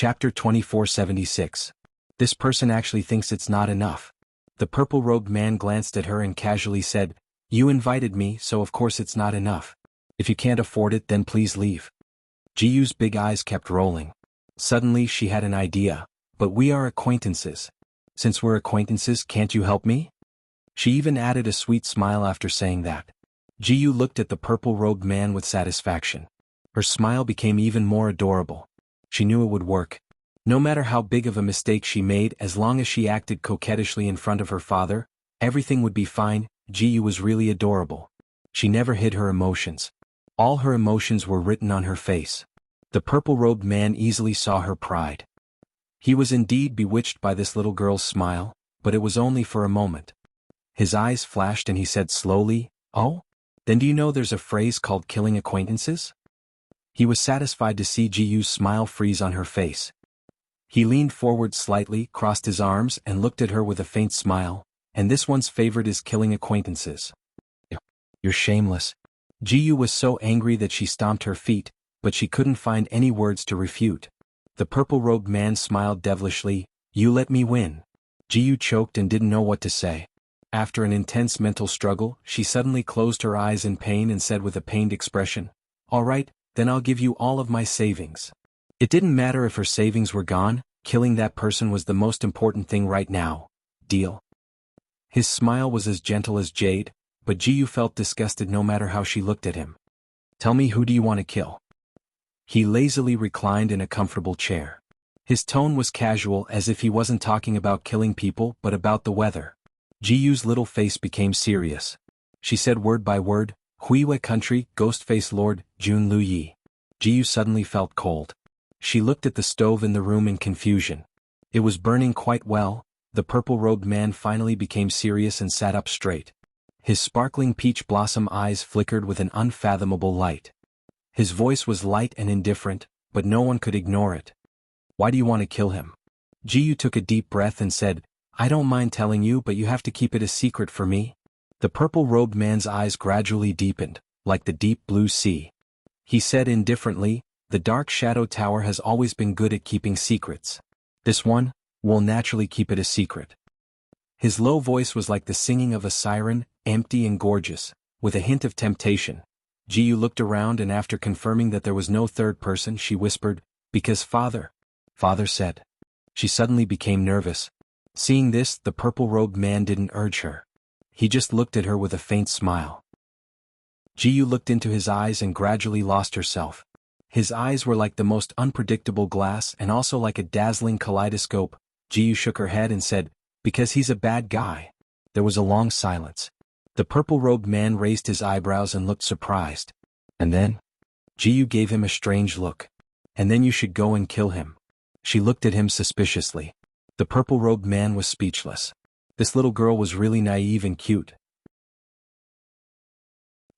Chapter 2476. This person actually thinks it's not enough. The purple-robed man glanced at her and casually said, "You invited me, so of course it's not enough. If you can't afford it, then please leave." Jiyu's big eyes kept rolling. Suddenly she had an idea. "But we are acquaintances. Since we're acquaintances, can't you help me?" She even added a sweet smile after saying that. Jiyu looked at the purple-robed man with satisfaction. Her smile became even more adorable. She knew it would work. No matter how big of a mistake she made, as long as she acted coquettishly in front of her father, everything would be fine. Jiyu was really adorable. She never hid her emotions. All her emotions were written on her face. The purple-robed man easily saw her pride. He was indeed bewitched by this little girl's smile, but it was only for a moment. His eyes flashed and he said slowly, "Oh? Then do you know there's a phrase called killing acquaintances?" He was satisfied to see Jiyu's smile freeze on her face. He leaned forward slightly, crossed his arms, and looked at her with a faint smile. "And this one's favorite is killing acquaintances. You're shameless." Jiyu was so angry that she stomped her feet, but she couldn't find any words to refute. The purple-robed man smiled devilishly. "You let me win." Jiyu choked and didn't know what to say. After an intense mental struggle, she suddenly closed her eyes in pain and said with a pained expression, "All right, then I'll give you all of my savings." It didn't matter if her savings were gone, killing that person was the most important thing right now. Deal? His smile was as gentle as jade, but Jiyu felt disgusted no matter how she looked at him. "Tell me, who do you want to kill?" He lazily reclined in a comfortable chair. His tone was casual, as if he wasn't talking about killing people but about the weather. Jiyu's little face became serious. She said word by word, "Huiwe country, Ghostface Lord, Jun Lu Yi." Jiyu suddenly felt cold. She looked at the stove in the room in confusion. It was burning quite well. The purple-robed man finally became serious and sat up straight. His sparkling peach blossom eyes flickered with an unfathomable light. His voice was light and indifferent, but no one could ignore it. "Why do you want to kill him?" Jiyu took a deep breath and said, "I don't mind telling you, but you have to keep it a secret for me." The purple-robed man's eyes gradually deepened, like the deep blue sea. He said indifferently, "The Dark Shadow Tower has always been good at keeping secrets. This one will naturally keep it a secret." His low voice was like the singing of a siren, empty and gorgeous, with a hint of temptation. Jiyu looked around and after confirming that there was no third person, she whispered, "Because Father said." She suddenly became nervous. Seeing this, the purple-robed man didn't urge her. He just looked at her with a faint smile. Jiyu looked into his eyes and gradually lost herself. His eyes were like the most unpredictable glass and also like a dazzling kaleidoscope. Jiyu shook her head and said, "Because he's a bad guy." There was a long silence. The purple-robed man raised his eyebrows and looked surprised. "And then?" Jiyu gave him a strange look. "And then you should go and kill him." She looked at him suspiciously. The purple-robed man was speechless. This little girl was really naive and cute.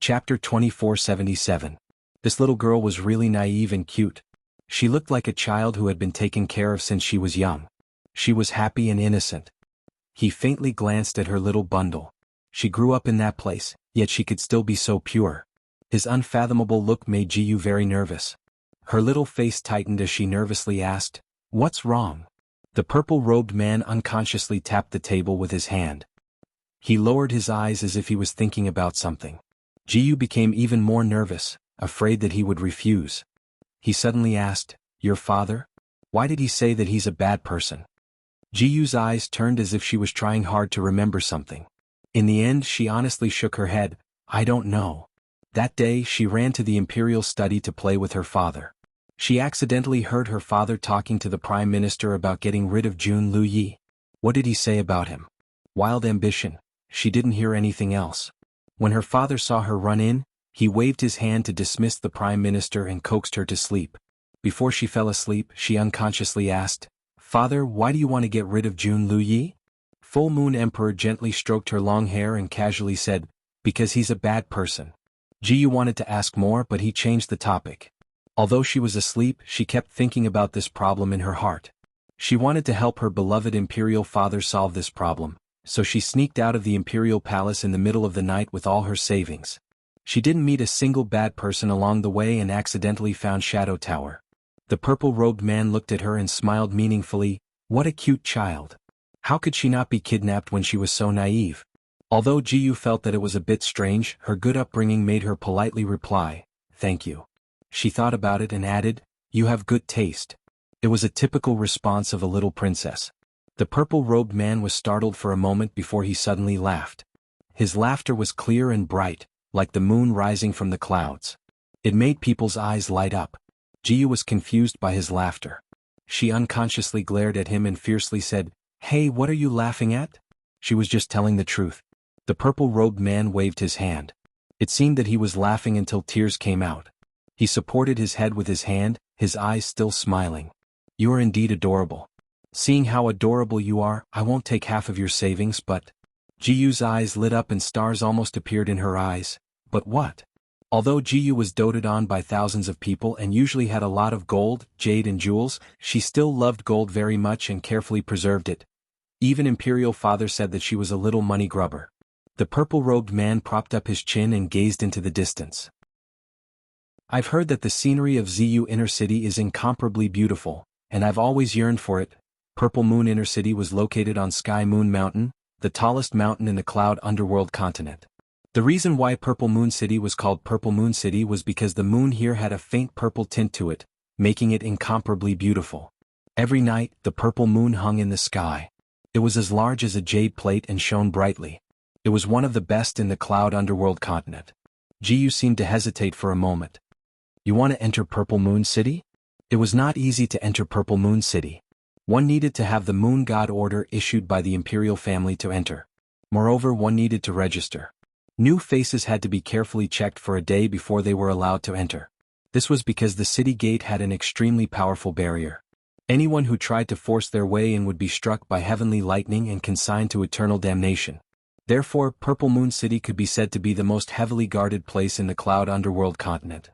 Chapter 2477. This little girl was really naive and cute. She looked like a child who had been taken care of since she was young. She was happy and innocent. He faintly glanced at her little bundle. She grew up in that place, yet she could still be so pure. His unfathomable look made Jiyu very nervous. Her little face tightened as she nervously asked, "What's wrong?" The purple-robed man unconsciously tapped the table with his hand. He lowered his eyes as if he was thinking about something. Jiyu became even more nervous, afraid that he would refuse. He suddenly asked, "Your father? Why did he say that he's a bad person?" Jiyu's eyes turned as if she was trying hard to remember something. In the end, she honestly shook her head. "I don't know." That day, she ran to the imperial study to play with her father. She accidentally heard her father talking to the Prime Minister about getting rid of Jun Lu Yi. What did he say about him? Wild ambition. She didn't hear anything else. When her father saw her run in, he waved his hand to dismiss the Prime Minister and coaxed her to sleep. Before she fell asleep, she unconsciously asked, "Father, why do you want to get rid of Jun Lu Yi?" Full Moon Emperor gently stroked her long hair and casually said, "Because he's a bad person." Jiyu wanted to ask more, but he changed the topic. Although she was asleep, she kept thinking about this problem in her heart. She wanted to help her beloved imperial father solve this problem, so she sneaked out of the imperial palace in the middle of the night with all her savings. She didn't meet a single bad person along the way and accidentally found Shadow Tower. The purple-robed man looked at her and smiled meaningfully. What a cute child. How could she not be kidnapped when she was so naive? Although Jiyu felt that it was a bit strange, her good upbringing made her politely reply, "Thank you." She thought about it and added, "You have good taste." It was a typical response of a little princess. The purple-robed man was startled for a moment before he suddenly laughed. His laughter was clear and bright, like the moon rising from the clouds. It made people's eyes light up. Jiyu was confused by his laughter. She unconsciously glared at him and fiercely said, "Hey, what are you laughing at?" She was just telling the truth. The purple-robed man waved his hand. It seemed that he was laughing until tears came out. He supported his head with his hand, his eyes still smiling. "You are indeed adorable. Seeing how adorable you are, I won't take half of your savings, but—" Jiyu's eyes lit up and stars almost appeared in her eyes. But what? Although Jiyu was doted on by thousands of people and usually had a lot of gold, jade and jewels, she still loved gold very much and carefully preserved it. Even Imperial Father said that she was a little money grubber. The purple-robed man propped up his chin and gazed into the distance. "I've heard that the scenery of Ziyu Inner City is incomparably beautiful, and I've always yearned for it." Purple Moon Inner City was located on Sky Moon Mountain, the tallest mountain in the Cloud Underworld continent. The reason why Purple Moon City was called Purple Moon City was because the moon here had a faint purple tint to it, making it incomparably beautiful. Every night, the purple moon hung in the sky. It was as large as a jade plate and shone brightly. It was one of the best in the Cloud Underworld continent. Jiyu seemed to hesitate for a moment. "You want to enter Purple Moon City?" It was not easy to enter Purple Moon City. One needed to have the Moon God order issued by the imperial family to enter. Moreover, one needed to register. New faces had to be carefully checked for a day before they were allowed to enter. This was because the city gate had an extremely powerful barrier. Anyone who tried to force their way in would be struck by heavenly lightning and consigned to eternal damnation. Therefore, Purple Moon City could be said to be the most heavily guarded place in the Cloud Underworld continent.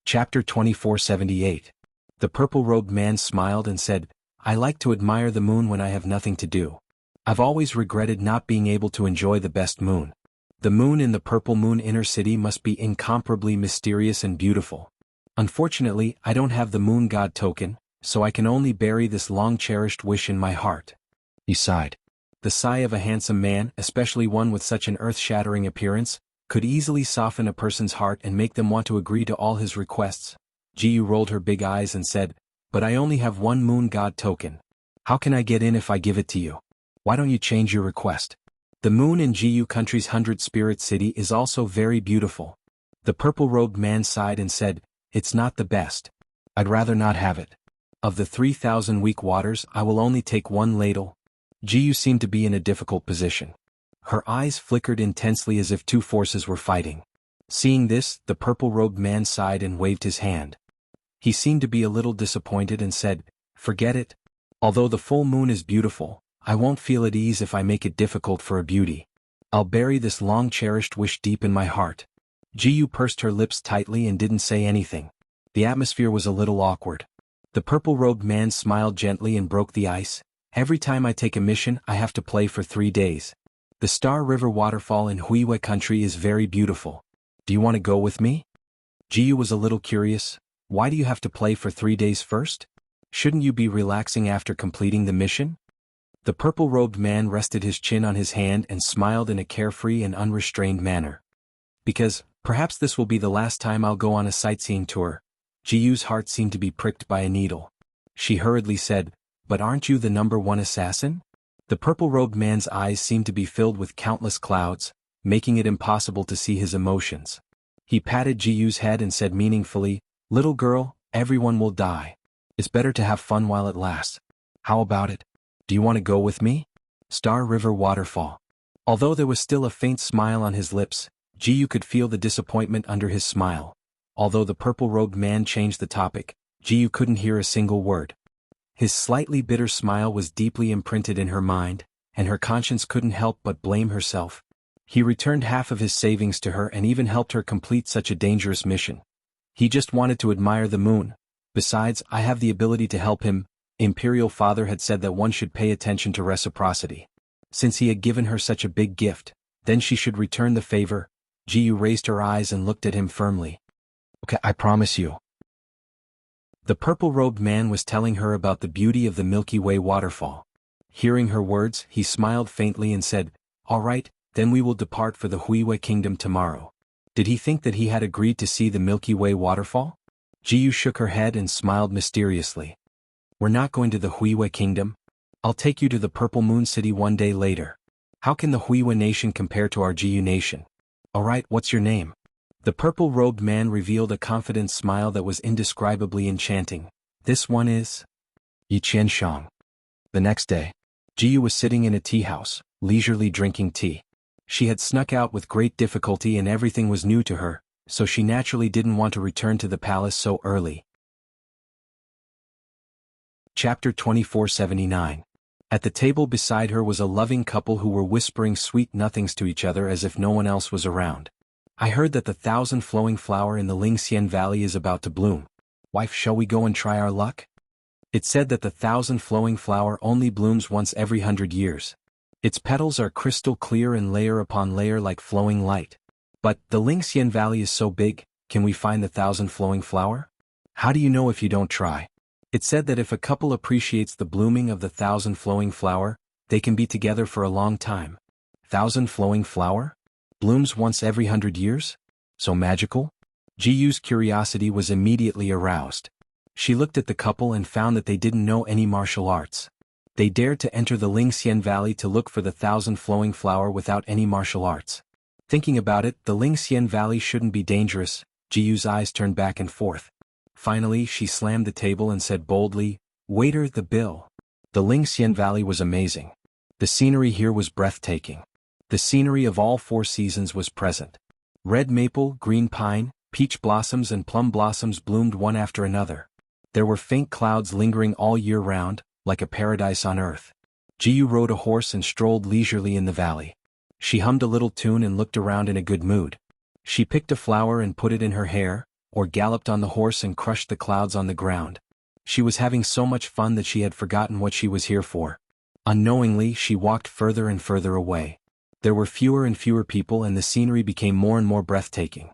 Chapter 2478. The purple-robed man smiled and said, "I like to admire the moon when I have nothing to do. I've always regretted not being able to enjoy the best moon. The moon in the Purple Moon Inner City must be incomparably mysterious and beautiful. Unfortunately, I don't have the Moon God token, so I can only bury this long-cherished wish in my heart." He sighed. The sigh of a handsome man, especially one with such an earth-shattering appearance, could easily soften a person's heart and make them want to agree to all his requests. Jiyu rolled her big eyes and said, "But I only have one Moon God token. How can I get in if I give it to you? Why don't you change your request? The moon in Jiyu country's 100 Spirit City is also very beautiful." The purple-robed man sighed and said, "It's not the best. I'd rather not have it. Of the 3,000 weak waters, I will only take one ladle." Jiyu seemed to be in a difficult position. Her eyes flickered intensely as if two forces were fighting. Seeing this, the purple-robed man sighed and waved his hand. He seemed to be a little disappointed and said, "Forget it. Although the full moon is beautiful, I won't feel at ease if I make it difficult for a beauty. I'll bury this long-cherished wish deep in my heart." Jiyu pursed her lips tightly and didn't say anything. The atmosphere was a little awkward. The purple-robed man smiled gently and broke the ice. "Every time I take a mission, I have to play for 3 days. The Star River waterfall in Huiwe country is very beautiful. Do you want to go with me?" Jiyu was a little curious. "Why do you have to play for 3 days first? Shouldn't you be relaxing after completing the mission?" The purple-robed man rested his chin on his hand and smiled in a carefree and unrestrained manner. "Because, perhaps this will be the last time I'll go on a sightseeing tour." Jiyu's heart seemed to be pricked by a needle. She hurriedly said, "But aren't you the #1 assassin?" The purple-robed man's eyes seemed to be filled with countless clouds, making it impossible to see his emotions. He patted Jiyu's head and said meaningfully, "Little girl, everyone will die. It's better to have fun while it lasts. How about it? Do you want to go with me?" Star River Waterfall. Although there was still a faint smile on his lips, Jiyu could feel the disappointment under his smile. Although the purple-robed man changed the topic, Jiyu couldn't hear a single word. His slightly bitter smile was deeply imprinted in her mind, and her conscience couldn't help but blame herself. He returned half of his savings to her and even helped her complete such a dangerous mission. He just wanted to admire the moon. Besides, I have the ability to help him. Imperial Father had said that one should pay attention to reciprocity. Since he had given her such a big gift, then she should return the favor. Jiyu raised her eyes and looked at him firmly. "Okay, I promise you. The purple-robed man was telling her about the beauty of the Milky Way waterfall. Hearing her words, he smiled faintly and said, "All right, then we will depart for the Huiwa kingdom tomorrow." Did he think that he had agreed to see the Milky Way waterfall? Jiyu shook her head and smiled mysteriously. "We're not going to the Huiwa kingdom. I'll take you to the Purple Moon City one day later. How can the Huiwa nation compare to our Jiyu nation? All right, what's your name?" The purple-robed man revealed a confident smile that was indescribably enchanting. "This one is Yi Qianshang." The next day, Jiyu was sitting in a tea house, leisurely drinking tea. She had snuck out with great difficulty and everything was new to her, so she naturally didn't want to return to the palace so early. Chapter 2479. At the table beside her was a loving couple who were whispering sweet nothings to each other as if no one else was around. "I heard that the 1,000-flowing flower in the Lingxian Valley is about to bloom. Wife, shall we go and try our luck?" It said that the 1,000-flowing flower only blooms once every 100 years. Its petals are crystal clear and layer upon layer like flowing light. "But the Lingxian Valley is so big, can we find the 1,000-flowing flower?" "How do you know if you don't try?" It said that if a couple appreciates the blooming of the 1,000-flowing flower, they can be together for a long time. 1,000-flowing flower? Blooms once every 100 years? So magical? Jiyu's curiosity was immediately aroused. She looked at the couple and found that they didn't know any martial arts. They dared to enter the Lingxian Valley to look for the 1,000-flowing flower without any martial arts. Thinking about it, the Lingxian Valley shouldn't be dangerous. Jiyu's eyes turned back and forth. Finally, she slammed the table and said boldly, "Waiter, the bill." The Lingxian Valley was amazing. The scenery here was breathtaking. The scenery of all 4 seasons was present. Red maple, green pine, peach blossoms and plum blossoms bloomed one after another. There were faint clouds lingering all year round, like a paradise on earth. Jiyu rode a horse and strolled leisurely in the valley. She hummed a little tune and looked around in a good mood. She picked a flower and put it in her hair, or galloped on the horse and crushed the clouds on the ground. She was having so much fun that she had forgotten what she was here for. Unknowingly, she walked further and further away. There were fewer and fewer people and the scenery became more and more breathtaking.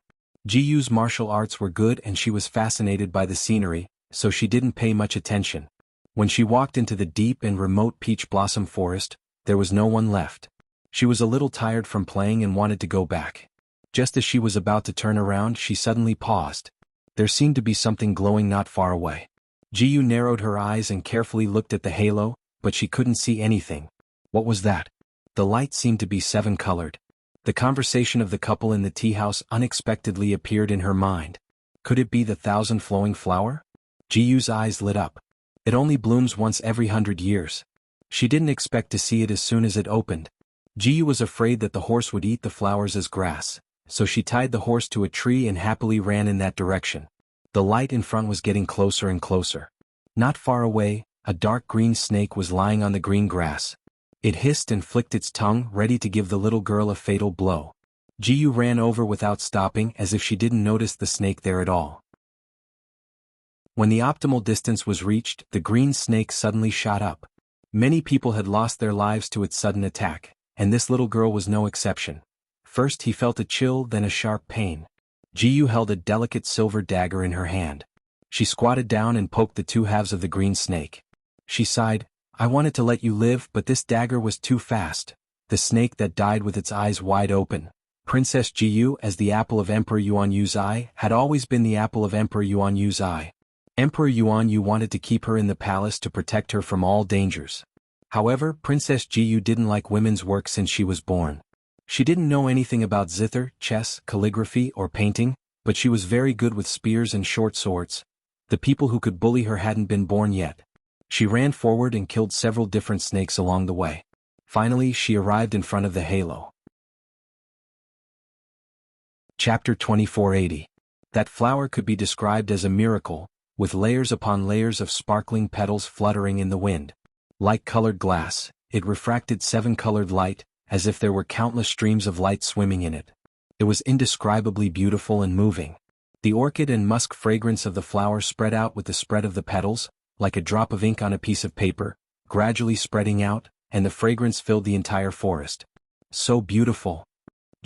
Jiyu's martial arts were good and she was fascinated by the scenery, so she didn't pay much attention. When she walked into the deep and remote peach blossom forest, there was no one left. She was a little tired from playing and wanted to go back. Just as she was about to turn around, she suddenly paused. There seemed to be something glowing not far away. Jiyu narrowed her eyes and carefully looked at the halo, but she couldn't see anything. What was that? The light seemed to be 7-colored. The conversation of the couple in the tea house unexpectedly appeared in her mind. Could it be the 1,000-flowing flower? Jiyu's eyes lit up. It only blooms once every 100 years. She didn't expect to see it as soon as it opened. Jiyu was afraid that the horse would eat the flowers as grass, so she tied the horse to a tree and happily ran in that direction. The light in front was getting closer and closer. Not far away, a dark green snake was lying on the green grass. It hissed and flicked its tongue, ready to give the little girl a fatal blow. Jiyu ran over without stopping as if she didn't notice the snake there at all. When the optimal distance was reached, the green snake suddenly shot up. Many people had lost their lives to its sudden attack, and this little girl was no exception. First he felt a chill, then a sharp pain. Jiyu held a delicate silver dagger in her hand. She squatted down and poked the 2 halves of the green snake. She sighed, "I wanted to let you live, but this dagger was too fast." The snake that died with its eyes wide open. Princess Jiyu, as the apple of Emperor Yuan Yu's eye, had always been the apple of Emperor Yuan Yu's eye. Emperor Yuan Yu wanted to keep her in the palace to protect her from all dangers. However, Princess Jiyu didn't like women's work since she was born. She didn't know anything about zither, chess, calligraphy, or painting, but she was very good with spears and short swords. The people who could bully her hadn't been born yet. She ran forward and killed several different snakes along the way. Finally, she arrived in front of the halo. Chapter 2480. That flower could be described as a miracle, with layers upon layers of sparkling petals fluttering in the wind. Like colored glass, it refracted 7-colored light, as if there were countless streams of light swimming in it. It was indescribably beautiful and moving. The orchid and musk fragrance of the flower spread out with the spread of the petals, like a drop of ink on a piece of paper, gradually spreading out, and the fragrance filled the entire forest. So beautiful!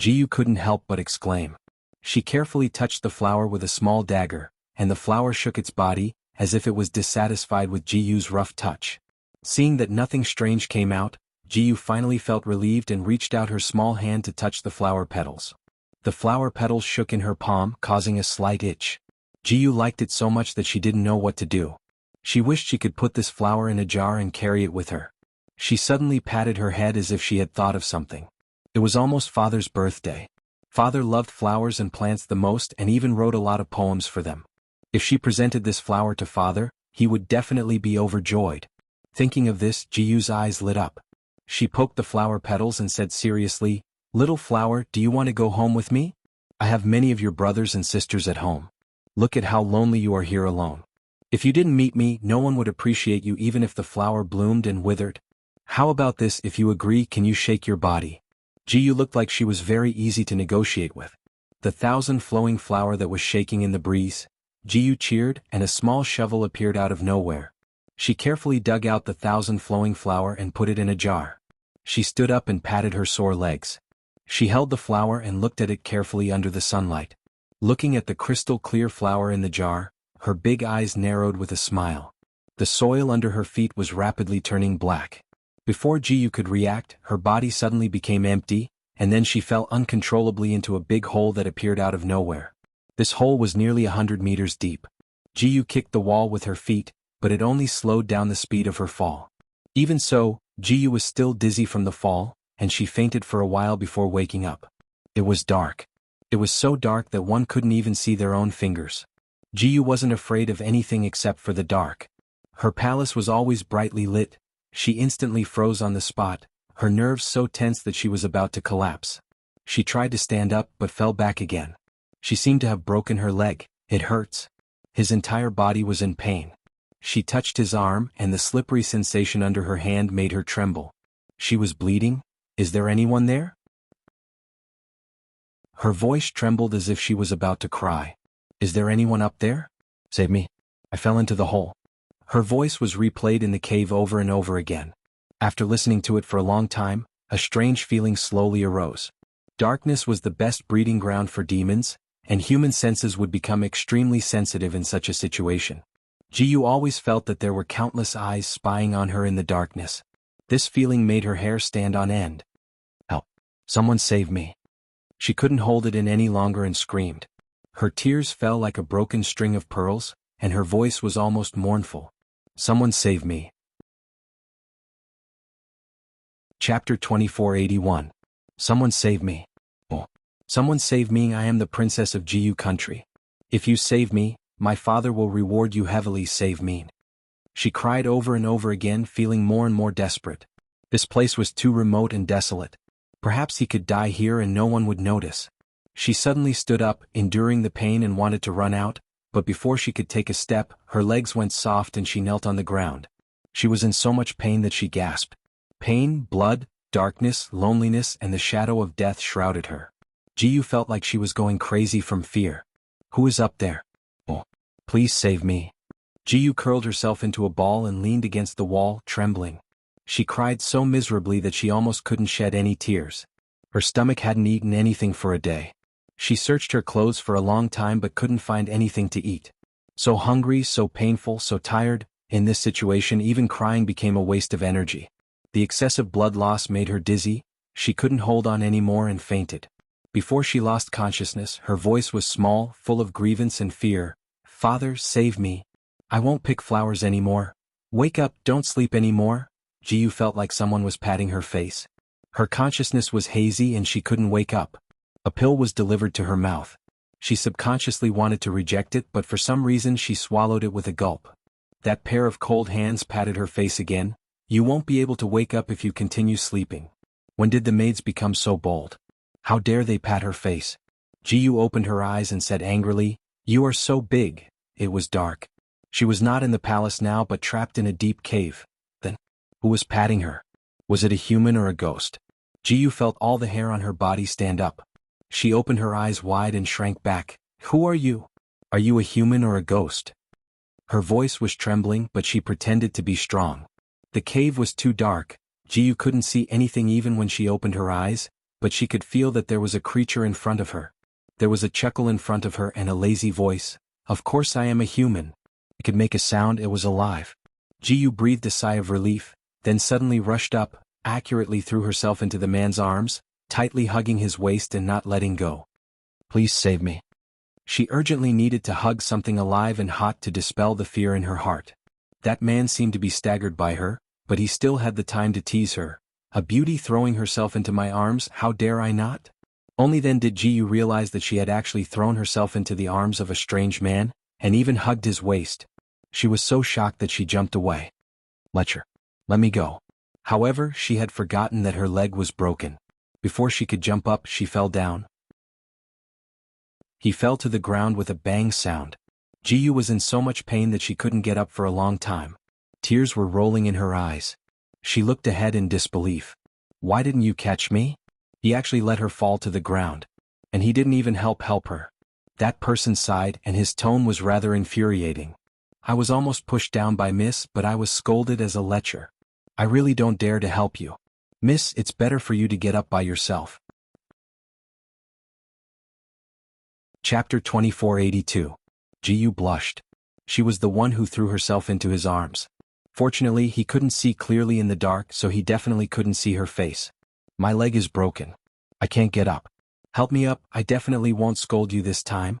Jiyu couldn't help but exclaim. She carefully touched the flower with a small dagger, and the flower shook its body, as if it was dissatisfied with Jiyu's rough touch. Seeing that nothing strange came out, Jiyu finally felt relieved and reached out her small hand to touch the flower petals. The flower petals shook in her palm, causing a slight itch. Jiyu liked it so much that she didn't know what to do. She wished she could put this flower in a jar and carry it with her. She suddenly patted her head as if she had thought of something. It was almost Father's birthday. Father loved flowers and plants the most and even wrote a lot of poems for them. If she presented this flower to Father, he would definitely be overjoyed. Thinking of this, Jiyu's eyes lit up. She poked the flower petals and said seriously, "Little flower, do you want to go home with me? I have many of your brothers and sisters at home. Look at how lonely you are here alone. If you didn't meet me, no one would appreciate you even if the flower bloomed and withered. How about this? If you agree, can you shake your body?" Jiyu looked like she was very easy to negotiate with. The thousand flowing flower that was shaking in the breeze. Jiyu cheered, and a small shovel appeared out of nowhere. She carefully dug out the thousand flowing flower and put it in a jar. She stood up and patted her sore legs. She held the flower and looked at it carefully under the sunlight. Looking at the crystal clear flower in the jar, her big eyes narrowed with a smile. The soil under her feet was rapidly turning black. Before Jiyu could react, her body suddenly became empty, and then she fell uncontrollably into a big hole that appeared out of nowhere. This hole was nearly 100 meters deep. Jiyu kicked the wall with her feet, but it only slowed down the speed of her fall. Even so, Jiyu was still dizzy from the fall, and she fainted for a while before waking up. It was dark. It was so dark that one couldn't even see their own fingers. Jiyu wasn't afraid of anything except for the dark. Her palace was always brightly lit. She instantly froze on the spot, her nerves so tense that she was about to collapse. She tried to stand up but fell back again. She seemed to have broken her leg. "It hurts." His entire body was in pain. She touched his arm, and the slippery sensation under her hand made her tremble. She was bleeding. "Is there anyone there?" Her voice trembled as if she was about to cry. "Is there anyone up there? Save me. I fell into the hole." Her voice was replayed in the cave over and over again. After listening to it for a long time, a strange feeling slowly arose. Darkness was the best breeding ground for demons, and human senses would become extremely sensitive in such a situation. Jiyu always felt that there were countless eyes spying on her in the darkness. This feeling made her hair stand on end. "Help! Someone save me!" She couldn't hold it in any longer and screamed. Her tears fell like a broken string of pearls, and her voice was almost mournful. "Someone save me." Chapter 2481. Someone save me. Oh. Someone save me, I am the princess of Jiyu country. If you save me, my father will reward you heavily, save me. She cried over and over again, feeling more and more desperate. This place was too remote and desolate. Perhaps he could die here and no one would notice. She suddenly stood up, enduring the pain, and wanted to run out, but before she could take a step, her legs went soft and she knelt on the ground. She was in so much pain that she gasped. Pain, blood, darkness, loneliness, and the shadow of death shrouded her. Jiyu felt like she was going crazy from fear. "Who is up there? Oh, please save me." Jiyu curled herself into a ball and leaned against the wall, trembling. She cried so miserably that she almost couldn't shed any tears. Her stomach hadn't eaten anything for a day. She searched her clothes for a long time but couldn't find anything to eat. So hungry, so painful, so tired, in this situation even crying became a waste of energy. The excessive blood loss made her dizzy, she couldn't hold on anymore and fainted. Before she lost consciousness, her voice was small, full of grievance and fear. "Father, save me. I won't pick flowers anymore. Wake up, don't sleep anymore." Jiyu felt like someone was patting her face. Her consciousness was hazy and she couldn't wake up. A pill was delivered to her mouth. She subconsciously wanted to reject it, but for some reason she swallowed it with a gulp. That pair of cold hands patted her face again. "You won't be able to wake up if you continue sleeping." When did the maids become so bold? How dare they pat her face? Jiyu opened her eyes and said angrily, "You are so big." It was dark. She was not in the palace now but trapped in a deep cave. Then, who was patting her? Was it a human or a ghost? Jiyu felt all the hair on her body stand up. She opened her eyes wide and shrank back. "Who are you? Are you a human or a ghost?" Her voice was trembling, but she pretended to be strong. The cave was too dark. Jiyu couldn't see anything even when she opened her eyes, but she could feel that there was a creature in front of her. There was a chuckle in front of her and a lazy voice. "Of course I am a human. It could make a sound, it was alive. Jiyu breathed a sigh of relief, then suddenly rushed up, accurately threw herself into the man's arms, tightly hugging his waist and not letting go. Please save me. She urgently needed to hug something alive and hot to dispel the fear in her heart. That man seemed to be staggered by her, but he still had the time to tease her. A beauty throwing herself into my arms, how dare I not? Only then did Jiyu realize that she had actually thrown herself into the arms of a strange man, and even hugged his waist. She was so shocked that she jumped away. Let me go. However, she had forgotten that her leg was broken. Before she could jump up, she fell down. He fell to the ground with a bang sound. Jiyu was in so much pain that she couldn't get up for a long time. Tears were rolling in her eyes. She looked ahead in disbelief. Why didn't you catch me? He actually let her fall to the ground. And he didn't even help her. That person sighed, and his tone was rather infuriating. I was almost pushed down by Miss, but I was scolded as a lecher. I really don't dare to help you. Miss, it's better for you to get up by yourself. Chapter 2482. Jiyu blushed. She was the one who threw herself into his arms. Fortunately, he couldn't see clearly in the dark, so he definitely couldn't see her face. My leg is broken. I can't get up. Help me up, I definitely won't scold you this time,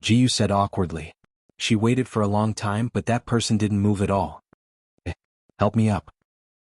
Jiyu said awkwardly. She waited for a long time, but that person didn't move at all. Help me up,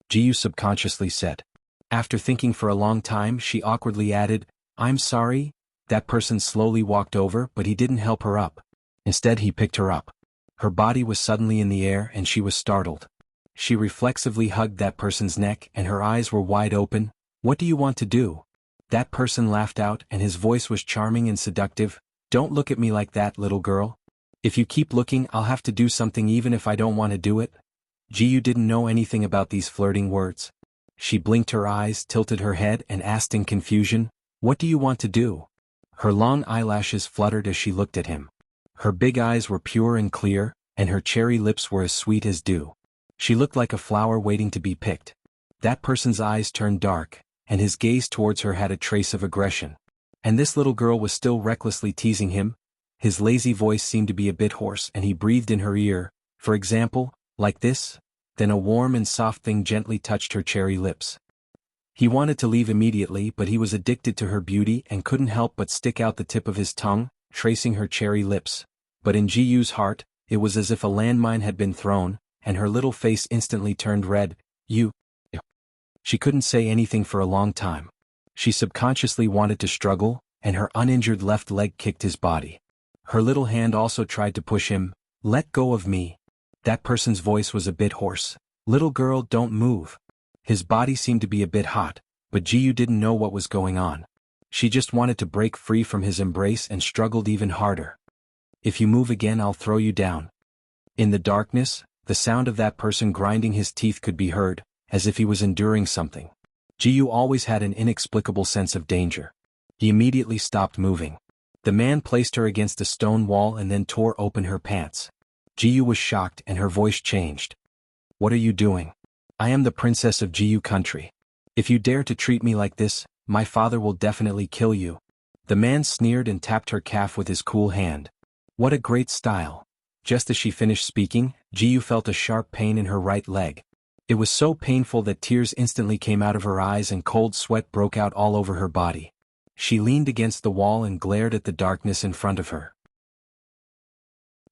Jiyu subconsciously said. After thinking for a long time, she awkwardly added, I'm sorry. That person slowly walked over, but he didn't help her up. Instead, he picked her up. Her body was suddenly in the air and she was startled. She reflexively hugged that person's neck and her eyes were wide open. What do you want to do? That person laughed out and his voice was charming and seductive. Don't look at me like that, little girl. If you keep looking, I'll have to do something even if I don't want to do it. Jiyu didn't know anything about these flirting words. She blinked her eyes, tilted her head, and asked in confusion, What do you want to do? Her long eyelashes fluttered as she looked at him. Her big eyes were pure and clear, and her cherry lips were as sweet as dew. She looked like a flower waiting to be picked. That person's eyes turned dark, and his gaze towards her had a trace of aggression. And this little girl was still recklessly teasing him. His lazy voice seemed to be a bit hoarse and he breathed in her ear, for example, like this. Then a warm and soft thing gently touched her cherry lips. He wanted to leave immediately, but he was addicted to her beauty and couldn't help but stick out the tip of his tongue, tracing her cherry lips. But in Jiyu's heart, it was as if a landmine had been thrown, and her little face instantly turned red. You. She couldn't say anything for a long time. She subconsciously wanted to struggle, and her uninjured left leg kicked his body. Her little hand also tried to push him. Let go of me. That person's voice was a bit hoarse. Little girl, don't move. His body seemed to be a bit hot, but Jiyu didn't know what was going on. She just wanted to break free from his embrace and struggled even harder. If you move again, I'll throw you down. In the darkness, the sound of that person grinding his teeth could be heard, as if he was enduring something. Jiyu always had an inexplicable sense of danger. He immediately stopped moving. The man placed her against a stone wall and then tore open her pants. Jiyu was shocked and her voice changed. What are you doing? I am the princess of Jiyu country. If you dare to treat me like this, my father will definitely kill you. The man sneered and tapped her calf with his cool hand. What a great style. Just as she finished speaking, Jiyu felt a sharp pain in her right leg. It was so painful that tears instantly came out of her eyes and cold sweat broke out all over her body. She leaned against the wall and glared at the darkness in front of her.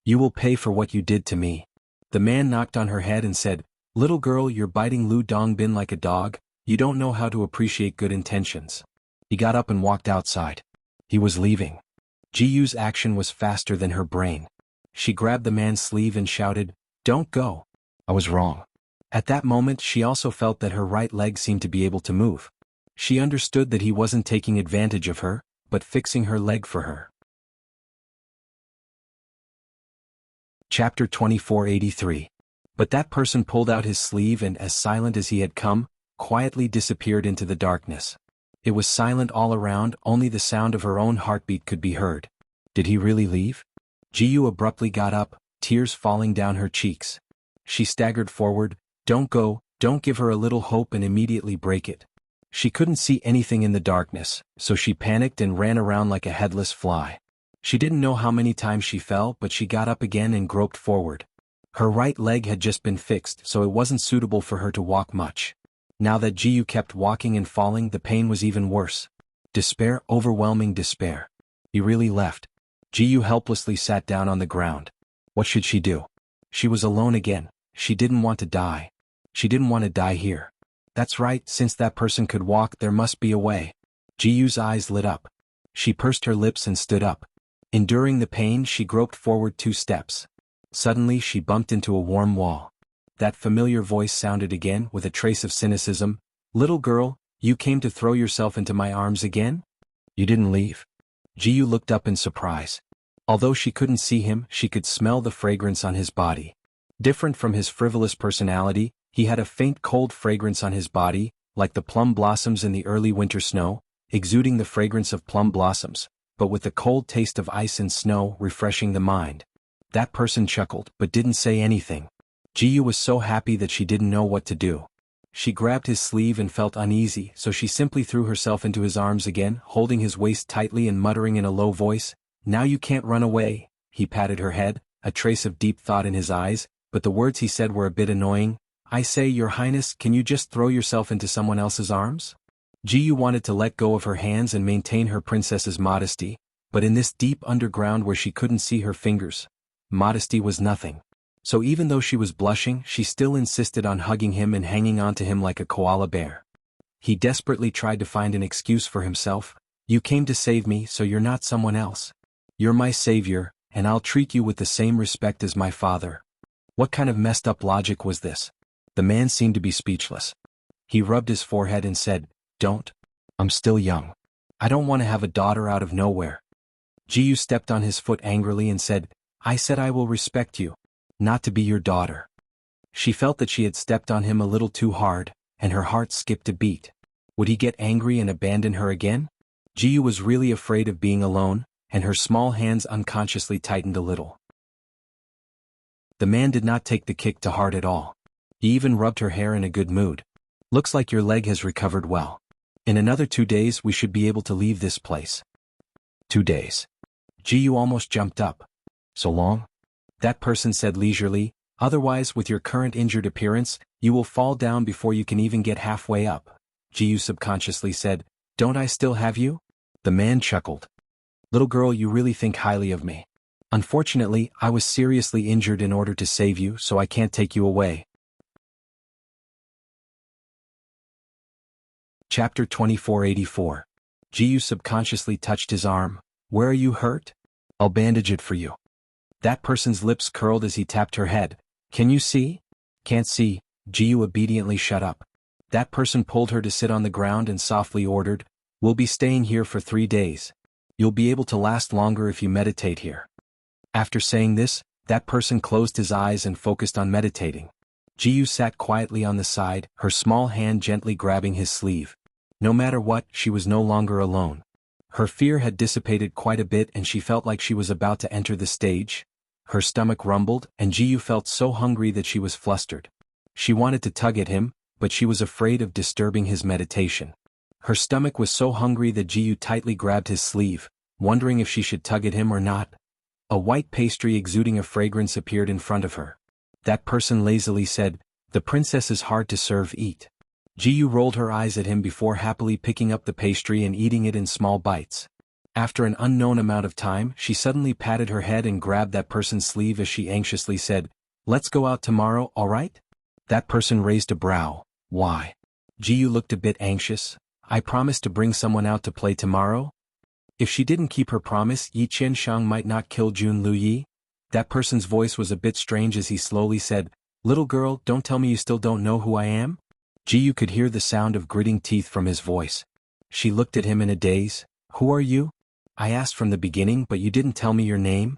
You will pay for what you did to me. The man knocked on her head and said, Little girl, you're biting Lu Dongbin like a dog. You don't know how to appreciate good intentions. He got up and walked outside. He was leaving. Jiyu's action was faster than her brain. She grabbed the man's sleeve and shouted, Don't go. I was wrong. At that moment she also felt that her right leg seemed to be able to move. She understood that he wasn't taking advantage of her, but fixing her leg for her. Chapter 2483. But that person pulled out his sleeve and, as silent as he had come, quietly disappeared into the darkness. It was silent all around, only the sound of her own heartbeat could be heard. Did he really leave? Jiyu abruptly got up, tears falling down her cheeks. She staggered forward. Don't go, don't give her a little hope and immediately break it. She couldn't see anything in the darkness, so she panicked and ran around like a headless fly. She didn't know how many times she fell, but she got up again and groped forward. Her right leg had just been fixed, so it wasn't suitable for her to walk much. Now that Jiyu kept walking and falling, the pain was even worse. Despair, overwhelming despair. He really left. Jiyu helplessly sat down on the ground. What should she do? She was alone again. She didn't want to die. She didn't want to die here. That's right, since that person could walk, there must be a way. Jiyu's eyes lit up. She pursed her lips and stood up. Enduring the pain, she groped forward 2 steps. Suddenly she bumped into a warm wall. That familiar voice sounded again with a trace of cynicism. Little girl, you came to throw yourself into my arms again? You didn't leave. Jiyu looked up in surprise. Although she couldn't see him, she could smell the fragrance on his body. Different from his frivolous personality, he had a faint cold fragrance on his body, like the plum blossoms in the early winter snow, exuding the fragrance of plum blossoms, but with the cold taste of ice and snow refreshing the mind. That person chuckled but didn't say anything. Jiyu was so happy that she didn't know what to do. She grabbed his sleeve and felt uneasy, so she simply threw herself into his arms again, holding his waist tightly and muttering in a low voice, "Now you can't run away." He patted her head, a trace of deep thought in his eyes, but the words he said were a bit annoying. "I say, Your Highness, can you just throw yourself into someone else's arms?" Jiyu wanted to let go of her hands and maintain her princess's modesty, but in this deep underground where she couldn't see her fingers, modesty was nothing. So even though she was blushing, she still insisted on hugging him and hanging on to him like a koala bear. He desperately tried to find an excuse for himself. "You came to save me, so you're not someone else. You're my savior, and I'll treat you with the same respect as my father." What kind of messed up logic was this? The man seemed to be speechless. He rubbed his forehead and said, "Don't. I'm still young. I don't want to have a daughter out of nowhere." Jiyu stepped on his foot angrily and said, "I said I will respect you, not to be your daughter." She felt that she had stepped on him a little too hard, and her heart skipped a beat. Would he get angry and abandon her again? Jiyu was really afraid of being alone, and her small hands unconsciously tightened a little. The man did not take the kick to heart at all. He even rubbed her hair in a good mood. "Looks like your leg has recovered well. In another 2 days we should be able to leave this place." 2 days. Jiyu almost jumped up. "So long?" That person said leisurely, "Otherwise, with your current injured appearance, you will fall down before you can even get halfway up." Jiyu subconsciously said, "Don't I still have you?" The man chuckled. "Little girl, you really think highly of me. Unfortunately, I was seriously injured in order to save you, so I can't take you away." Chapter 2484. Jiyu subconsciously touched his arm. "Where are you hurt? I'll bandage it for you." That person's lips curled as he tapped her head. "Can you see?" "Can't see." Jiyu obediently shut up. That person pulled her to sit on the ground and softly ordered, "We'll be staying here for 3 days. You'll be able to last longer if you meditate here." After saying this, that person closed his eyes and focused on meditating. Jiyu sat quietly on the side, her small hand gently grabbing his sleeve. No matter what, she was no longer alone. Her fear had dissipated quite a bit and she felt like she was about to enter the stage. Her stomach rumbled, and Jiyu felt so hungry that she was flustered. She wanted to tug at him, but she was afraid of disturbing his meditation. Her stomach was so hungry that Jiyu tightly grabbed his sleeve, wondering if she should tug at him or not. A white pastry exuding a fragrance appeared in front of her. That person lazily said, "The princess is hard to serve, eat." Jiyu rolled her eyes at him before happily picking up the pastry and eating it in small bites. After an unknown amount of time, she suddenly patted her head and grabbed that person's sleeve as she anxiously said, "Let's go out tomorrow, all right?" That person raised a brow. "Why?" Jiyu looked a bit anxious. "I promised to bring someone out to play tomorrow." If she didn't keep her promise, Yi Qianshang might not kill Jun Luyi. That person's voice was a bit strange as he slowly said, "Little girl, don't tell me you still don't know who I am?" Jiyu could hear the sound of gritting teeth from his voice. She looked at him in a daze. "Who are you? I asked from the beginning, but you didn't tell me your name."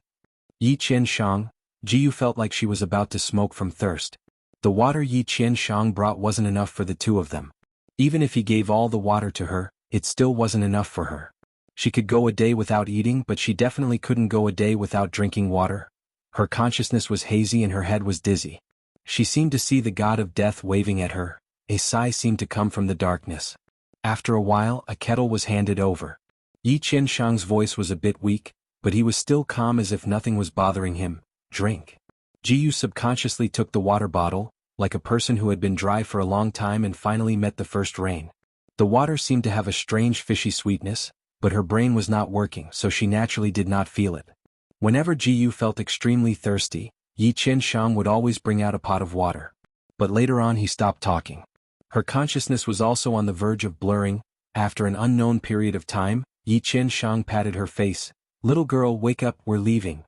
"Yi Qianshang." Jiyu felt like she was about to smoke from thirst. The water Yi Qianshang brought wasn't enough for the two of them. Even if he gave all the water to her, it still wasn't enough for her. She could go a day without eating, but she definitely couldn't go a day without drinking water. Her consciousness was hazy and her head was dizzy. She seemed to see the god of death waving at her. A sigh seemed to come from the darkness. After a while, a kettle was handed over. Yi Qianshang's voice was a bit weak, but he was still calm as if nothing was bothering him. "Drink." Jiyu subconsciously took the water bottle, like a person who had been dry for a long time and finally met the first rain. The water seemed to have a strange fishy sweetness, but her brain was not working, so she naturally did not feel it. Whenever Jiyu felt extremely thirsty, Yi Qianshang would always bring out a pot of water. But later on he stopped talking. Her consciousness was also on the verge of blurring. After an unknown period of time, Yi Qianshang patted her face. "Little girl, wake up, we're leaving."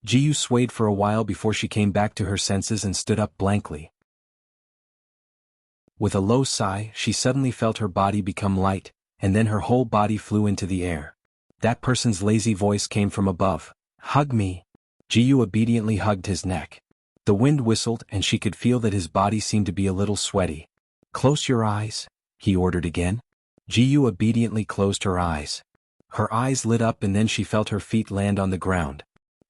Jiyu swayed for a while before she came back to her senses and stood up blankly. With a low sigh, she suddenly felt her body become light, and then her whole body flew into the air. That person's lazy voice came from above. "Hug me." Jiyu obediently hugged his neck. The wind whistled and she could feel that his body seemed to be a little sweaty. "Close your eyes," he ordered again. Jiyu obediently closed her eyes. Her eyes lit up and then she felt her feet land on the ground.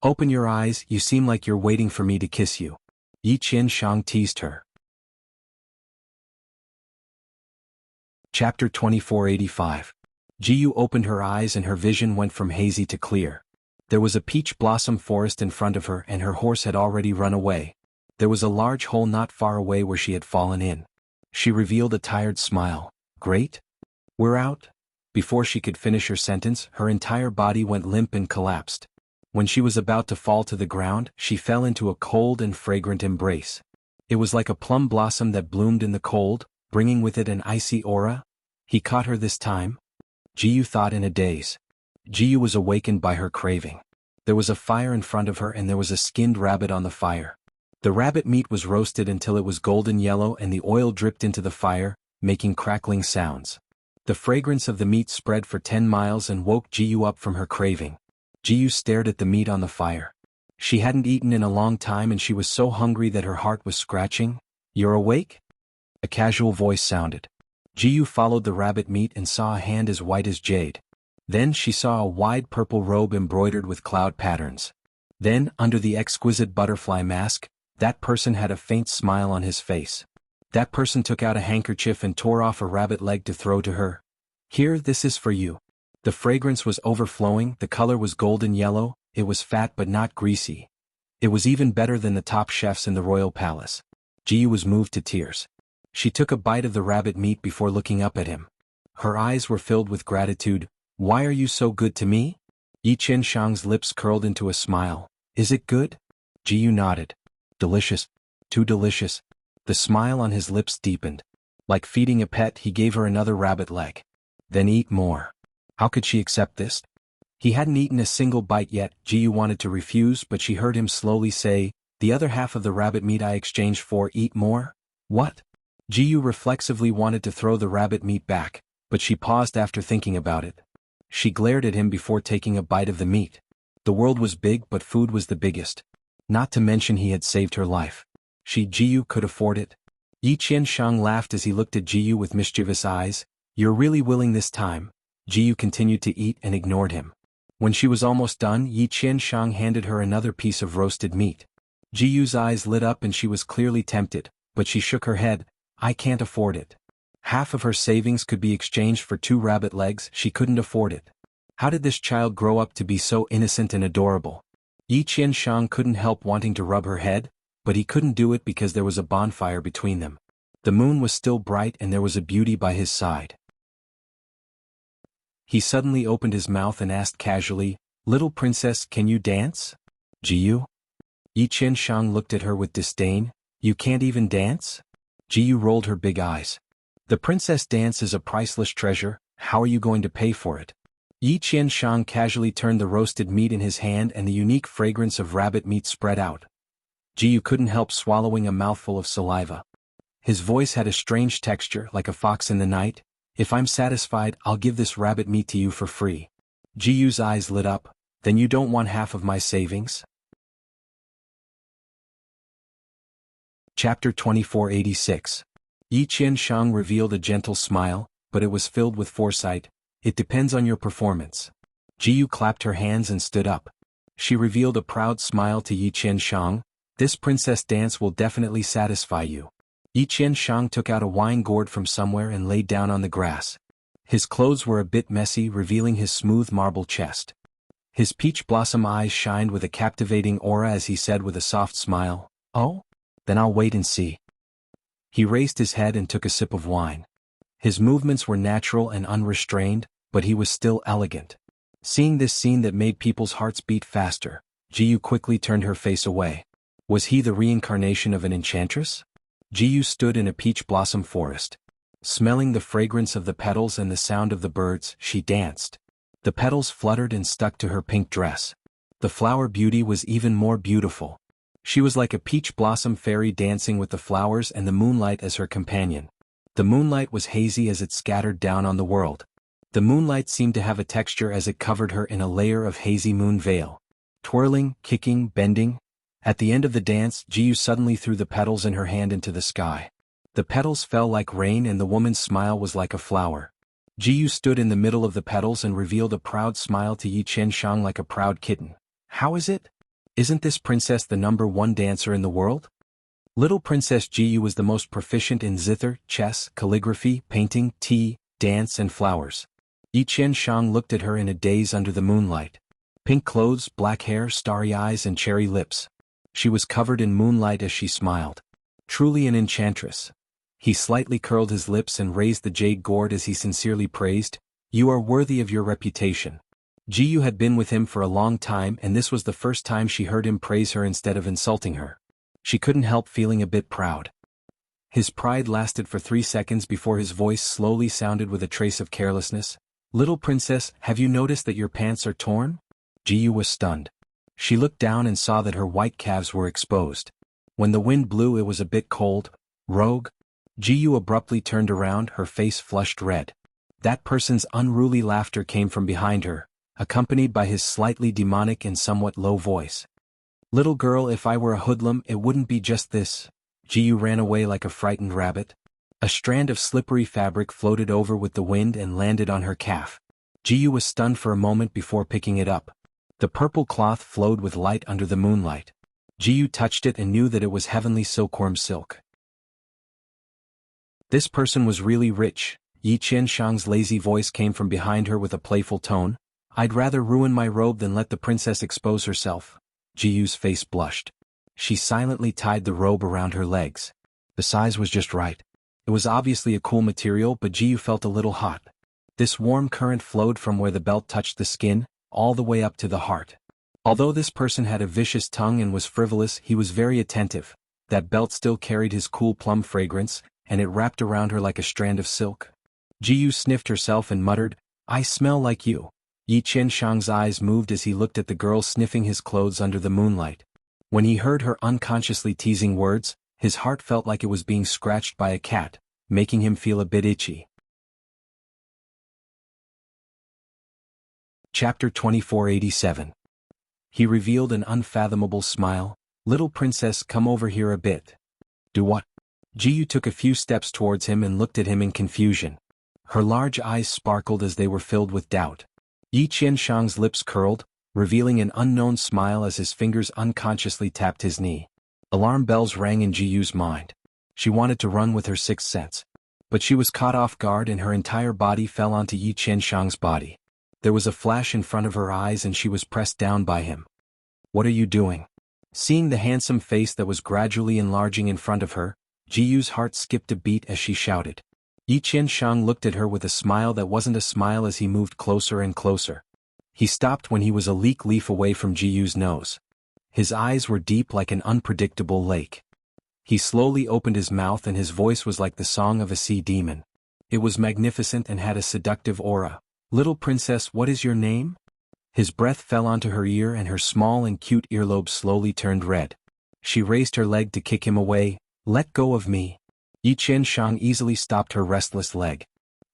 "Open your eyes, you seem like you're waiting for me to kiss you." Yi Qianshang teased her. Chapter 2485. Jiyu opened her eyes and her vision went from hazy to clear. There was a peach blossom forest in front of her and her horse had already run away. There was a large hole not far away where she had fallen in. She revealed a tired smile. "Great? We're out?" Before she could finish her sentence, her entire body went limp and collapsed. When she was about to fall to the ground, she fell into a cold and fragrant embrace. It was like a plum blossom that bloomed in the cold, bringing with it an icy aura. He caught her this time? Jiyu thought in a daze. Jiyu was awakened by her craving. There was a fire in front of her and there was a skinned rabbit on the fire. The rabbit meat was roasted until it was golden yellow and the oil dripped into the fire, making crackling sounds. The fragrance of the meat spread for 10 miles and woke Jiyu up from her craving. Jiyu stared at the meat on the fire. She hadn't eaten in a long time and she was so hungry that her heart was scratching. "You're awake?" A casual voice sounded. Jiyu followed the rabbit meat and saw a hand as white as jade. Then she saw a wide purple robe embroidered with cloud patterns. Then, under the exquisite butterfly mask, that person had a faint smile on his face. That person took out a handkerchief and tore off a rabbit leg to throw to her. "Here, this is for you." The fragrance was overflowing, the color was golden yellow, it was fat but not greasy. It was even better than the top chefs in the royal palace. Jiyu was moved to tears. She took a bite of the rabbit meat before looking up at him. Her eyes were filled with gratitude. "Why are you so good to me?" Yi Qianshang's lips curled into a smile. "Is it good?" Jiyu nodded. "Delicious. Too delicious." The smile on his lips deepened. Like feeding a pet, he gave her another rabbit leg. "Then eat more." How could she accept this? He hadn't eaten a single bite yet. Jiyu wanted to refuse, but she heard him slowly say, "The other half of the rabbit meat I exchanged for eat more?" "What?" Jiyu reflexively wanted to throw the rabbit meat back, but she paused after thinking about it. She glared at him before taking a bite of the meat. The world was big but food was the biggest. Not to mention he had saved her life. Jiyu could afford it. Yi Qianshang laughed as he looked at Jiyu with mischievous eyes. "You're really willing this time." Jiyu continued to eat and ignored him. When she was almost done, Yi Qianshang handed her another piece of roasted meat. Jiyu's eyes lit up and she was clearly tempted, but she shook her head. "I can't afford it." Half of her savings could be exchanged for 2 rabbit legs, she couldn't afford it. How did this child grow up to be so innocent and adorable? Yi Qianshang couldn't help wanting to rub her head, but he couldn't do it because there was a bonfire between them. The moon was still bright and there was a beauty by his side. He suddenly opened his mouth and asked casually, "Little princess, can you dance?" "Jiyu?" Yi Qianshang looked at her with disdain. "You can't even dance?" Jiyu rolled her big eyes. "The princess dance is a priceless treasure, how are you going to pay for it?" Yi Qianshang casually turned the roasted meat in his hand and the unique fragrance of rabbit meat spread out. Jiyu couldn't help swallowing a mouthful of saliva. His voice had a strange texture like a fox in the night. "If I'm satisfied, I'll give this rabbit meat to you for free." Jiyu's eyes lit up. "Then you don't want half of my savings?" Chapter 2486. Yi Qianshang revealed a gentle smile, but it was filled with foresight. "It depends on your performance." Jiyu clapped her hands and stood up. She revealed a proud smile to Yi Qianshang. "This princess dance will definitely satisfy you." Yi Qianshang took out a wine gourd from somewhere and laid down on the grass. His clothes were a bit messy, revealing his smooth marble chest. His peach blossom eyes shined with a captivating aura as he said with a soft smile, Oh? Then I'll wait and see. He raised his head and took a sip of wine. His movements were natural and unrestrained, but he was still elegant. Seeing this scene that made people's hearts beat faster, Jiyu quickly turned her face away. Was he the reincarnation of an enchantress? Jiyu stood in a peach blossom forest. Smelling the fragrance of the petals and the sound of the birds, she danced. The petals fluttered and stuck to her pink dress. The flower beauty was even more beautiful. She was like a peach blossom fairy dancing with the flowers and the moonlight as her companion. The moonlight was hazy as it scattered down on the world. The moonlight seemed to have a texture as it covered her in a layer of hazy moon veil. Twirling, kicking, bending. At the end of the dance, Jiyu suddenly threw the petals in her hand into the sky. The petals fell like rain and the woman's smile was like a flower. Jiyu stood in the middle of the petals and revealed a proud smile to Yi Qianshang like a proud kitten. How is it? Isn't this princess the #1 dancer in the world? Little Princess Jiyu was the most proficient in zither, chess, calligraphy, painting, tea, dance and flowers. Yi Qianshang looked at her in a daze under the moonlight. Pink clothes, black hair, starry eyes and cherry lips. She was covered in moonlight as she smiled. Truly an enchantress. He slightly curled his lips and raised the jade gourd as he sincerely praised, "You are worthy of your reputation." Jiyu had been with him for a long time and this was the first time she heard him praise her instead of insulting her. She couldn't help feeling a bit proud. His pride lasted for 3 seconds before his voice slowly sounded with a trace of carelessness. "Little princess, have you noticed that your pants are torn?" Jiyu was stunned. She looked down and saw that her white calves were exposed. When the wind blew it was a bit cold. Rogue? Jiyu abruptly turned around, her face flushed red. That person's unruly laughter came from behind her, accompanied by his slightly demonic and somewhat low voice. "Little girl, if I were a hoodlum it wouldn't be just this." Jiyu ran away like a frightened rabbit. A strand of slippery fabric floated over with the wind and landed on her calf. Jiyu was stunned for a moment before picking it up. The purple cloth flowed with light under the moonlight. Jiyu touched it and knew that it was heavenly silkworm silk. This person was really rich. Yi Qianshang's lazy voice came from behind her with a playful tone. "I'd rather ruin my robe than let the princess expose herself." Jiyu's face blushed. She silently tied the robe around her legs. The size was just right. It was obviously a cool material but Jiyu felt a little hot. This warm current flowed from where the belt touched the skin, all the way up to the heart. Although this person had a vicious tongue and was frivolous, he was very attentive. That belt still carried his cool plum fragrance, and it wrapped around her like a strand of silk. Jiyu sniffed herself and muttered, "I smell like you." Yi Qianshang's eyes moved as he looked at the girl sniffing his clothes under the moonlight. When he heard her unconsciously teasing words, his heart felt like it was being scratched by a cat, making him feel a bit itchy. Chapter 2487. He revealed an unfathomable smile. "Little princess, come over here a bit." "Do what?" Jiyu took a few steps towards him and looked at him in confusion. Her large eyes sparkled as they were filled with doubt. Yi Qianshang's lips curled, revealing an unknown smile as his fingers unconsciously tapped his knee. Alarm bells rang in Jiyu's mind. She wanted to run with her sixth sense. But she was caught off guard and her entire body fell onto Yi Qianshang's body. There was a flash in front of her eyes and she was pressed down by him. "What are you doing?" Seeing the handsome face that was gradually enlarging in front of her, Jiyu's heart skipped a beat as she shouted. Yi Qianshang looked at her with a smile that wasn't a smile as he moved closer and closer. He stopped when he was a leaf away from Jiyu's nose. His eyes were deep like an unpredictable lake. He slowly opened his mouth and his voice was like the song of a sea demon. It was magnificent and had a seductive aura. "Little princess, what is your name?" His breath fell onto her ear and her small and cute earlobe slowly turned red. She raised her leg to kick him away. "Let go of me." Yi Qianshang easily stopped her restless leg.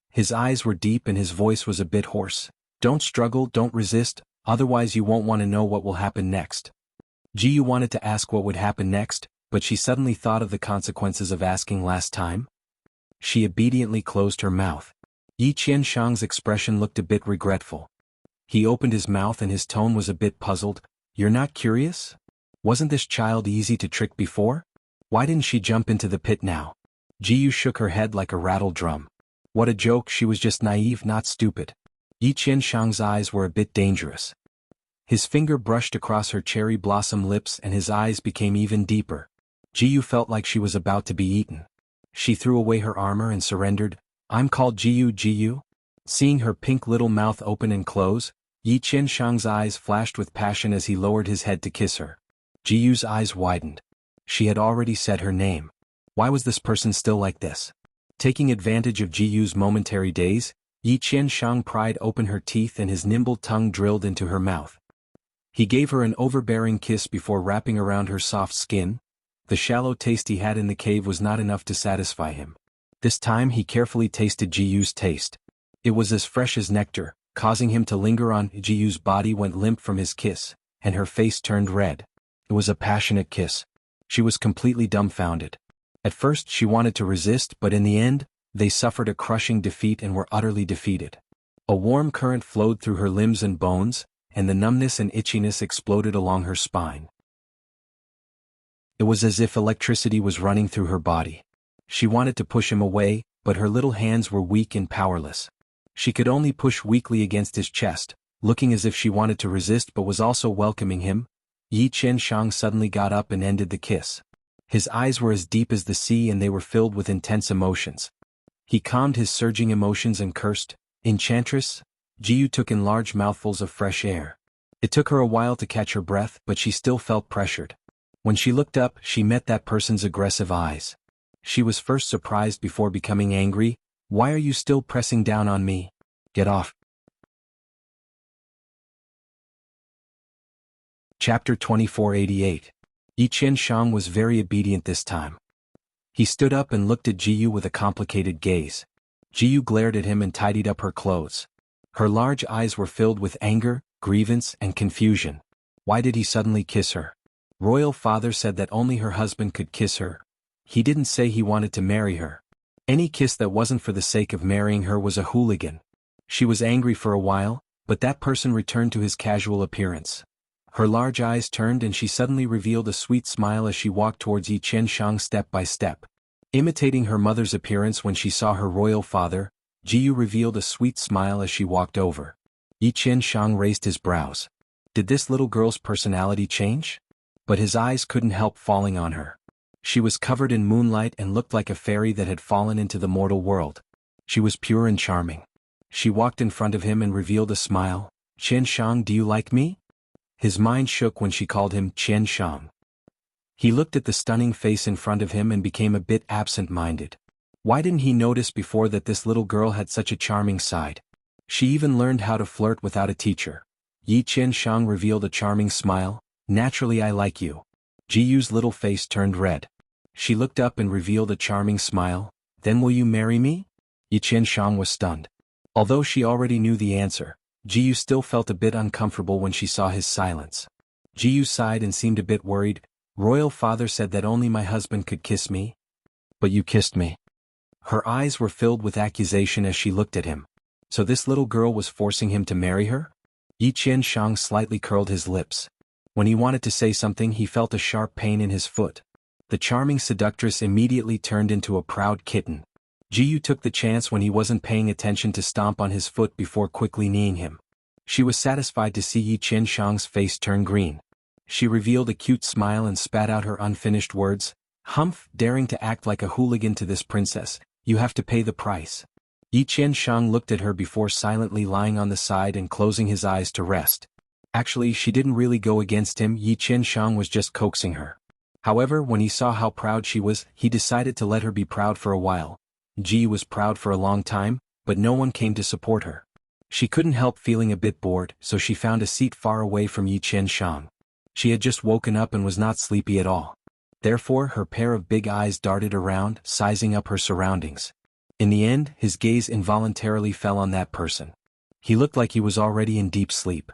His eyes were deep and his voice was a bit hoarse. "Don't struggle, don't resist, otherwise you won't want to know what will happen next." Jiyu wanted to ask what would happen next, but she suddenly thought of the consequences of asking last time. She obediently closed her mouth. Yi Qianshang's expression looked a bit regretful. He opened his mouth and his tone was a bit puzzled. "You're not curious? Wasn't this child easy to trick before? Why didn't she jump into the pit now?" Jiyu shook her head like a rattled drum. What a joke, she was just naive, not stupid. Yi Qianshang's eyes were a bit dangerous. His finger brushed across her cherry blossom lips and his eyes became even deeper. Jiyu felt like she was about to be eaten. She threw away her armor and surrendered. I'm called Jiyu. Seeing her pink little mouth open and close, Yi Qianshang's eyes flashed with passion as he lowered his head to kiss her. Jiyu's eyes widened. She had already said her name. Why was this person still like this? Taking advantage of Jiyu's momentary daze, Yi Qianshang pried open her teeth and his nimble tongue drilled into her mouth. He gave her an overbearing kiss before wrapping around her soft skin. The shallow taste he had in the cave was not enough to satisfy him. This time he carefully tasted Jiyu's taste. It was as fresh as nectar, causing him to linger on. Jiyu's body went limp from his kiss, and her face turned red. It was a passionate kiss. She was completely dumbfounded. At first she wanted to resist, but in the end, they suffered a crushing defeat and were utterly defeated. A warm current flowed through her limbs and bones, and the numbness and itchiness exploded along her spine. It was as if electricity was running through her body. She wanted to push him away, but her little hands were weak and powerless. She could only push weakly against his chest, looking as if she wanted to resist but was also welcoming him. Yi Qianshang suddenly got up and ended the kiss. His eyes were as deep as the sea and they were filled with intense emotions. He calmed his surging emotions and cursed, "Enchantress?" Jiyu took in large mouthfuls of fresh air. It took her a while to catch her breath, but she still felt pressured. When she looked up, she met that person's aggressive eyes. She was first surprised before becoming angry. "Why are you still pressing down on me? Get off." Chapter 2488. Yi Qianshang was very obedient this time. He stood up and looked at Jiyu with a complicated gaze. Jiyu glared at him and tidied up her clothes. Her large eyes were filled with anger, grievance, and confusion. Why did he suddenly kiss her? Royal father said that only her husband could kiss her. He didn't say he wanted to marry her. Any kiss that wasn't for the sake of marrying her was a hooligan. She was angry for a while, but that person returned to his casual appearance. Her large eyes turned and she suddenly revealed a sweet smile as she walked towards Yi Qianshang step by step. Imitating her mother's appearance when she saw her royal father, Jiyu revealed a sweet smile as she walked over. Yi Qianshang raised his brows. Did this little girl's personality change? But his eyes couldn't help falling on her. She was covered in moonlight and looked like a fairy that had fallen into the mortal world. She was pure and charming. She walked in front of him and revealed a smile. "Qianshang, do you like me?" His mind shook when she called him Qianshang. He looked at the stunning face in front of him and became a bit absent-minded. Why didn't he notice before that this little girl had such a charming side? She even learned how to flirt without a teacher. Yi Qianshang revealed a charming smile. "Naturally I like you." Jiyu's little face turned red. She looked up and revealed a charming smile. "Then will you marry me?" Yi Qianshang was stunned. Although she already knew the answer, Jiyu still felt a bit uncomfortable when she saw his silence. Jiyu sighed and seemed a bit worried. "Royal father said that only my husband could kiss me." "But you kissed me." Her eyes were filled with accusation as she looked at him. So this little girl was forcing him to marry her? Yi Qianshang slightly curled his lips. When he wanted to say something he felt a sharp pain in his foot. The charming seductress immediately turned into a proud kitten. Jiyu took the chance when he wasn't paying attention to stomp on his foot before quickly kneeing him. She was satisfied to see Yi Qianshang's face turn green. She revealed a cute smile and spat out her unfinished words. "Humph, daring to act like a hooligan to this princess, you have to pay the price." Yi Qianshang looked at her before silently lying on the side and closing his eyes to rest. Actually, she didn't really go against him. Yi Qianshang was just coaxing her. However, when he saw how proud she was, he decided to let her be proud for a while. Ji was proud for a long time, but no one came to support her. She couldn't help feeling a bit bored, so she found a seat far away from Yi Qianshang. She had just woken up and was not sleepy at all. Therefore, her pair of big eyes darted around, sizing up her surroundings. In the end, his gaze involuntarily fell on that person. He looked like he was already in deep sleep.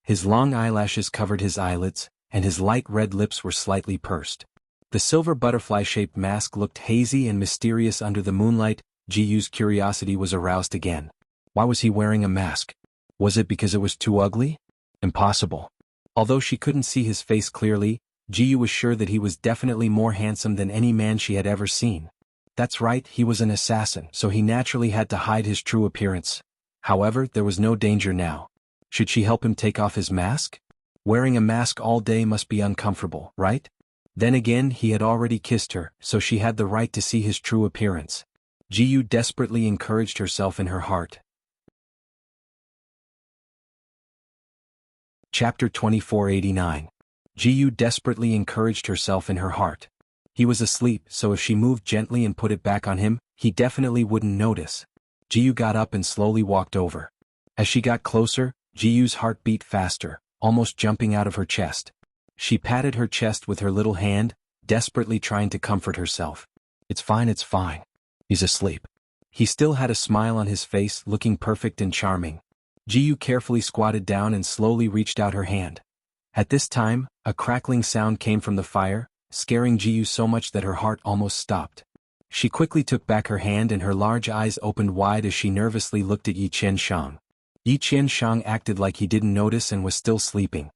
His long eyelashes covered his eyelids, and his light red lips were slightly pursed. The silver butterfly-shaped mask looked hazy and mysterious under the moonlight. Jiyu's curiosity was aroused again. Why was he wearing a mask? Was it because it was too ugly? Impossible. Although she couldn't see his face clearly, Jiyu was sure that he was definitely more handsome than any man she had ever seen. That's right, he was an assassin, so he naturally had to hide his true appearance. However, there was no danger now. Should she help him take off his mask? Wearing a mask all day must be uncomfortable, right? Then again he had already kissed her, so she had the right to see his true appearance. Jiyu desperately encouraged herself in her heart. Chapter 2489. Jiyu desperately encouraged herself in her heart. He was asleep, so if she moved gently and put it back on him, he definitely wouldn't notice. Jiyu got up and slowly walked over. As she got closer, Jiyu's heart beat faster, almost jumping out of her chest. She patted her chest with her little hand, desperately trying to comfort herself. It's fine, it's fine. He's asleep. He still had a smile on his face, looking perfect and charming. Jiyu carefully squatted down and slowly reached out her hand. At this time, a crackling sound came from the fire, scaring Jiyu so much that her heart almost stopped. She quickly took back her hand and her large eyes opened wide as she nervously looked at Yi Qianshang. Yi Qianshang acted like he didn't notice and was still sleeping.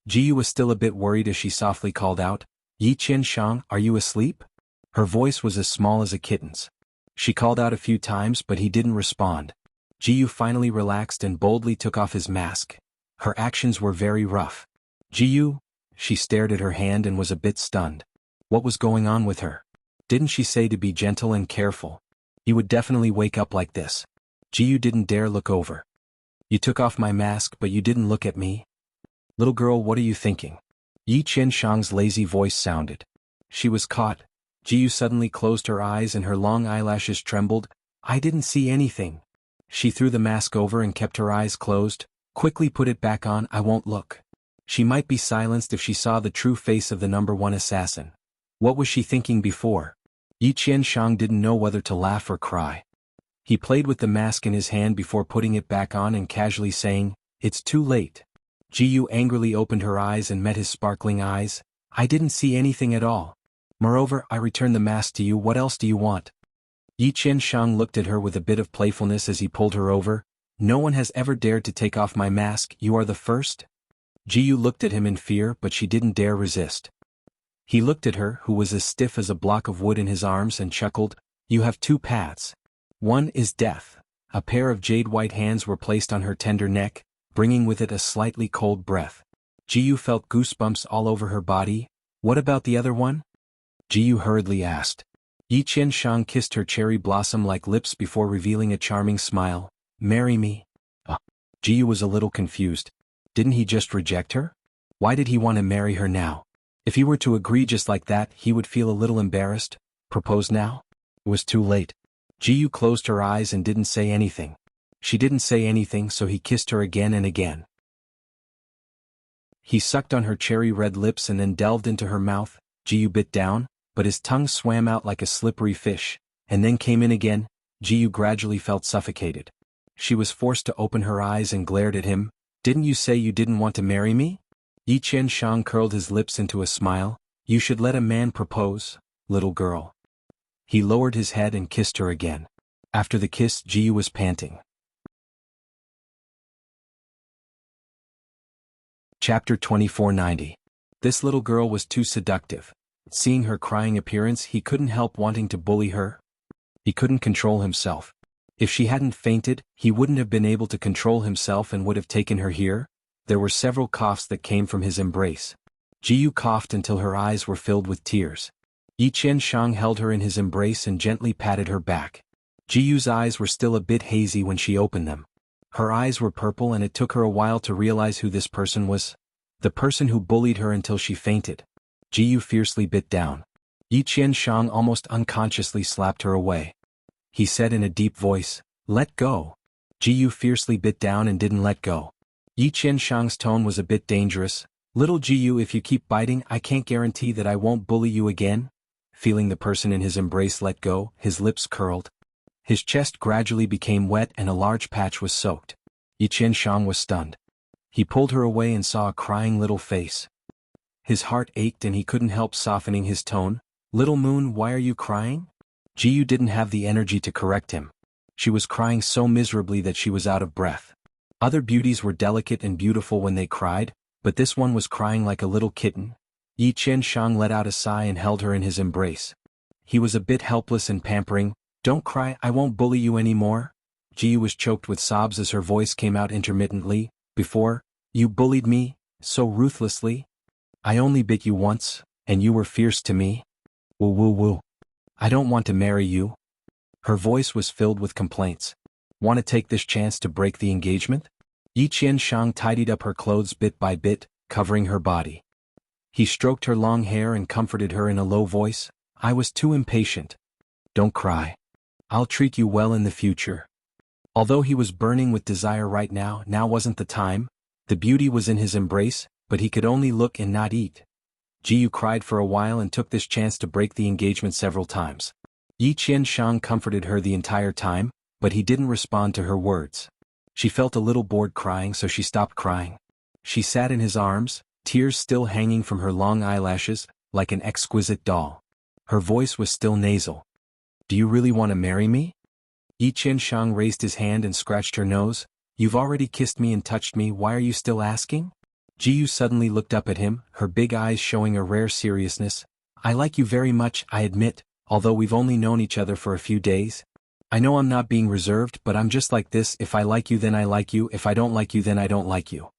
Jiyu was still a bit worried as she softly called out, "Yi Qianshang, are you asleep?" Her voice was as small as a kitten's. She called out a few times but he didn't respond. Jiyu finally relaxed and boldly took off his mask. Her actions were very rough. "Jiyu?" She stared at her hand and was a bit stunned. What was going on with her? Didn't she say to be gentle and careful? You would definitely wake up like this. Jiyu didn't dare look over. "You took off my mask but you didn't look at me? Little girl, what are you thinking?" Yi Qianshang's lazy voice sounded. She was caught. Jiyu suddenly closed her eyes and her long eyelashes trembled. "I didn't see anything." She threw the mask over and kept her eyes closed. "Quickly put it back on, I won't look." She might be silenced if she saw the true face of the #1 assassin. What was she thinking before? Yi Qianshang didn't know whether to laugh or cry. He played with the mask in his hand before putting it back on and casually saying, "It's too late." Jiyu angrily opened her eyes and met his sparkling eyes. "I didn't see anything at all. Moreover, I returned the mask to you, what else do you want?" Yi Qianshang looked at her with a bit of playfulness as he pulled her over. "No one has ever dared to take off my mask, you are the first?" Jiyu looked at him in fear but she didn't dare resist. He looked at her, who was as stiff as a block of wood in his arms, and chuckled, "You have two paths. One is death." A pair of jade-white hands were placed on her tender neck, bringing with it a slightly cold breath. Jiyu felt goosebumps all over her body. "What about the other one?" Jiyu hurriedly asked. Yi Qianshang kissed her cherry blossom-like lips before revealing a charming smile. "Marry me." Jiyu was a little confused. Didn't he just reject her? Why did he want to marry her now? If he were to agree just like that, he would feel a little embarrassed. Propose now? It was too late. Jiyu closed her eyes and didn't say anything. She didn't say anything, so he kissed her again and again. He sucked on her cherry-red lips and then delved into her mouth. Jiyu bit down, but his tongue swam out like a slippery fish, and then came in again. Jiyu gradually felt suffocated. She was forced to open her eyes and glared at him. "Didn't you say you didn't want to marry me?" Yi Qianshang curled his lips into a smile. "You should let a man propose, little girl." He lowered his head and kissed her again. After the kiss, Jiyu was panting. Chapter 2490. This little girl was too seductive. Seeing her crying appearance, he couldn't help wanting to bully her. He couldn't control himself. If she hadn't fainted, he wouldn't have been able to control himself and would have taken her here. There were several coughs that came from his embrace. Jiyu coughed until her eyes were filled with tears. Yi Qianshang held her in his embrace and gently patted her back. Jiyu's eyes were still a bit hazy when she opened them. Her eyes were purple and it took her a while to realize who this person was. The person who bullied her until she fainted. Jiyu fiercely bit down. Yi Qianshang almost unconsciously slapped her away. He said in a deep voice, "Let go." Jiyu fiercely bit down and didn't let go. Yi Qianshang's tone was a bit dangerous. "Little Jiyu, if you keep biting, I can't guarantee that I won't bully you again." Feeling the person in his embrace let go, his lips curled. His chest gradually became wet and a large patch was soaked. Yi Qianshang was stunned. He pulled her away and saw a crying little face. His heart ached and he couldn't help softening his tone. "Little Moon, why are you crying?" Jiyu didn't have the energy to correct him. She was crying so miserably that she was out of breath. Other beauties were delicate and beautiful when they cried, but this one was crying like a little kitten. Yi Qianshang let out a sigh and held her in his embrace. He was a bit helpless and pampering. "Don't cry, I won't bully you anymore." Jiyu was choked with sobs as her voice came out intermittently. "Before, you bullied me, so ruthlessly. I only bit you once." And you were fierce to me? Woo woo woo. I don't want to marry you. Her voice was filled with complaints. Want to take this chance to break the engagement? Yi Qianshang tidied up her clothes bit by bit, covering her body. He stroked her long hair and comforted her in a low voice. I was too impatient. Don't cry. I'll treat you well in the future. Although he was burning with desire right now wasn't the time. The beauty was in his embrace, but he could only look and not eat. Jiyu cried for a while and took this chance to break the engagement several times. Yi Qianshang comforted her the entire time, but he didn't respond to her words. She felt a little bored crying, so she stopped crying. She sat in his arms, tears still hanging from her long eyelashes, like an exquisite doll. Her voice was still nasal. Do you really want to marry me? Yi Qianshang raised his hand and scratched her nose. You've already kissed me and touched me, why are you still asking? Jiyu suddenly looked up at him, her big eyes showing a rare seriousness. I like you very much, I admit, although we've only known each other for a few days. I know I'm not being reserved, but I'm just like this. If I like you then I like you, if I don't like you then I don't like you.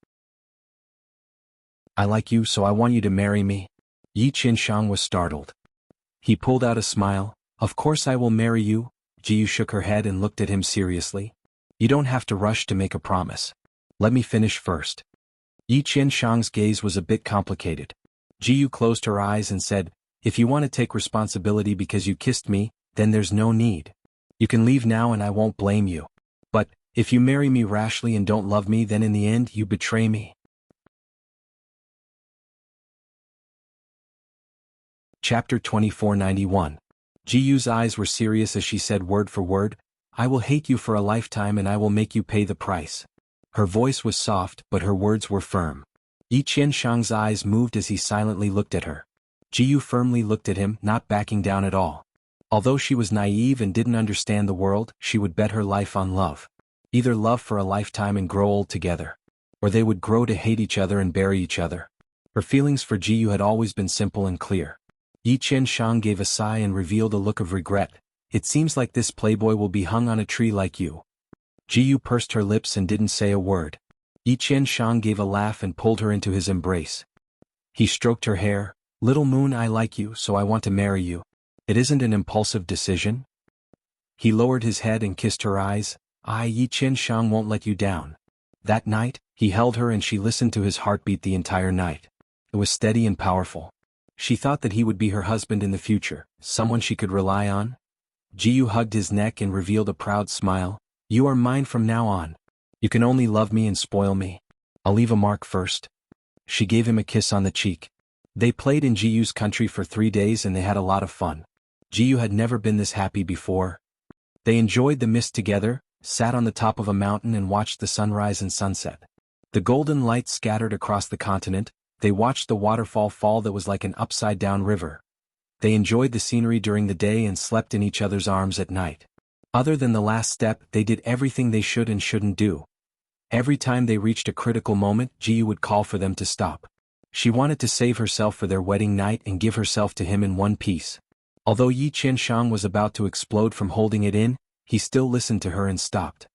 I like you, so I want you to marry me. Yi Qianshang was startled. He pulled out a smile. Of course I will marry you. Jiyu shook her head and looked at him seriously. You don't have to rush to make a promise. Let me finish first. Yi Qianshang's gaze was a bit complicated. Jiyu closed her eyes and said, if you want to take responsibility because you kissed me, then there's no need. You can leave now and I won't blame you. But, if you marry me rashly and don't love me then in the end you betray me. Chapter 2491. Jiyu's eyes were serious as she said word for word, I will hate you for a lifetime and I will make you pay the price. Her voice was soft but her words were firm. Yi Qianshang's eyes moved as he silently looked at her. Jiyu firmly looked at him, not backing down at all. Although she was naive and didn't understand the world, she would bet her life on love. Either love for a lifetime and grow old together. Or they would grow to hate each other and bury each other. Her feelings for Jiyu had always been simple and clear. Yi Qianshang gave a sigh and revealed a look of regret. It seems like this playboy will be hung on a tree like you. Jiyu pursed her lips and didn't say a word. Yi Qianshang gave a laugh and pulled her into his embrace. He stroked her hair. Little moon, I like you, so I want to marry you. It isn't an impulsive decision. He lowered his head and kissed her eyes. Yi Qianshang won't let you down. That night, he held her and she listened to his heartbeat the entire night. It was steady and powerful. She thought that he would be her husband in the future, someone she could rely on. Jiyu hugged his neck and revealed a proud smile. You are mine from now on. You can only love me and spoil me. I'll leave a mark first. She gave him a kiss on the cheek. They played in Jiyu's country for 3 days and they had a lot of fun. Jiyu had never been this happy before. They enjoyed the mist together, sat on the top of a mountain and watched the sunrise and sunset. The golden light scattered across the continent. They watched the waterfall fall that was like an upside-down river. They enjoyed the scenery during the day and slept in each other's arms at night. Other than the last step, they did everything they should and shouldn't do. Every time they reached a critical moment, Jiyu would call for them to stop. She wanted to save herself for their wedding night and give herself to him in one piece. Although Yi Qianshang was about to explode from holding it in, he still listened to her and stopped.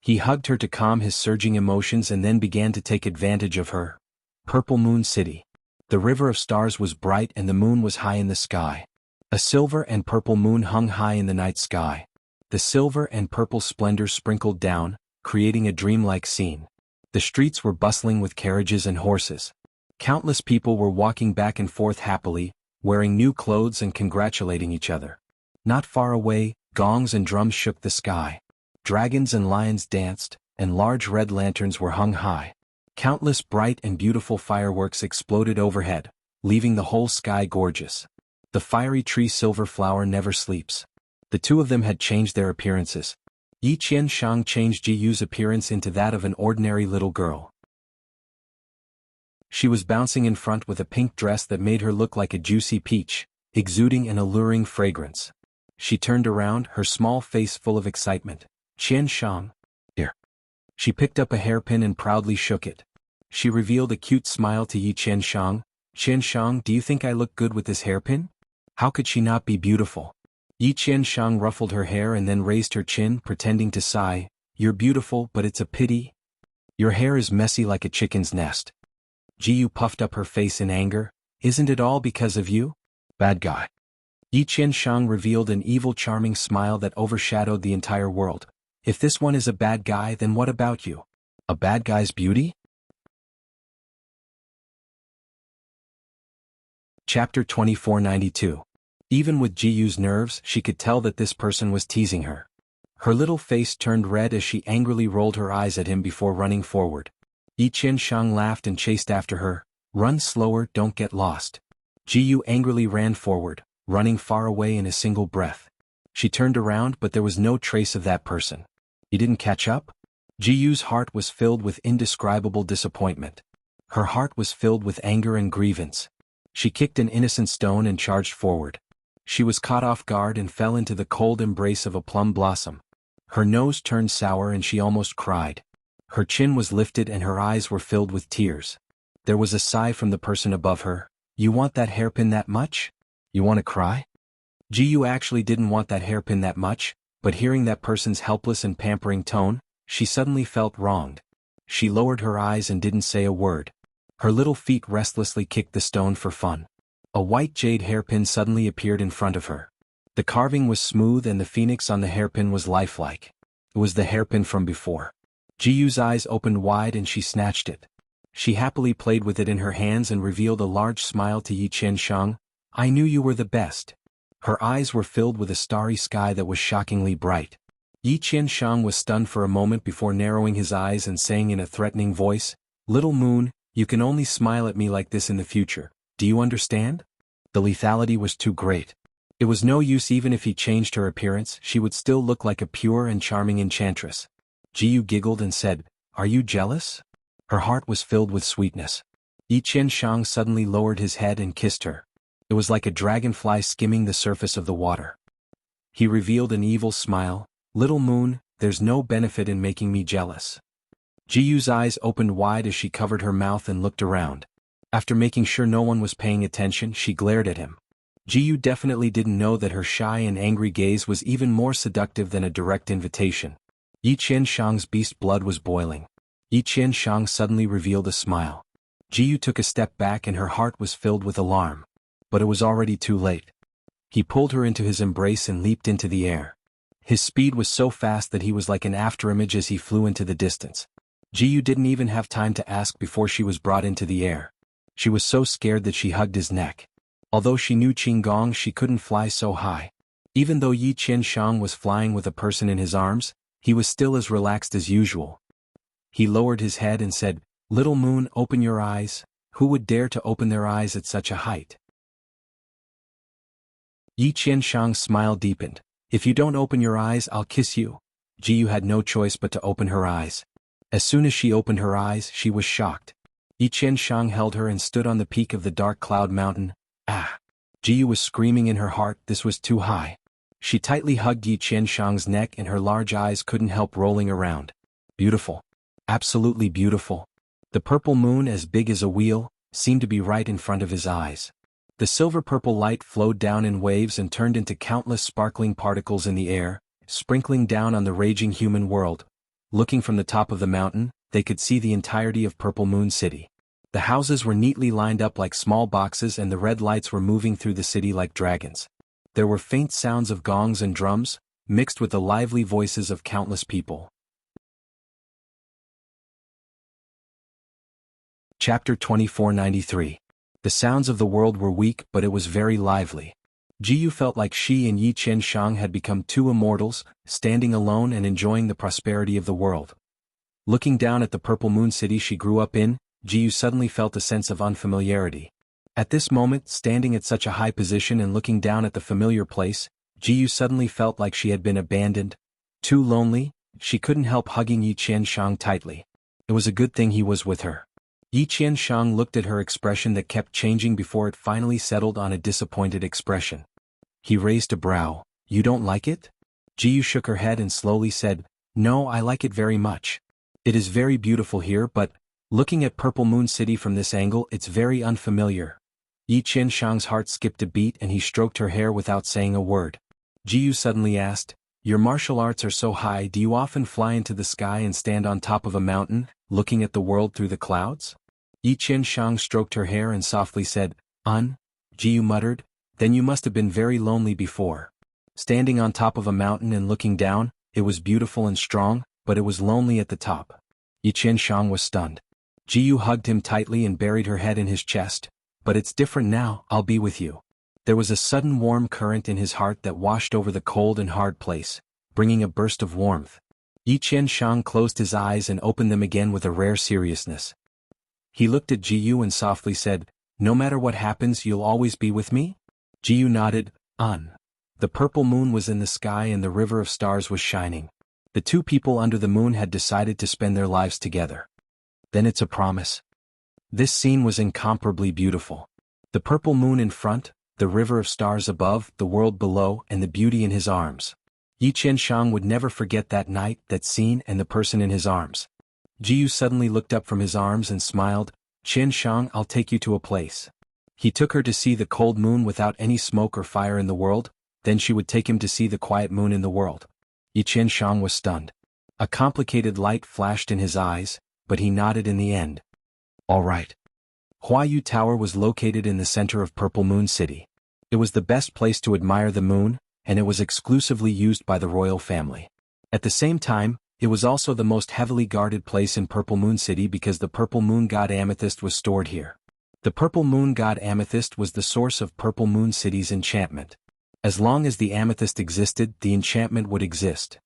He hugged her to calm his surging emotions and then began to take advantage of her. Purple Moon City. The river of stars was bright and the moon was high in the sky. A silver and purple moon hung high in the night sky. The silver and purple splendor sprinkled down, creating a dreamlike scene. The streets were bustling with carriages and horses. Countless people were walking back and forth happily, wearing new clothes and congratulating each other. Not far away, gongs and drums shook the sky. Dragons and lions danced, and large red lanterns were hung high. Countless bright and beautiful fireworks exploded overhead, leaving the whole sky gorgeous. The fiery tree Silver Flower never sleeps. The two of them had changed their appearances. Yi Qianshang changed Jiyu's appearance into that of an ordinary little girl. She was bouncing in front with a pink dress that made her look like a juicy peach, exuding an alluring fragrance. She turned around, her small face full of excitement. Qianshang, here. She picked up a hairpin and proudly shook it. She revealed a cute smile to Yi Qianshang. Qianshang, do you think I look good with this hairpin? How could she not be beautiful? Yi Qianshang ruffled her hair and then raised her chin, pretending to sigh. You're beautiful, but it's a pity. Your hair is messy like a chicken's nest. Jiyu puffed up her face in anger. Isn't it all because of you? Bad guy. Yi Qianshang revealed an evil charming smile that overshadowed the entire world. If this one is a bad guy, then what about you? A bad guy's beauty? Chapter 2492. Even with Jiyu's nerves, she could tell that this person was teasing her. Her little face turned red as she angrily rolled her eyes at him before running forward. Yi Qianshang laughed and chased after her. Run slower, don't get lost. Jiyu angrily ran forward, running far away in a single breath. She turned around, but there was no trace of that person. He didn't catch up? Jiyu's heart was filled with indescribable disappointment. Her heart was filled with anger and grievance. She kicked an innocent stone and charged forward. She was caught off guard and fell into the cold embrace of a plum blossom. Her nose turned sour and she almost cried. Her chin was lifted and her eyes were filled with tears. There was a sigh from the person above her. You want that hairpin that much? You want to cry? Jiyu actually didn't want that hairpin that much, but hearing that person's helpless and pampering tone, she suddenly felt wronged. She lowered her eyes and didn't say a word. Her little feet restlessly kicked the stone for fun. A white jade hairpin suddenly appeared in front of her. The carving was smooth and the phoenix on the hairpin was lifelike. It was the hairpin from before. Jiyu's eyes opened wide and she snatched it. She happily played with it in her hands and revealed a large smile to Yi Qianshang. I knew you were the best. Her eyes were filled with a starry sky that was shockingly bright. Yi Qianshang was stunned for a moment before narrowing his eyes and saying in a threatening voice, Little moon, you can only smile at me like this in the future. Do you understand? The lethality was too great. It was no use even if he changed her appearance, she would still look like a pure and charming enchantress. Jiyu giggled and said, Are you jealous? Her heart was filled with sweetness. Yi Qianshang suddenly lowered his head and kissed her. It was like a dragonfly skimming the surface of the water. He revealed an evil smile. Little moon, there's no benefit in making me jealous. Jiyu's eyes opened wide as she covered her mouth and looked around. After making sure no one was paying attention, she glared at him. Jiyu definitely didn't know that her shy and angry gaze was even more seductive than a direct invitation. Yi Qianshang's beast blood was boiling. Yi Qianshang suddenly revealed a smile. Jiyu took a step back and her heart was filled with alarm. But it was already too late. He pulled her into his embrace and leaped into the air. His speed was so fast that he was like an afterimage as he flew into the distance. Jiyu didn't even have time to ask before she was brought into the air. She was so scared that she hugged his neck. Although she knew Qinggong, she couldn't fly so high. Even though Yi Qianshang was flying with a person in his arms, he was still as relaxed as usual. He lowered his head and said, Little moon, open your eyes. Who would dare to open their eyes at such a height? Yi Qianshang's smile deepened. If you don't open your eyes, I'll kiss you. Jiyu had no choice but to open her eyes. As soon as she opened her eyes, she was shocked. Yi Qianshang held her and stood on the peak of the dark cloud mountain. Ah! Jiyu was screaming in her heart, this was too high. She tightly hugged Yi Qianshang's neck and her large eyes couldn't help rolling around. Beautiful. Absolutely beautiful. The purple moon, as big as a wheel, seemed to be right in front of his eyes. The silver-purple light flowed down in waves and turned into countless sparkling particles in the air, sprinkling down on the raging human world. Looking from the top of the mountain, they could see the entirety of Purple Moon City. The houses were neatly lined up like small boxes and the red lights were moving through the city like dragons. There were faint sounds of gongs and drums, mixed with the lively voices of countless people. Chapter 2493. The sounds of the world were weak, but it was very lively. Jiyu felt like she and Yi Qianshang had become two immortals, standing alone and enjoying the prosperity of the world. Looking down at the Purple Moon City she grew up in, Jiyu suddenly felt a sense of unfamiliarity. At this moment, standing at such a high position and looking down at the familiar place, Jiyu suddenly felt like she had been abandoned. Too lonely, she couldn't help hugging Yi Qianshang tightly. It was a good thing he was with her. Yi Qianshang looked at her expression that kept changing before it finally settled on a disappointed expression. He raised a brow. You don't like it? Jiyu shook her head and slowly said, No, I like it very much. It is very beautiful here, but, looking at Purple Moon City from this angle, it's very unfamiliar. Yi Qianshang's heart skipped a beat and he stroked her hair without saying a word. Jiyu suddenly asked, Your martial arts are so high, do you often fly into the sky and stand on top of a mountain, looking at the world through the clouds? Yi Qianshang stroked her hair and softly said, Jiu muttered, then you must have been very lonely before. Standing on top of a mountain and looking down, it was beautiful and strong, but it was lonely at the top. Yi Qianshang was stunned. Jiu hugged him tightly and buried her head in his chest. But it's different now, I'll be with you. There was a sudden warm current in his heart that washed over the cold and hard place, bringing a burst of warmth. Yi Qianshang closed his eyes and opened them again with a rare seriousness. He looked at Jiu and softly said, no matter what happens you'll always be with me? Jiu nodded, The purple moon was in the sky and the river of stars was shining. The two people under the moon had decided to spend their lives together. Then it's a promise. This scene was incomparably beautiful. The purple moon in front, the river of stars above, the world below, and the beauty in his arms. Yi Qianshang would never forget that night, that scene, and the person in his arms. Jiu suddenly looked up from his arms and smiled, Qianshang, I'll take you to a place. He took her to see the cold moon without any smoke or fire in the world, then she would take him to see the quiet moon in the world. Yi Qianshang was stunned. A complicated light flashed in his eyes, but he nodded in the end. All right. Huayu Tower was located in the center of Purple Moon City. It was the best place to admire the moon, and it was exclusively used by the royal family. At the same time, it was also the most heavily guarded place in Purple Moon City because the Purple Moon God Amethyst was stored here. The Purple Moon God Amethyst was the source of Purple Moon City's enchantment. As long as the amethyst existed, the enchantment would exist.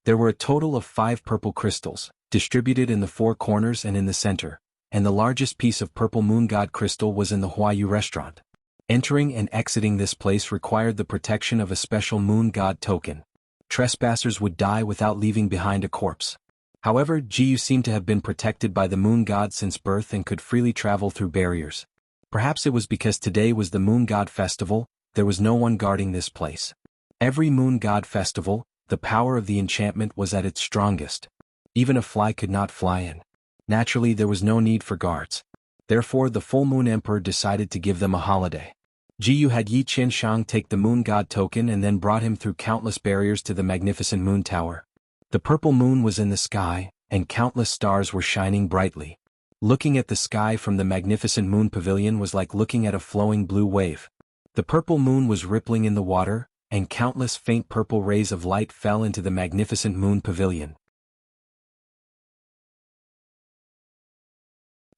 There were a total of 5 purple crystals, distributed in the 4 corners and in the center, and the largest piece of Purple Moon God crystal was in the Huayu restaurant. Entering and exiting this place required the protection of a special Moon God token. Trespassers would die without leaving behind a corpse. However, Jiu seemed to have been protected by the Moon God since birth and could freely travel through barriers. Perhaps it was because today was the Moon God Festival, there was no one guarding this place. Every Moon God Festival, the power of the enchantment was at its strongest. Even a fly could not fly in. Naturally, there was no need for guards. Therefore, the Full Moon Emperor decided to give them a holiday. Jiu had Yi Qianshang take the Moon God token and then brought him through countless barriers to the magnificent Moon Tower. The purple moon was in the sky, and countless stars were shining brightly. Looking at the sky from the magnificent moon pavilion was like looking at a flowing blue wave. The purple moon was rippling in the water, and countless faint purple rays of light fell into the magnificent moon pavilion.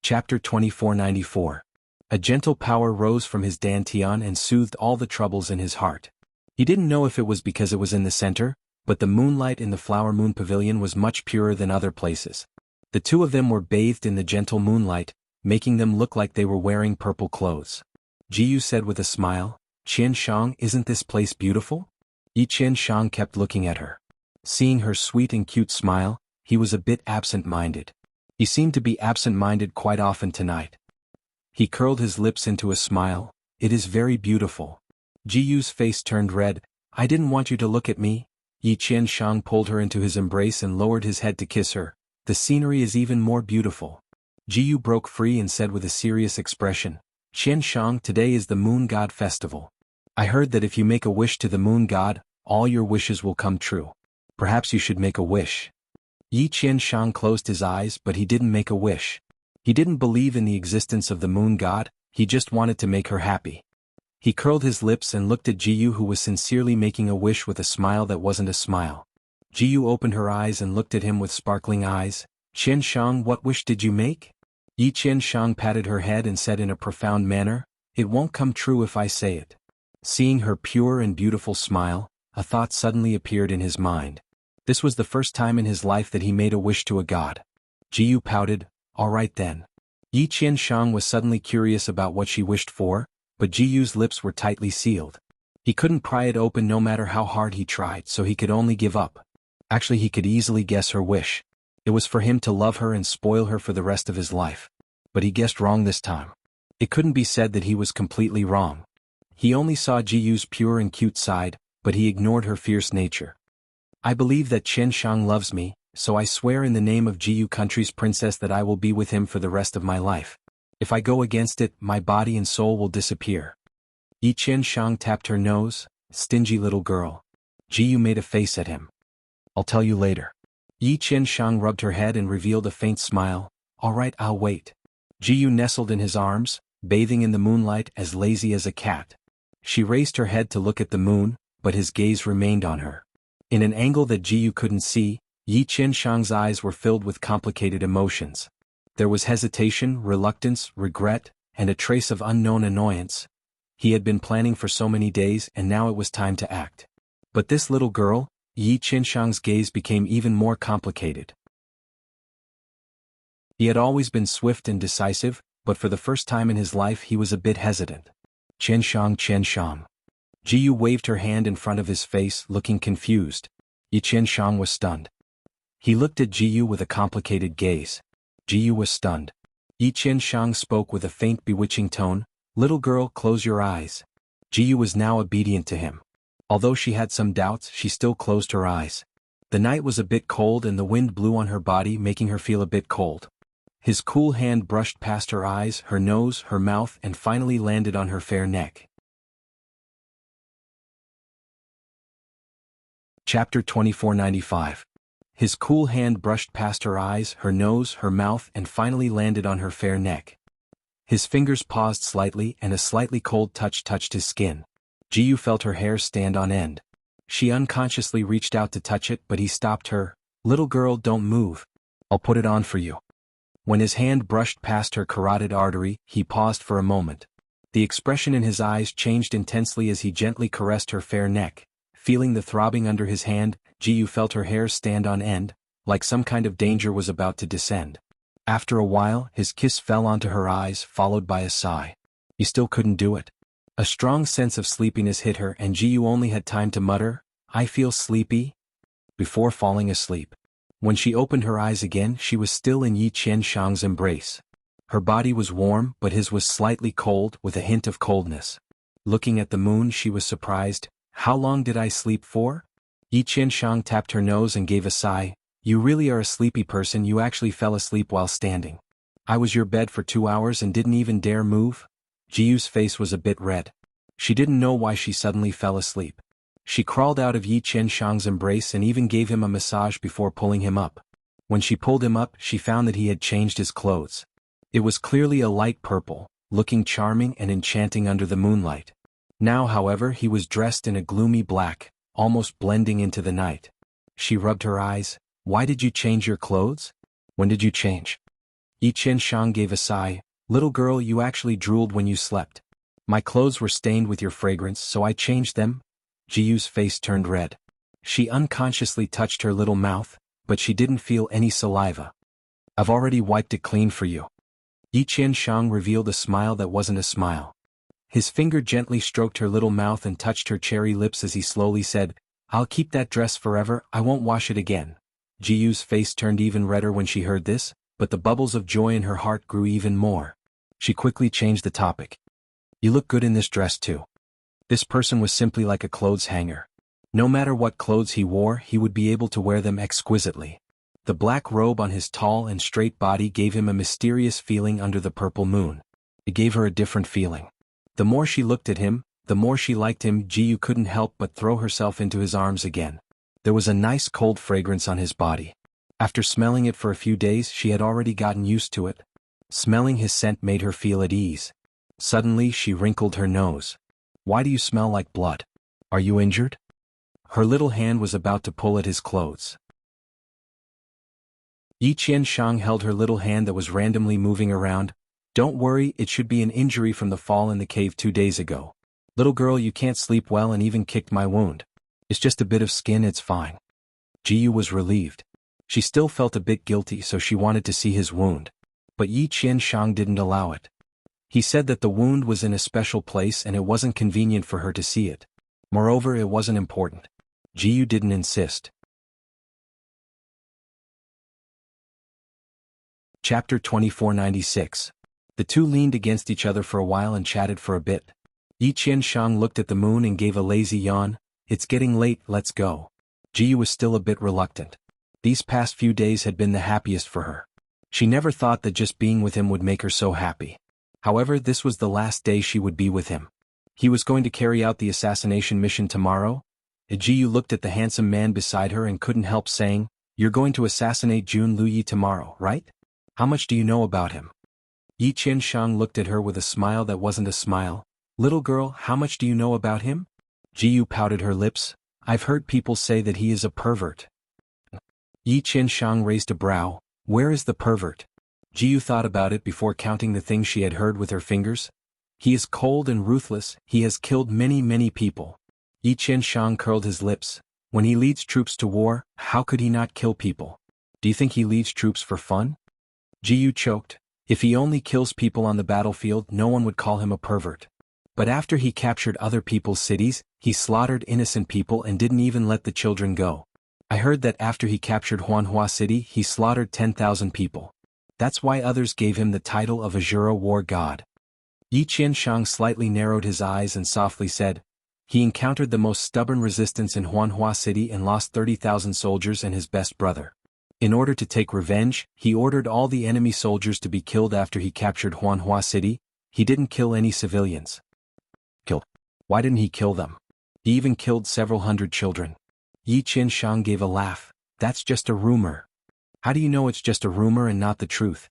Chapter 2494. A gentle power rose from his dantian and soothed all the troubles in his heart. He didn't know if it was because it was in the center, but the moonlight in the flower moon pavilion was much purer than other places. The two of them were bathed in the gentle moonlight, making them look like they were wearing purple clothes. Jiu said with a smile, Qianshang, isn't this place beautiful? Yi Qianshang kept looking at her. Seeing her sweet and cute smile, he was a bit absent-minded. He seemed to be absent-minded quite often tonight. He curled his lips into a smile, it is very beautiful. Jiu's face turned red, I didn't want you to look at me. Yi Qianshang pulled her into his embrace and lowered his head to kiss her. The scenery is even more beautiful. Jiu broke free and said with a serious expression, Qianshang, today is the Moon God Festival. I heard that if you make a wish to the Moon God, all your wishes will come true. Perhaps you should make a wish. Yi Qianshang closed his eyes, but he didn't make a wish. He didn't believe in the existence of the Moon God, he just wanted to make her happy. He curled his lips and looked at Jiu, who was sincerely making a wish with a smile that wasn't a smile. Jiu opened her eyes and looked at him with sparkling eyes. Qianshang, what wish did you make? Yi Qianshang patted her head and said in a profound manner, it won't come true if I say it. Seeing her pure and beautiful smile, a thought suddenly appeared in his mind. This was the first time in his life that he made a wish to a god. Jiu pouted, all right then. Yi Qianshang was suddenly curious about what she wished for, but Jiu's lips were tightly sealed. He couldn't pry it open no matter how hard he tried, so he could only give up. Actually, he could easily guess her wish. It was for him to love her and spoil her for the rest of his life. But he guessed wrong this time. It couldn't be said that he was completely wrong. He only saw Jiu's pure and cute side, but he ignored her fierce nature. I believe that Qianshang loves me, so I swear in the name of Jiu country's princess that I will be with him for the rest of my life. If I go against it, my body and soul will disappear. Yi Qianshang tapped her nose, stingy little girl. Jiu made a face at him. I'll tell you later. Yi Qianshang rubbed her head and revealed a faint smile. All right, I'll wait. Jiu nestled in his arms, bathing in the moonlight as lazy as a cat. She raised her head to look at the moon, but his gaze remained on her. In an angle that Jiyu couldn't see, Yi Qianshang's eyes were filled with complicated emotions. There was hesitation, reluctance, regret, and a trace of unknown annoyance. He had been planning for so many days and now it was time to act. But this little girl, Yi Qianshang's gaze became even more complicated. He had always been swift and decisive, but for the first time in his life he was a bit hesitant. Qianshang, Qianshang. Jiyu waved her hand in front of his face, looking confused. Yi Qianshang was stunned. He looked at Jiyu with a complicated gaze. Jiyu was stunned. Yi Qianshang spoke with a faint bewitching tone, "Little girl, close your eyes." Jiyu was now obedient to him. Although she had some doubts, she still closed her eyes. The night was a bit cold and the wind blew on her body, making her feel a bit cold. His cool hand brushed past her eyes, her nose, her mouth, and finally landed on her fair neck. Chapter 2495. His cool hand brushed past her eyes, her nose, her mouth, and finally landed on her fair neck. His fingers paused slightly and a slightly cold touch touched his skin. Jiyu felt her hair stand on end. She unconsciously reached out to touch it, but he stopped her. "Little girl, don't move. I'll put it on for you." When his hand brushed past her carotid artery, he paused for a moment. The expression in his eyes changed intensely as he gently caressed her fair neck. Feeling the throbbing under his hand, Jiyu felt her hair stand on end, like some kind of danger was about to descend. After a while, his kiss fell onto her eyes, followed by a sigh. He still couldn't do it. A strong sense of sleepiness hit her and Jiyu only had time to mutter, "I feel sleepy," before falling asleep. When she opened her eyes again, she was still in Yi Qianshang's embrace. Her body was warm, but his was slightly cold, with a hint of coldness. Looking at the moon, she was surprised. "How long did I sleep for?" Yi Qianshang tapped her nose and gave a sigh. "You really are a sleepy person. You actually fell asleep while standing. I was your bed for 2 hours and didn't even dare move." Jiyu's face was a bit red. She didn't know why she suddenly fell asleep. She crawled out of Yi Qianshang's embrace and even gave him a massage before pulling him up. When she pulled him up, she found that he had changed his clothes. It was clearly a light purple, looking charming and enchanting under the moonlight. Now, however, he was dressed in a gloomy black, almost blending into the night. She rubbed her eyes. "Why did you change your clothes? When did you change?" Yi Qianshang gave a sigh. "Little girl, you actually drooled when you slept. My clothes were stained with your fragrance, so I changed them." Jiyu's face turned red. She unconsciously touched her little mouth, but she didn't feel any saliva. "I've already wiped it clean for you." Yi Qianshang revealed a smile that wasn't a smile. His finger gently stroked her little mouth and touched her cherry lips as he slowly said, "I'll keep that dress forever, I won't wash it again." Jiyu's face turned even redder when she heard this, but the bubbles of joy in her heart grew even more. She quickly changed the topic. "You look good in this dress too." This person was simply like a clothes hanger. No matter what clothes he wore, he would be able to wear them exquisitely. The black robe on his tall and straight body gave him a mysterious feeling under the purple moon. It gave her a different feeling. The more she looked at him, the more she liked him. Jiyu couldn't help but throw herself into his arms again. There was a nice cold fragrance on his body. After smelling it for a few days, she had already gotten used to it. Smelling his scent made her feel at ease. Suddenly, she wrinkled her nose. "Why do you smell like blood? Are you injured?" Her little hand was about to pull at his clothes. Yi Qianshang held her little hand that was randomly moving around. "Don't worry, it should be an injury from the fall in the cave 2 days ago. Little girl, you can't sleep well and even kicked my wound. It's just a bit of skin, it's fine." Jiyu was relieved. She still felt a bit guilty, so she wanted to see his wound. But Yi Qianshang didn't allow it. He said that the wound was in a special place and it wasn't convenient for her to see it. Moreover, it wasn't important. Jiyu didn't insist. Chapter 2496. The two leaned against each other for a while and chatted for a bit. Yi Qianshang looked at the moon and gave a lazy yawn. "It's getting late, let's go." Jiyu was still a bit reluctant. These past few days had been the happiest for her. She never thought that just being with him would make her so happy. However, this was the last day she would be with him. He was going to carry out the assassination mission tomorrow. Jiyu looked at the handsome man beside her and couldn't help saying, "You're going to assassinate Jun Luyi tomorrow, right? How much do you know about him?" Yi Qianshang looked at her with a smile that wasn't a smile. Little girl, how much do you know about him? Jiyu pouted her lips. I've heard people say that he is a pervert. Yi Qianshang raised a brow. Where is the pervert? Jiyu thought about it before counting the things she had heard with her fingers. He is cold and ruthless, he has killed many people. Yi Qianshang curled his lips. When he leads troops to war, how could he not kill people? Do you think he leads troops for fun? Jiyu choked. If he only kills people on the battlefield, no one would call him a pervert. But after he captured other people's cities, he slaughtered innocent people and didn't even let the children go. I heard that after he captured Huanhua City, he slaughtered 10,000 people. That's why others gave him the title of Azura War God. Yi Qianshang slightly narrowed his eyes and softly said, he encountered the most stubborn resistance in Huanhua City and lost 30,000 soldiers and his best brother. In order to take revenge, he ordered all the enemy soldiers to be killed after he captured Huanhua City. He didn't kill any civilians. Killed. Why didn't he kill them? He even killed several hundred children. Yi Qianshang gave a laugh. That's just a rumor. How do you know it's just a rumor and not the truth?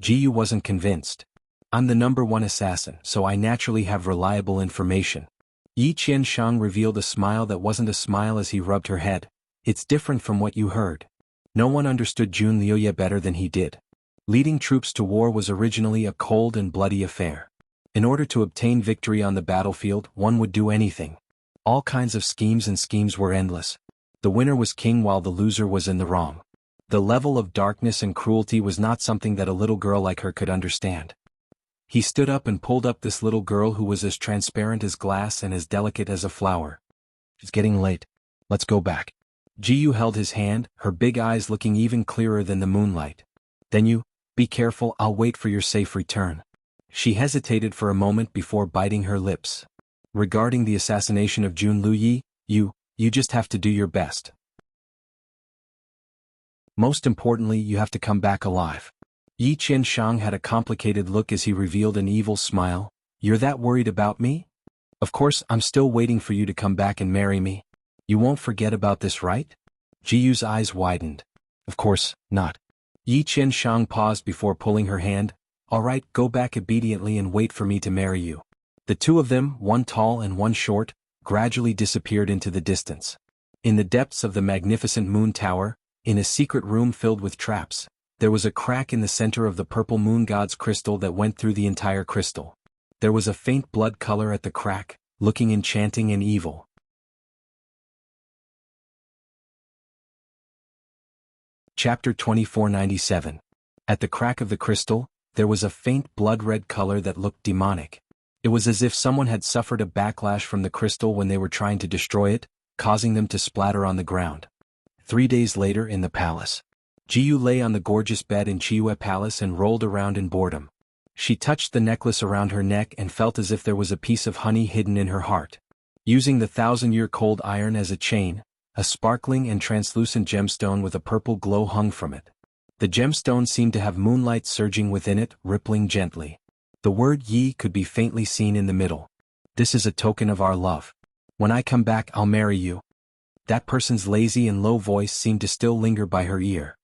Jiyu wasn't convinced. I'm the #1 assassin, so I naturally have reliable information. Yi Qianshang revealed a smile that wasn't a smile as he rubbed her head. It's different from what you heard. No one understood Jun Liuye better than he did. Leading troops to war was originally a cold and bloody affair. In order to obtain victory on the battlefield, one would do anything. All kinds of schemes were endless. The winner was king while the loser was in the wrong. The level of darkness and cruelty was not something that a little girl like her could understand. He stood up and pulled up this little girl who was as transparent as glass and as delicate as a flower. It's getting late. Let's go back. Jiyu held his hand, her big eyes looking even clearer than the moonlight. Then you, be careful, I'll wait for your safe return. She hesitated for a moment before biting her lips. Regarding the assassination of Jun Liuye, you just have to do your best. Most importantly, you have to come back alive. Yi Qianshang had a complicated look as he revealed an evil smile. You're that worried about me? Of course, I'm still waiting for you to come back and marry me. You won't forget about this, right? Jiyu's eyes widened. Of course, not. Yi Qianshang paused before pulling her hand. All right, go back obediently and wait for me to marry you. The two of them, one tall and one short, gradually disappeared into the distance. In the depths of the magnificent moon tower, in a secret room filled with traps, there was a crack in the center of the purple moon god's crystal that went through the entire crystal. There was a faint blood color at the crack, looking enchanting and evil. Chapter 2497. At the crack of the crystal, there was a faint blood-red color that looked demonic. It was as if someone had suffered a backlash from the crystal when they were trying to destroy it, causing them to splatter on the ground. 3 days later in the palace. Jiyu lay on the gorgeous bed in Chiyue Palace and rolled around in boredom. She touched the necklace around her neck and felt as if there was a piece of honey hidden in her heart. Using the 1,000-year-cold iron as a chain, a sparkling and translucent gemstone with a purple glow hung from it. The gemstone seemed to have moonlight surging within it, rippling gently. The word Yi could be faintly seen in the middle. This is a token of our love. When I come back, I'll marry you. That person's lazy and low voice seemed to still linger by her ear.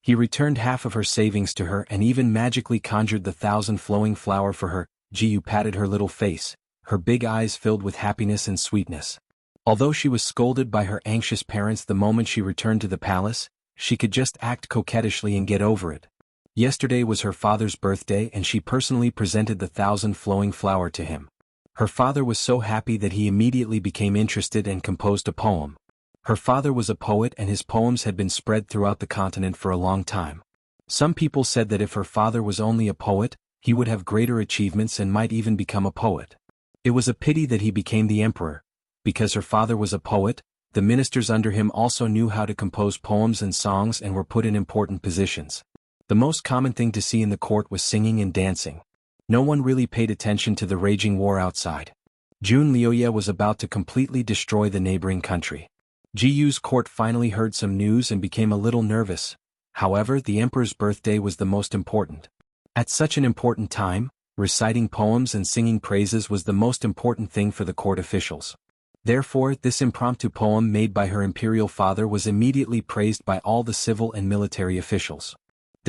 He returned half of her savings to her and even magically conjured the 1,000 flowing flower for her. Jiyu patted her little face, her big eyes filled with happiness and sweetness. Although she was scolded by her anxious parents the moment she returned to the palace, she could just act coquettishly and get over it. Yesterday was her father's birthday and she personally presented the 1,000 flowing flower to him. Her father was so happy that he immediately became interested and composed a poem. Her father was a poet and his poems had been spread throughout the continent for a long time. Some people said that if her father was only a poet, he would have greater achievements and might even become a poet. It was a pity that he became the emperor. Because her father was a poet, the ministers under him also knew how to compose poems and songs and were put in important positions. The most common thing to see in the court was singing and dancing. No one really paid attention to the raging war outside. Jun Liuye was about to completely destroy the neighboring country. Jiyu's court finally heard some news and became a little nervous. However, the emperor's birthday was the most important. At such an important time, reciting poems and singing praises was the most important thing for the court officials. Therefore, this impromptu poem made by her imperial father was immediately praised by all the civil and military officials.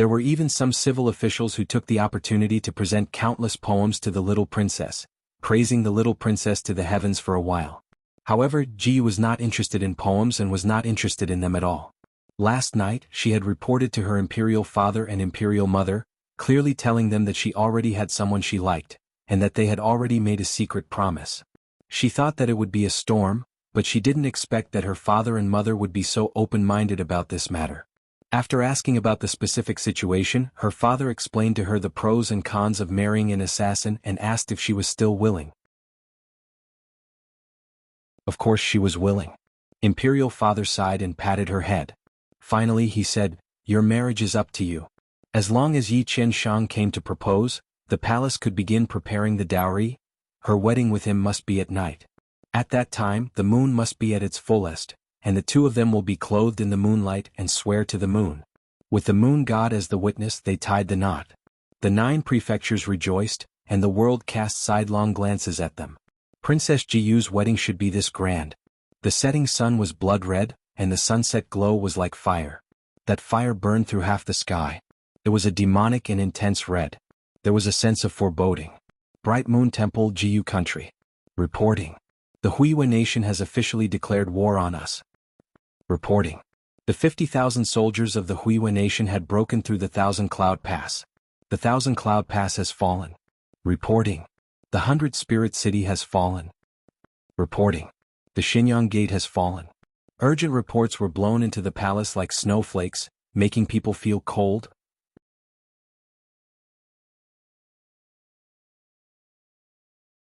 There were even some civil officials who took the opportunity to present countless poems to the little princess, praising the little princess to the heavens for a while. However, Ji was not interested in poems and was not interested in them at all. Last night, she had reported to her imperial father and imperial mother, clearly telling them that she already had someone she liked, and that they had already made a secret promise. She thought that it would be a storm, but she didn't expect that her father and mother would be so open-minded about this matter. After asking about the specific situation, her father explained to her the pros and cons of marrying an assassin and asked if she was still willing. Of course she was willing. Imperial father sighed and patted her head. Finally he said, "Your marriage is up to you. As long as Yi Qianshang came to propose, the palace could begin preparing the dowry. Her wedding with him must be at night. At that time the moon must be at its fullest, and the two of them will be clothed in the moonlight and swear to the moon. With the moon god as the witness they tied the knot. The 9 prefectures rejoiced, and the world cast sidelong glances at them. Princess Jiyu's wedding should be this grand. The setting sun was blood red, and the sunset glow was like fire. That fire burned through half the sky. It was a demonic and intense red. There was a sense of foreboding. Bright Moon Temple, Jiyu Country. Reporting. The Huiyue nation has officially declared war on us. Reporting. The 50,000 soldiers of the Huiyue nation had broken through the Thousand Cloud Pass. The Thousand Cloud Pass has fallen. Reporting. The 100 Spirit City has fallen. Reporting. The Xinyang Gate has fallen. Urgent reports were blown into the palace like snowflakes, making people feel cold.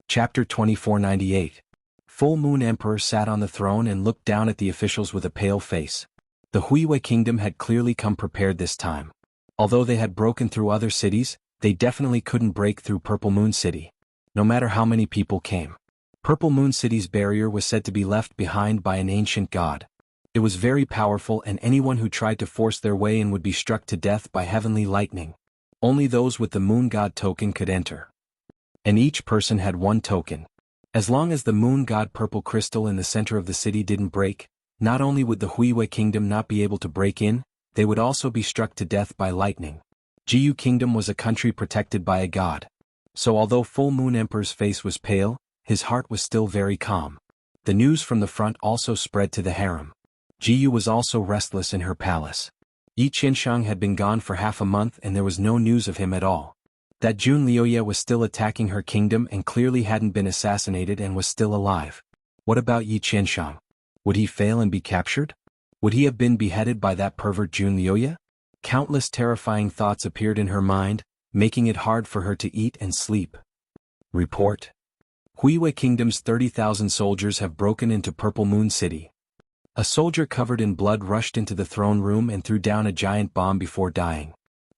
Chapter 2498. Full Moon Emperor sat on the throne and looked down at the officials with a pale face. The Huiyue kingdom had clearly come prepared this time. Although they had broken through other cities, they definitely couldn't break through Purple Moon City. No matter how many people came. Purple Moon City's barrier was said to be left behind by an ancient god. It was very powerful, and anyone who tried to force their way in would be struck to death by heavenly lightning. Only those with the moon god token could enter. And each person had one token. As long as the moon god purple crystal in the center of the city didn't break, not only would the Huiyue kingdom not be able to break in, they would also be struck to death by lightning. Jiyu Kingdom was a country protected by a god. So although Full Moon Emperor's face was pale, his heart was still very calm. The news from the front also spread to the harem. Jiyu was also restless in her palace. Yi Qianshang had been gone for half a month and there was no news of him at all. That Jun Liuye was still attacking her kingdom and clearly hadn't been assassinated and was still alive. What about Yi Qianshang? Would he fail and be captured? Would he have been beheaded by that pervert Jun Liuye? Countless terrifying thoughts appeared in her mind, making it hard for her to eat and sleep. Report. Huiyue Kingdom's 30,000 soldiers have broken into Purple Moon City. A soldier covered in blood rushed into the throne room and threw down a giant bomb before dying.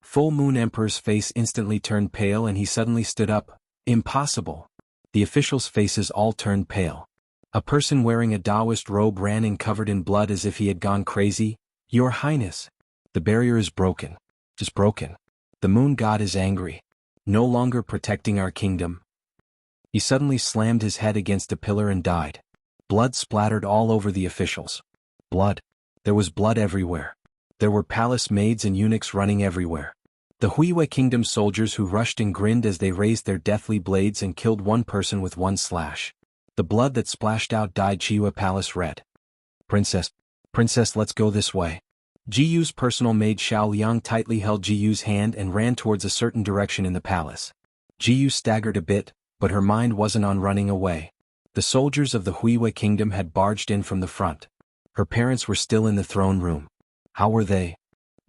Full Moon Emperor's face instantly turned pale and he suddenly stood up. Impossible. The officials' faces all turned pale. A person wearing a Taoist robe ran in covered in blood as if he had gone crazy. Your Highness. The barrier is broken. Just broken. The moon god is angry. No longer protecting our kingdom. He suddenly slammed his head against a pillar and died. Blood splattered all over the officials. Blood. There was blood everywhere. There were palace maids and eunuchs running everywhere. The Huiyue Kingdom soldiers who rushed and grinned as they raised their deathly blades and killed one person with one slash. The blood that splashed out dyed Jiyu Palace red. Princess, let's go this way. Jiyu's personal maid Xiao Liang tightly held Jiyu's hand and ran towards a certain direction in the palace. Jiyu staggered a bit, but her mind wasn't on running away. The soldiers of the Huiyue Kingdom had barged in from the front. Her parents were still in the throne room. How were they?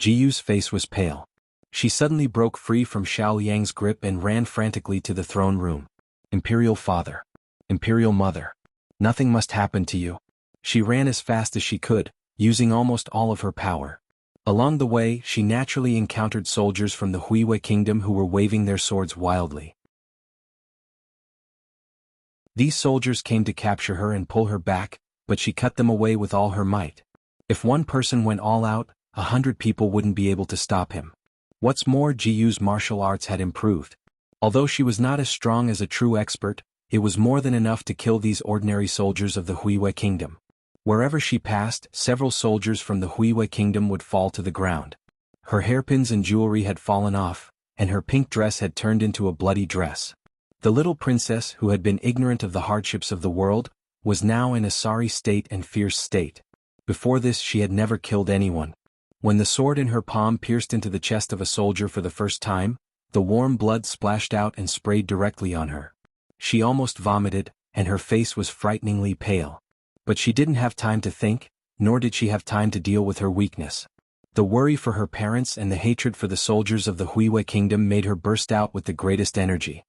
Jiyu's face was pale. She suddenly broke free from Xiao Liang's grip and ran frantically to the throne room. Imperial father. Imperial mother. Nothing must happen to you. She ran as fast as she could, using almost all of her power. Along the way, she naturally encountered soldiers from the Huiyue Kingdom who were waving their swords wildly. These soldiers came to capture her and pull her back, but she cut them away with all her might. If one person went all out, 100 people wouldn't be able to stop him. What's more, Jiyu's martial arts had improved. Although she was not as strong as a true expert, it was more than enough to kill these ordinary soldiers of the Huiyue Kingdom. Wherever she passed, several soldiers from the Huiyue Kingdom would fall to the ground. Her hairpins and jewelry had fallen off, and her pink dress had turned into a bloody dress. The little princess, who had been ignorant of the hardships of the world, was now in a sorry state and fierce state. Before this she had never killed anyone. When the sword in her palm pierced into the chest of a soldier for the first time, the warm blood splashed out and sprayed directly on her. She almost vomited, and her face was frighteningly pale. But she didn't have time to think, nor did she have time to deal with her weakness. The worry for her parents and the hatred for the soldiers of the Hui kingdom made her burst out with the greatest energy.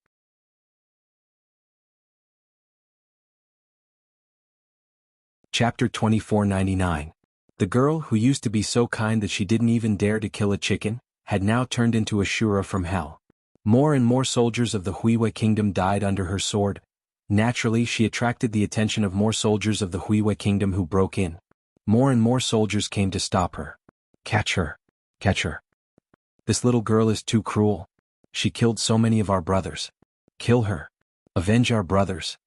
Chapter 2499. The girl, who used to be so kind that she didn't even dare to kill a chicken, had now turned into a Shura from hell. More and more soldiers of the Hui kingdom died under her sword. Naturally, she attracted the attention of more soldiers of the Hui kingdom who broke in. More and more soldiers came to stop her. Catch her. Catch her. This little girl is too cruel. She killed so many of our brothers. Kill her. Avenge our brothers.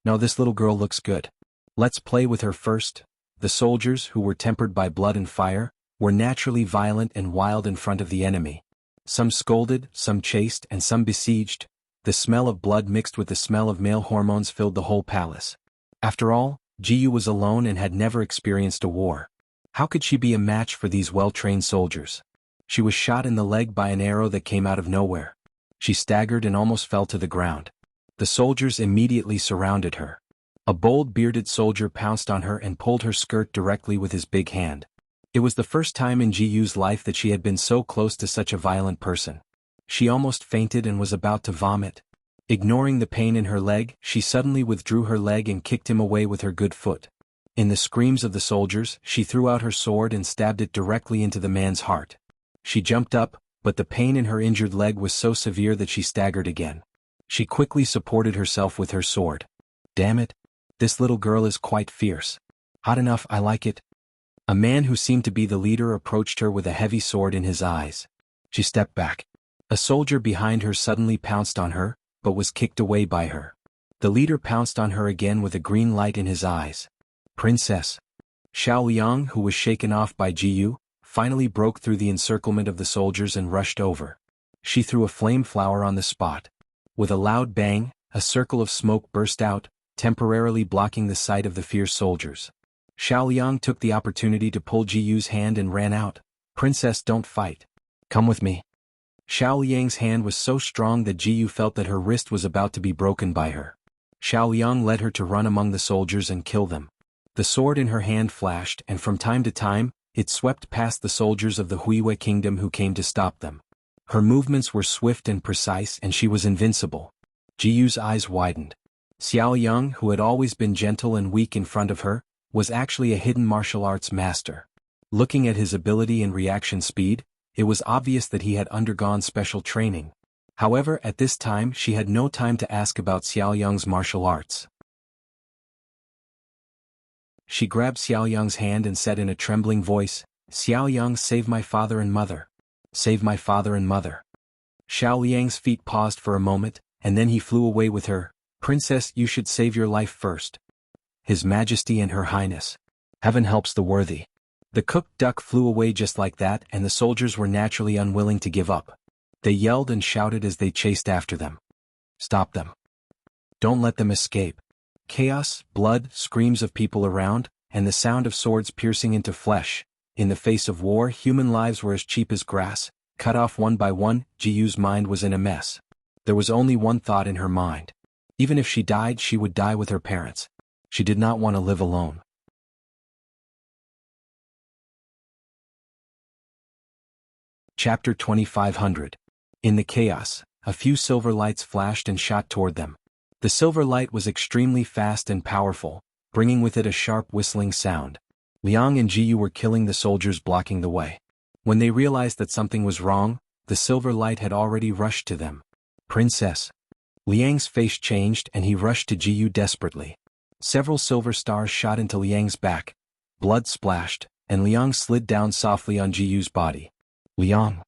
No, this little girl looks good. Let's play with her first. The soldiers, who were tempered by blood and fire, were naturally violent and wild in front of the enemy. Some scolded, some chased, and some besieged. The smell of blood mixed with the smell of male hormones filled the whole palace. After all, Jianghu was alone and had never experienced a war. How could she be a match for these well-trained soldiers? She was shot in the leg by an arrow that came out of nowhere. She staggered and almost fell to the ground. The soldiers immediately surrounded her. A bold bearded soldier pounced on her and pulled her skirt directly with his big hand. It was the first time in Jianghu's life that she had been so close to such a violent person. She almost fainted and was about to vomit. Ignoring the pain in her leg, she suddenly withdrew her leg and kicked him away with her good foot. In the screams of the soldiers, she threw out her sword and stabbed it directly into the man's heart. She jumped up, but the pain in her injured leg was so severe that she staggered again. She quickly supported herself with her sword. Damn it! This little girl is quite fierce. Hot enough, I like it. A man who seemed to be the leader approached her with a heavy sword in his eyes. She stepped back. A soldier behind her suddenly pounced on her, but was kicked away by her. The leader pounced on her again with a green light in his eyes. Princess. Xiao Liang, who was shaken off by Jianghu, finally broke through the encirclement of the soldiers and rushed over. She threw a flame flower on the spot. With a loud bang, a circle of smoke burst out, temporarily blocking the sight of the fierce soldiers. Xiao Liang took the opportunity to pull Jianghu's hand and ran out. Princess, don't fight. Come with me. Xiao Liang's hand was so strong that Jianghu felt that her wrist was about to be broken by her. Xiao Liang led her to run among the soldiers and kill them. The sword in her hand flashed, and from time to time, it swept past the soldiers of the Hui kingdom who came to stop them. Her movements were swift and precise, and she was invincible. Jianghu's eyes widened. Xiao Yang, who had always been gentle and weak in front of her, was actually a hidden martial arts master. Looking at his ability and reaction speed, it was obvious that he had undergone special training. However, at this time she had no time to ask about Xiao Yang's martial arts. She grabbed Xiao Yang's hand and said in a trembling voice, Xiao Yang, save my father and mother. Save my father and mother. Xiao Liang's feet paused for a moment, and then he flew away with her. Princess, you should save your life first. His Majesty and Her Highness. Heaven helps the worthy. The cooked duck flew away just like that, and the soldiers were naturally unwilling to give up. They yelled and shouted as they chased after them. Stop them. Don't let them escape. Chaos, blood, screams of people around, and the sound of swords piercing into flesh. In the face of war, human lives were as cheap as grass, cut off one by one. Jianghu's mind was in a mess. There was only one thought in her mind. Even if she died, she would die with her parents. She did not want to live alone. Chapter 2500. In the chaos, a few silver lights flashed and shot toward them. The silver light was extremely fast and powerful, bringing with it a sharp whistling sound. Liang and Jianghu were killing the soldiers blocking the way. When they realized that something was wrong, the silver light had already rushed to them. Princess. Liang's face changed and he rushed to Jianghu desperately. Several silver stars shot into Liang's back. Blood splashed, and Liang slid down softly on Jianghu's body. Liang.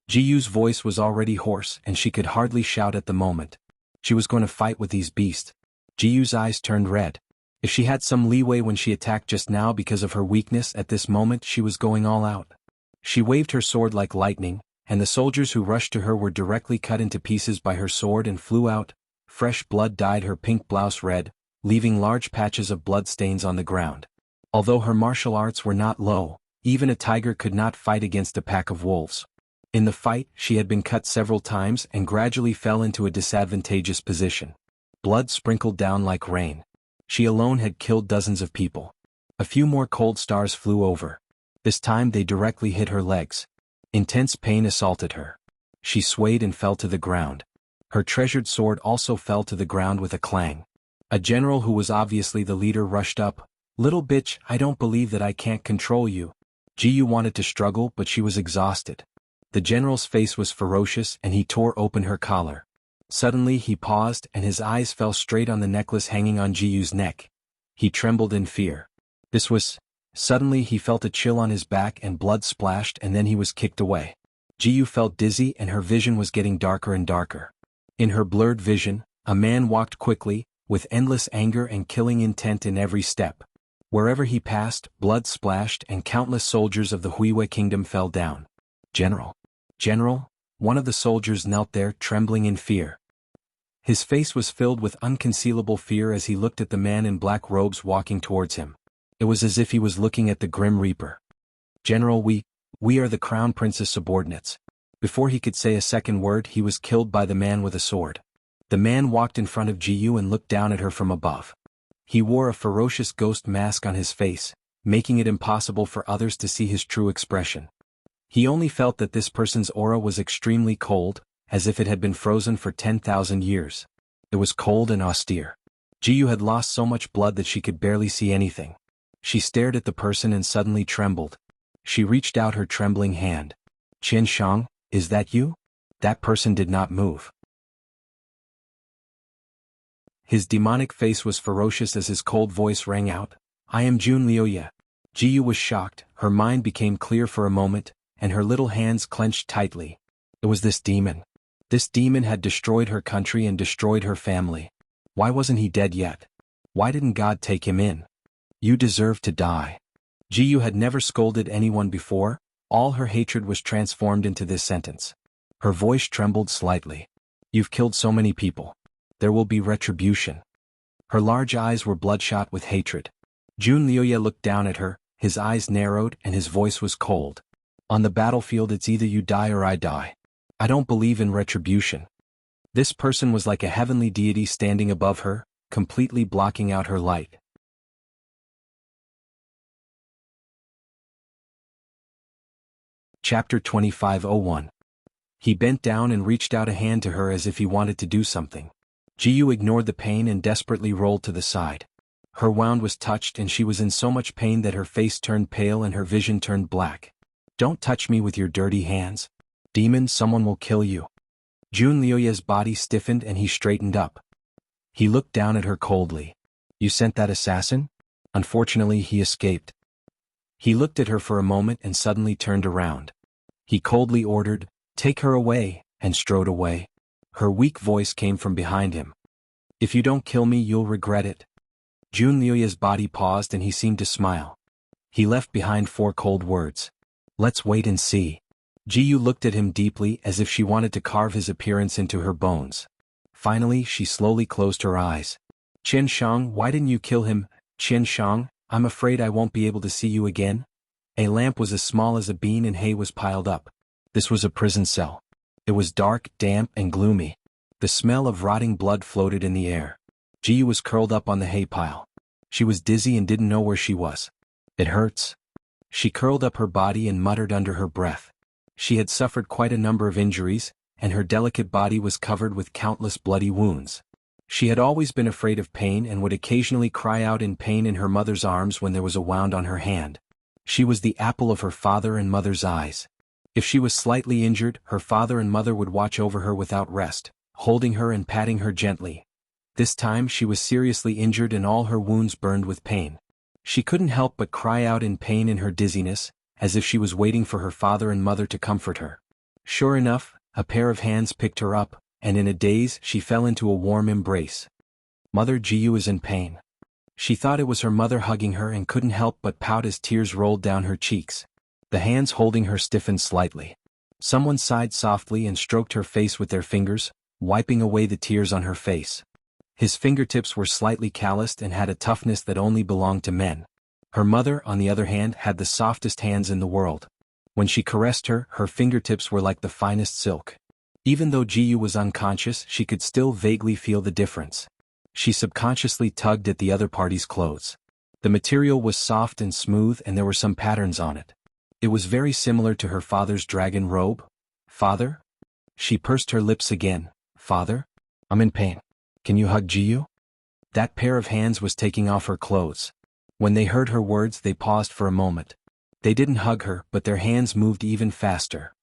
Jianghu's voice was already hoarse and she could hardly shout at the moment. She was going to fight with these beasts. Jianghu's eyes turned red. If she had some leeway when she attacked just now because of her weakness, at this moment she was going all out. She waved her sword like lightning, and the soldiers who rushed to her were directly cut into pieces by her sword and flew out. Fresh blood dyed her pink blouse red, leaving large patches of blood stains on the ground. Although her martial arts were not low, even a tiger could not fight against a pack of wolves. In the fight, she had been cut several times and gradually fell into a disadvantageous position. Blood sprinkled down like rain. She alone had killed dozens of people. A few more cold stars flew over. This time they directly hit her legs. Intense pain assaulted her. She swayed and fell to the ground. Her treasured sword also fell to the ground with a clang. A general who was obviously the leader rushed up. "Little bitch, I don't believe that I can't control you." Jiyu wanted to struggle, but she was exhausted. The general's face was ferocious and he tore open her collar. Suddenly he paused and his eyes fell straight on the necklace hanging on Jiyu's neck. He trembled in fear. Suddenly he felt a chill on his back and blood splashed and then he was kicked away. Jiyu felt dizzy and her vision was getting darker and darker. In her blurred vision, a man walked quickly, with endless anger and killing intent in every step. Wherever he passed, blood splashed and countless soldiers of the Huiwei kingdom fell down. "General! General!" One of the soldiers knelt there, trembling in fear. His face was filled with unconcealable fear as he looked at the man in black robes walking towards him. It was as if he was looking at the Grim Reaper. "General, we are the Crown Prince's subordinates." Before he could say a second word, he was killed by the man with a sword. The man walked in front of Jiyu and looked down at her from above. He wore a ferocious ghost mask on his face, making it impossible for others to see his true expression. He only felt that this person's aura was extremely cold, as if it had been frozen for 10,000 years. It was cold and austere. Jiyu had lost so much blood that she could barely see anything. She stared at the person and suddenly trembled. She reached out her trembling hand. "Qian Shang, is that you?" That person did not move. His demonic face was ferocious as his cold voice rang out, "I am Jun Liuye." Jiyu was shocked, her mind became clear for a moment, and her little hands clenched tightly. It was this demon. This demon had destroyed her country and destroyed her family. Why wasn't he dead yet? Why didn't God take him in? "You deserve to die." Jiyu had never scolded anyone before, all her hatred was transformed into this sentence. Her voice trembled slightly. "You've killed so many people. There will be retribution." Her large eyes were bloodshot with hatred. Jun Liuye looked down at her, his eyes narrowed and his voice was cold. "On the battlefield it's either you die or I die. I don't believe in retribution." This person was like a heavenly deity standing above her, completely blocking out her light. Chapter 25:01. He bent down and reached out a hand to her as if he wanted to do something. Jiyu ignored the pain and desperately rolled to the side. Her wound was touched and she was in so much pain that her face turned pale and her vision turned black. "Don't touch me with your dirty hands. Demon, someone will kill you." Jun Liuye's body stiffened and he straightened up. He looked down at her coldly. "You sent that assassin?" "Unfortunately he escaped." He looked at her for a moment and suddenly turned around. He coldly ordered, "Take her away," and strode away. Her weak voice came from behind him. "If you don't kill me you'll regret it." Jun Liuye's body paused and he seemed to smile. He left behind 4 cold words. "Let's wait and see." Jiyu looked at him deeply as if she wanted to carve his appearance into her bones. Finally she slowly closed her eyes. "Qian Shang, why didn't you kill him? Qian Shang, I'm afraid I won't be able to see you again." A lamp was as small as a bean and hay was piled up. This was a prison cell. It was dark, damp, and gloomy. The smell of rotting blood floated in the air. Jiyu was curled up on the hay pile. She was dizzy and didn't know where she was. "It hurts." She curled up her body and muttered under her breath. She had suffered quite a number of injuries, and her delicate body was covered with countless bloody wounds. She had always been afraid of pain and would occasionally cry out in pain in her mother's arms when there was a wound on her hand. She was the apple of her father and mother's eyes. If she was slightly injured, her father and mother would watch over her without rest, holding her and patting her gently. This time she was seriously injured and all her wounds burned with pain. She couldn't help but cry out in pain in her dizziness, as if she was waiting for her father and mother to comfort her. Sure enough, a pair of hands picked her up, and in a daze she fell into a warm embrace. "Mother, Jiyu is in pain." She thought it was her mother hugging her and couldn't help but pout as tears rolled down her cheeks. The hands holding her stiffened slightly. Someone sighed softly and stroked her face with their fingers, wiping away the tears on her face. His fingertips were slightly calloused and had a toughness that only belonged to men. Her mother, on the other hand, had the softest hands in the world. When she caressed her, her fingertips were like the finest silk. Even though Jiyu was unconscious, she could still vaguely feel the difference. She subconsciously tugged at the other party's clothes. The material was soft and smooth and there were some patterns on it. It was very similar to her father's dragon robe. Father? She pursed her lips again. Father? I'm in pain. Can you hug Jiyu? That pair of hands was taking off her clothes. When they heard her words, they paused for a moment. They didn't hug her, but their hands moved even faster.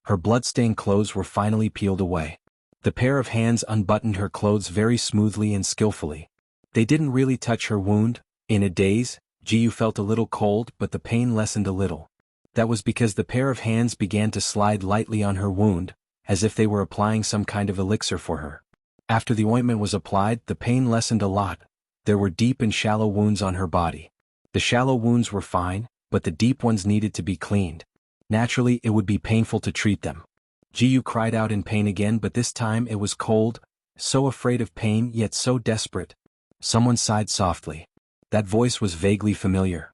Her blood-stained clothes were finally peeled away. The pair of hands unbuttoned her clothes very smoothly and skillfully. They didn't really touch her wound. In a daze, Jiyu felt a little cold, but the pain lessened a little. That was because the pair of hands began to slide lightly on her wound, as if they were applying some kind of elixir for her. After the ointment was applied, the pain lessened a lot. There were deep and shallow wounds on her body. The shallow wounds were fine, but the deep ones needed to be cleaned. Naturally, it would be painful to treat them. Jiyu cried out in pain again, but this time it was cold, so afraid of pain yet so desperate. Someone sighed softly. That voice was vaguely familiar.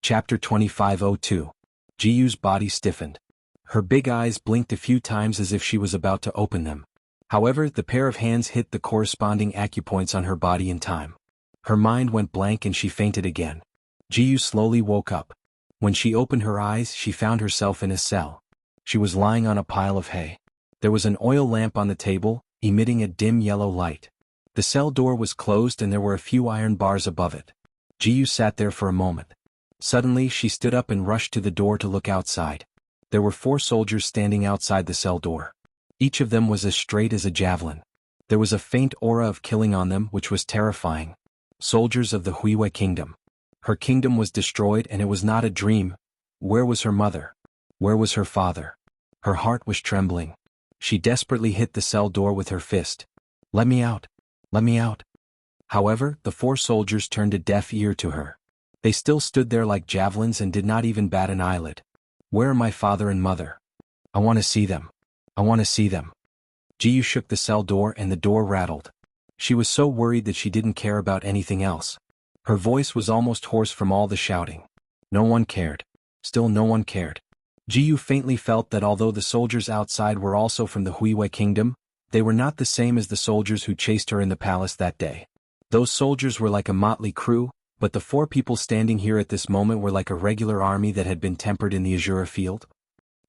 Chapter 2502. Jiyu's body stiffened. Her big eyes blinked a few times as if she was about to open them. However, the pair of hands hit the corresponding acupoints on her body in time. Her mind went blank and she fainted again. Jiyu slowly woke up. When she opened her eyes, she found herself in a cell. She was lying on a pile of hay. There was an oil lamp on the table, emitting a dim yellow light. The cell door was closed and there were a few iron bars above it. Jiyu sat there for a moment. Suddenly she stood up and rushed to the door to look outside. There were 4 soldiers standing outside the cell door. Each of them was as straight as a javelin. There was a faint aura of killing on them which was terrifying. Soldiers of the Wuxia kingdom. Her kingdom was destroyed and it was not a dream. Where was her mother? Where was her father? Her heart was trembling. She desperately hit the cell door with her fist. Let me out! Let me out! However, the 4 soldiers turned a deaf ear to her. They still stood there like javelins and did not even bat an eyelid. Where are my father and mother? I want to see them. I want to see them. Jiyu shook the cell door and the door rattled. She was so worried that she didn't care about anything else. Her voice was almost hoarse from all the shouting. No one cared. Still no one cared. Jiyu faintly felt that although the soldiers outside were also from the Wuxia kingdom, they were not the same as the soldiers who chased her in the palace that day. Those soldiers were like a motley crew, but the 4 people standing here at this moment were like a regular army that had been tempered in the Azura field.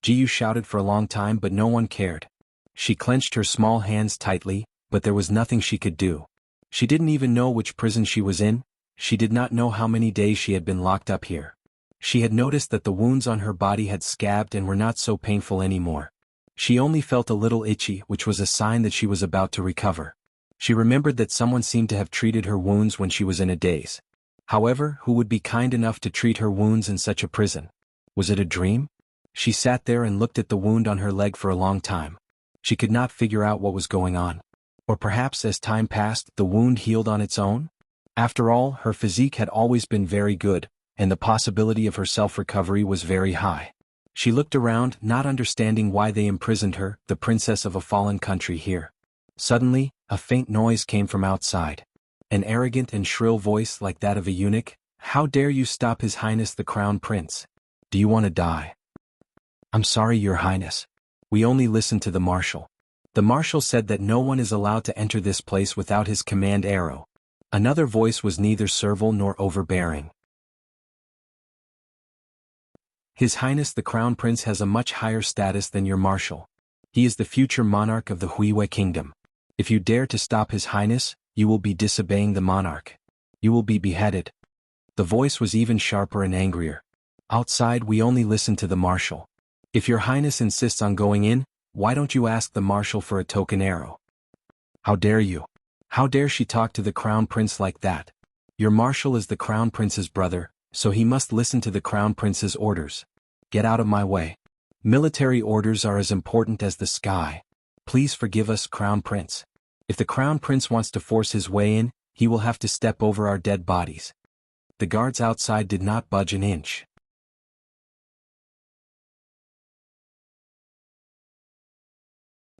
Jiyu shouted for a long time but no one cared. She clenched her small hands tightly, but there was nothing she could do. She didn't even know which prison she was in. She did not know how many days she had been locked up here. She had noticed that the wounds on her body had scabbed and were not so painful anymore. She only felt a little itchy, which was a sign that she was about to recover. She remembered that someone seemed to have treated her wounds when she was in a daze. However, who would be kind enough to treat her wounds in such a prison? Was it a dream? She sat there and looked at the wound on her leg for a long time. She could not figure out what was going on. Or perhaps as time passed, the wound healed on its own? After all, her physique had always been very good, and the possibility of her self-recovery was very high. She looked around, not understanding why they imprisoned her, the princess of a fallen country, here. Suddenly, a faint noise came from outside. An arrogant and shrill voice like that of a eunuch. How dare you stop His Highness the Crown Prince? Do you want to die? I'm sorry, Your Highness. We only listened to the marshal. The marshal said that no one is allowed to enter this place without his command arrow. Another voice was neither servile nor overbearing. His Highness the Crown Prince has a much higher status than your marshal. He is the future monarch of the Wuxia kingdom. If you dare to stop His Highness, you will be disobeying the monarch. You will be beheaded. The voice was even sharper and angrier. Outside we only listen to the marshal. If your highness insists on going in, why don't you ask the marshal for a token arrow? How dare you? How dare she talk to the crown prince like that? Your marshal is the crown prince's brother, so he must listen to the crown prince's orders. Get out of my way. Military orders are as important as the sky. Please forgive us, crown prince. If the crown prince wants to force his way in, he will have to step over our dead bodies. The guards outside did not budge an inch.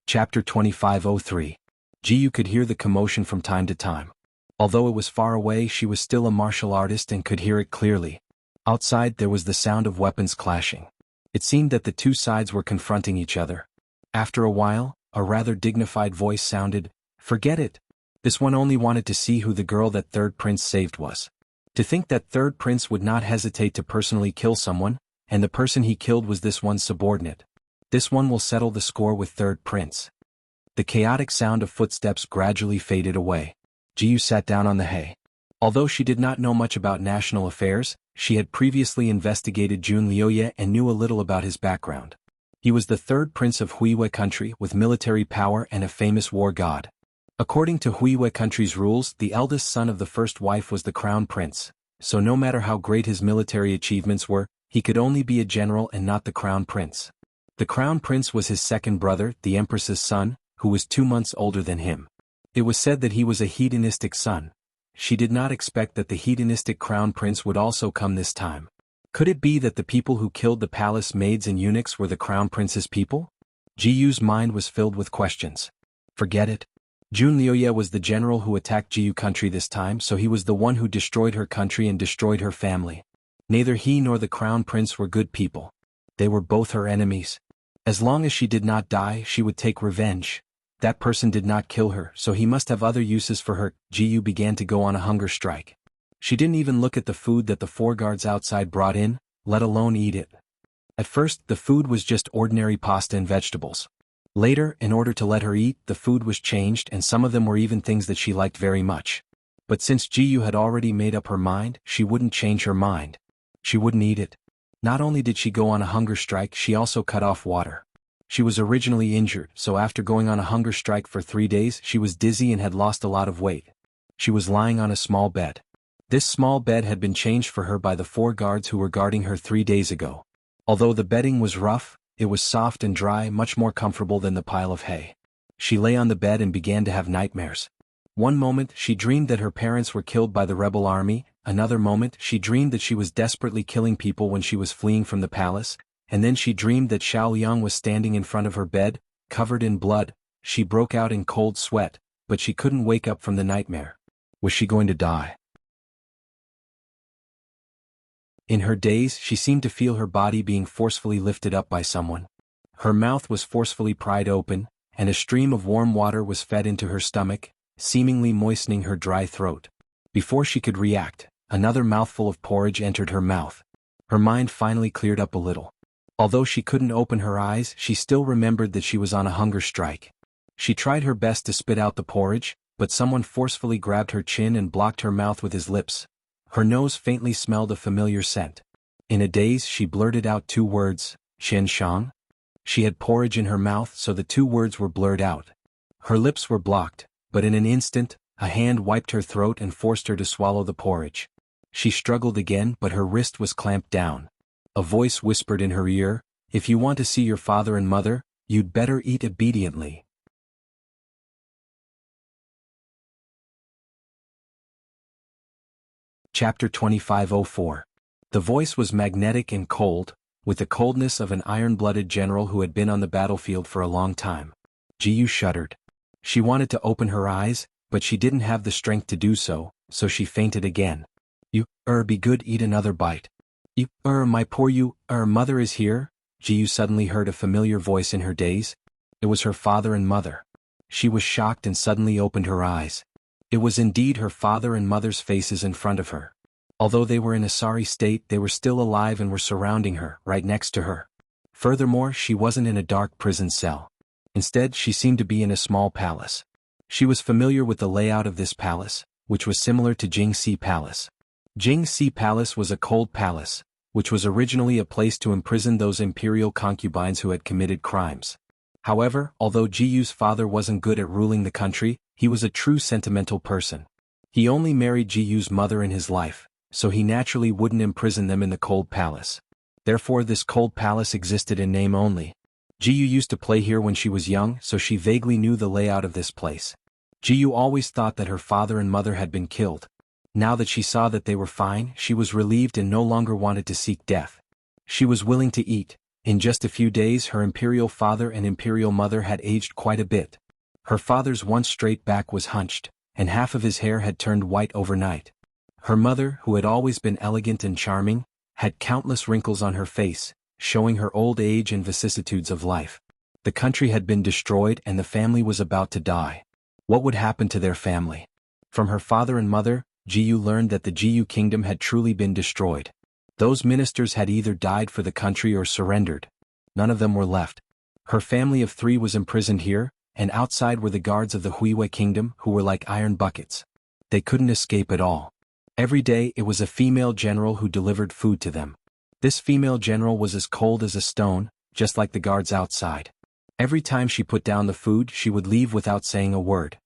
Chapter 2503. Jiyu could hear the commotion from time to time. Although it was far away, she was still a martial artist and could hear it clearly. Outside there was the sound of weapons clashing. It seemed that the two sides were confronting each other. After a while, a rather dignified voice sounded, "Forget it. This one only wanted to see who the girl that third prince saved was. To think that third prince would not hesitate to personally kill someone, and the person he killed was this one's subordinate. This one will settle the score with third prince." The chaotic sound of footsteps gradually faded away. Jiyu sat down on the hay. Although she did not know much about national affairs, she had previously investigated Jun Liuye and knew a little about his background. He was the third prince of Huiwe country with military power and a famous war god. According to Huiwe country's rules, the eldest son of the first wife was the crown prince, so no matter how great his military achievements were, he could only be a general and not the crown prince. The crown prince was his second brother, the empress's son, who was 2 months older than him. It was said that he was a hedonistic son. She did not expect that the hedonistic crown prince would also come this time. Could it be that the people who killed the palace maids and eunuchs were the crown prince's people? Jiyu's mind was filled with questions. Forget it. Jun Liuye was the general who attacked Jiyu country this time, so he was the one who destroyed her country and destroyed her family. Neither he nor the crown prince were good people. They were both her enemies. As long as she did not die, she would take revenge. That person did not kill her, so he must have other uses for her. Jiyu began to go on a hunger strike. She didn't even look at the food that the 4 guards outside brought in, let alone eat it. At first, the food was just ordinary pasta and vegetables. Later, in order to let her eat, the food was changed and some of them were even things that she liked very much. But since Jiyu had already made up her mind, she wouldn't change her mind. She wouldn't eat it. Not only did she go on a hunger strike, she also cut off water. She was originally injured, so after going on a hunger strike for 3 days, she was dizzy and had lost a lot of weight. She was lying on a small bed. This small bed had been changed for her by the 4 guards who were guarding her 3 days ago. Although the bedding was rough, it was soft and dry, much more comfortable than the pile of hay. She lay on the bed and began to have nightmares. One moment, she dreamed that her parents were killed by the rebel army. Another moment, she dreamed that she was desperately killing people when she was fleeing from the palace. And then she dreamed that Xiao Yang was standing in front of her bed, covered in blood. She broke out in cold sweat, but she couldn't wake up from the nightmare. Was she going to die? In her daze, she seemed to feel her body being forcefully lifted up by someone. Her mouth was forcefully pried open, and a stream of warm water was fed into her stomach, seemingly moistening her dry throat. Before she could react, another mouthful of porridge entered her mouth. Her mind finally cleared up a little. Although she couldn't open her eyes, she still remembered that she was on a hunger strike. She tried her best to spit out the porridge, but someone forcefully grabbed her chin and blocked her mouth with his lips. Her nose faintly smelled a familiar scent. In a daze, she blurted out 2 words, "Qian Shang?" She had porridge in her mouth, so the 2 words were blurred out. Her lips were blocked, but in an instant, a hand wiped her throat and forced her to swallow the porridge. She struggled again, but her wrist was clamped down. A voice whispered in her ear, "If you want to see your father and mother, you'd better eat obediently." Chapter 2504. The voice was magnetic and cold, with the coldness of an iron-blooded general who had been on the battlefield for a long time. Jiyu shuddered. She wanted to open her eyes, but she didn't have the strength to do so, so she fainted again. "You, be good, eat another bite." "You, my poor you, mother is here?" Jiyu suddenly heard a familiar voice in her daze. It was her father and mother. She was shocked and suddenly opened her eyes. It was indeed her father and mother's faces in front of her. Although they were in a sorry state, they were still alive and were surrounding her, right next to her. Furthermore, she wasn't in a dark prison cell. Instead, she seemed to be in a small palace. She was familiar with the layout of this palace, which was similar to Jianghu Palace. Jianghu Palace was a cold palace, which was originally a place to imprison those imperial concubines who had committed crimes. However, although Jiyu's father wasn't good at ruling the country, he was a true sentimental person. He only married Jiyu's mother in his life, so he naturally wouldn't imprison them in the cold palace. Therefore this cold palace existed in name only. Jiyu used to play here when she was young, so she vaguely knew the layout of this place. Jiyu always thought that her father and mother had been killed. Now that she saw that they were fine, she was relieved and no longer wanted to seek death. She was willing to eat. In just a few days her imperial father and imperial mother had aged quite a bit. Her father's once straight back was hunched, and half of his hair had turned white overnight. Her mother, who had always been elegant and charming, had countless wrinkles on her face, showing her old age and vicissitudes of life. The country had been destroyed and the family was about to die. What would happen to their family? From her father and mother, Jiyu learned that the Jiyu kingdom had truly been destroyed. Those ministers had either died for the country or surrendered. None of them were left. Her family of 3 was imprisoned here, and outside were the guards of the Hui kingdom who were like iron buckets. They couldn't escape at all. Every day it was a female general who delivered food to them. This female general was as cold as a stone, just like the guards outside. Every time she put down the food she would leave without saying a word.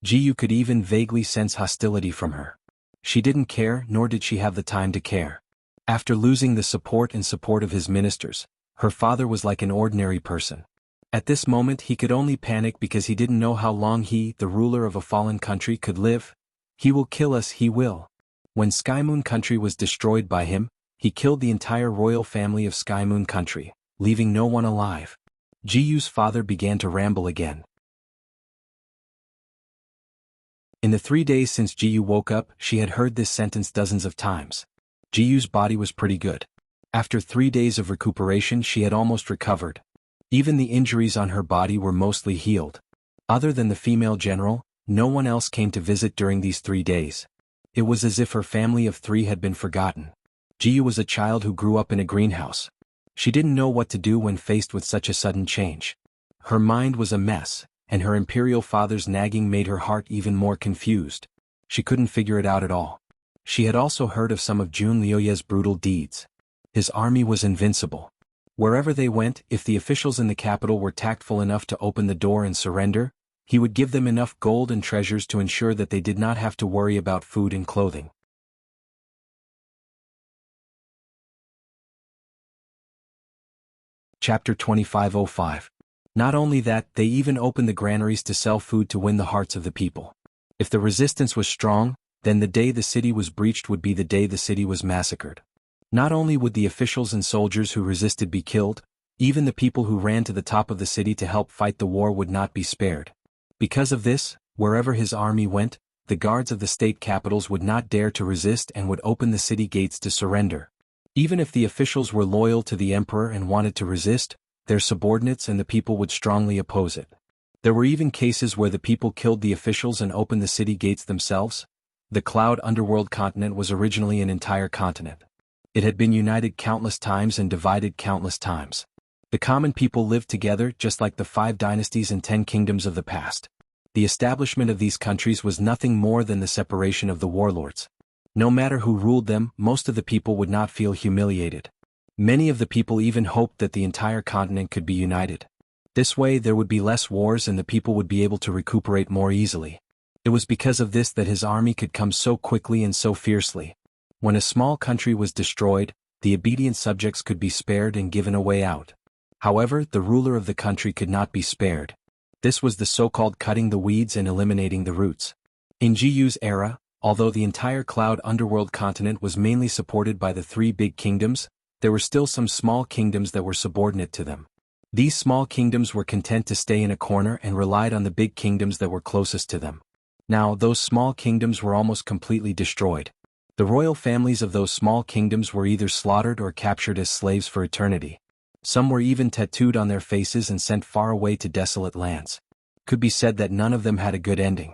Jiyu could even vaguely sense hostility from her. She didn't care, nor did she have the time to care. After losing the support of his ministers, her father was like an ordinary person. At this moment he could only panic because he didn't know how long he, the ruler of a fallen country, could live. He will kill us, he will. When Skymoon country was destroyed by him, he killed the entire royal family of Skymoon country, leaving no one alive. Jiyu's father began to ramble again. In the 3 days since Jiyu woke up, she had heard this sentence dozens of times. Jiyu's body was pretty good. After 3 days of recuperation she had almost recovered. Even the injuries on her body were mostly healed. Other than the female general, no one else came to visit during these 3 days. It was as if her family of 3 had been forgotten. Jiyu was a child who grew up in a greenhouse. She didn't know what to do when faced with such a sudden change. Her mind was a mess, and her imperial father's nagging made her heart even more confused. She couldn't figure it out at all. She had also heard of some of Jun Liuye's brutal deeds. His army was invincible. Wherever they went, if the officials in the capital were tactful enough to open the door and surrender, he would give them enough gold and treasures to ensure that they did not have to worry about food and clothing. Chapter 2505. Not only that, they even opened the granaries to sell food to win the hearts of the people. If the resistance was strong, then the day the city was breached would be the day the city was massacred. Not only would the officials and soldiers who resisted be killed, even the people who ran to the top of the city to help fight the war would not be spared. Because of this, wherever his army went, the guards of the state capitals would not dare to resist and would open the city gates to surrender. Even if the officials were loyal to the emperor and wanted to resist, their subordinates and the people would strongly oppose it. There were even cases where the people killed the officials and opened the city gates themselves. The Cloud Underworld continent was originally an entire continent. It had been united countless times and divided countless times. The common people lived together just like the 5 dynasties and 10 kingdoms of the past. The establishment of these countries was nothing more than the separation of the warlords. No matter who ruled them, most of the people would not feel humiliated. Many of the people even hoped that the entire continent could be united. This way there would be less wars and the people would be able to recuperate more easily. It was because of this that his army could come so quickly and so fiercely. When a small country was destroyed, the obedient subjects could be spared and given a way out. However, the ruler of the country could not be spared. This was the so-called cutting the weeds and eliminating the roots. In Jiyu's era, although the entire Cloud Underworld continent was mainly supported by the 3 big kingdoms, there were still some small kingdoms that were subordinate to them. These small kingdoms were content to stay in a corner and relied on the big kingdoms that were closest to them. Now, those small kingdoms were almost completely destroyed. The royal families of those small kingdoms were either slaughtered or captured as slaves for eternity. Some were even tattooed on their faces and sent far away to desolate lands. Could be said that none of them had a good ending.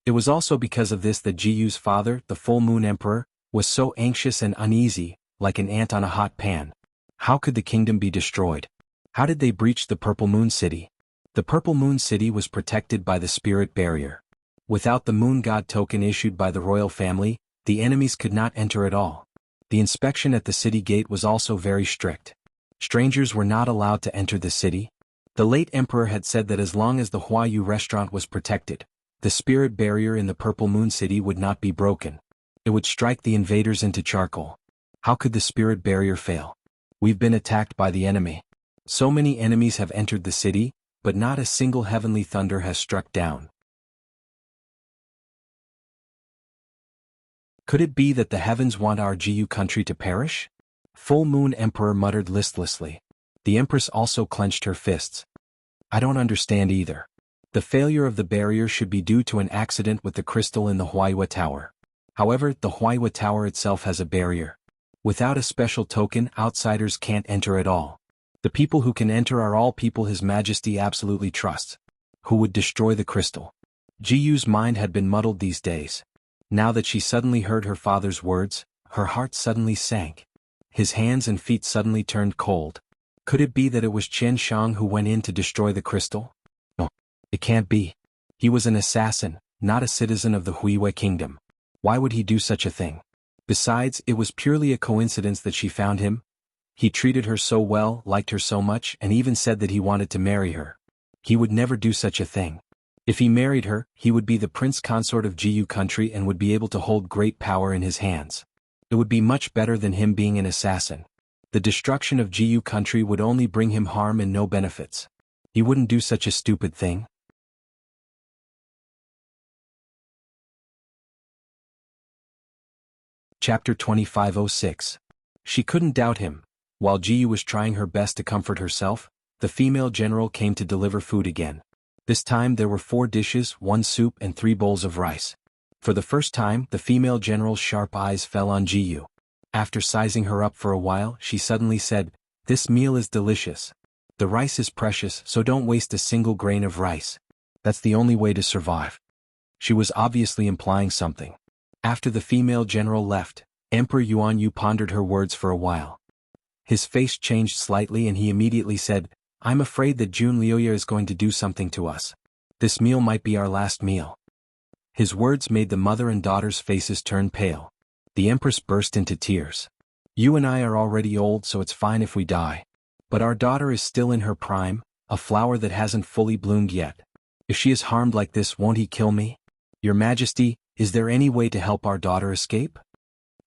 It was also because of this that Jiyu's father, the Full Moon Emperor, was so anxious and uneasy, like an ant on a hot pan. How could the kingdom be destroyed? How did they breach the Purple Moon City? The Purple Moon City was protected by the Spirit Barrier. Without the Moon God token issued by the royal family, the enemies could not enter at all. The inspection at the city gate was also very strict. Strangers were not allowed to enter the city. The late emperor had said that as long as the Huayu restaurant was protected, the Spirit Barrier in the Purple Moon City would not be broken. It would strike the invaders into charcoal. How could the Spirit Barrier fail? We've been attacked by the enemy. So many enemies have entered the city, but not a single heavenly thunder has struck down. Could it be that the heavens want our Jianghu country to perish? Full Moon Emperor muttered listlessly. The Empress also clenched her fists. I don't understand either. The failure of the barrier should be due to an accident with the crystal in the Huaihua Tower. However, the Huaihua Tower itself has a barrier. Without a special token, outsiders can't enter at all. The people who can enter are all people His Majesty absolutely trusts. Who would destroy the crystal? Jianghu's mind had been muddled these days. Now that she suddenly heard her father's words, her heart suddenly sank. His hands and feet suddenly turned cold. Could it be that it was Chen Shang who went in to destroy the crystal? No, it can't be. He was an assassin, not a citizen of the Huihui kingdom. Why would he do such a thing? Besides, it was purely a coincidence that she found him. He treated her so well, liked her so much, and even said that he wanted to marry her. He would never do such a thing. If he married her, he would be the prince consort of Jianghu country and would be able to hold great power in his hands. It would be much better than him being an assassin. The destruction of Jianghu country would only bring him harm and no benefits. He wouldn't do such a stupid thing. Chapter 2506. She couldn't doubt him. While Jianghu was trying her best to comfort herself, the female general came to deliver food again. This time there were 4 dishes, 1 soup and 3 bowls of rice. For the first time, the female general's sharp eyes fell on Jianghu. After sizing her up for a while, she suddenly said, "This meal is delicious. The rice is precious, so don't waste a single grain of rice. That's the only way to survive." She was obviously implying something. After the female general left, Emperor Yuanyu pondered her words for a while. His face changed slightly and he immediately said, "I'm afraid that Jun Liuya is going to do something to us. This meal might be our last meal." His words made the mother and daughter's faces turn pale. The Empress burst into tears. "You and I are already old, so it's fine if we die. But our daughter is still in her prime, a flower that hasn't fully bloomed yet. If she is harmed like this, won't he kill me? Your Majesty, is there any way to help our daughter escape?"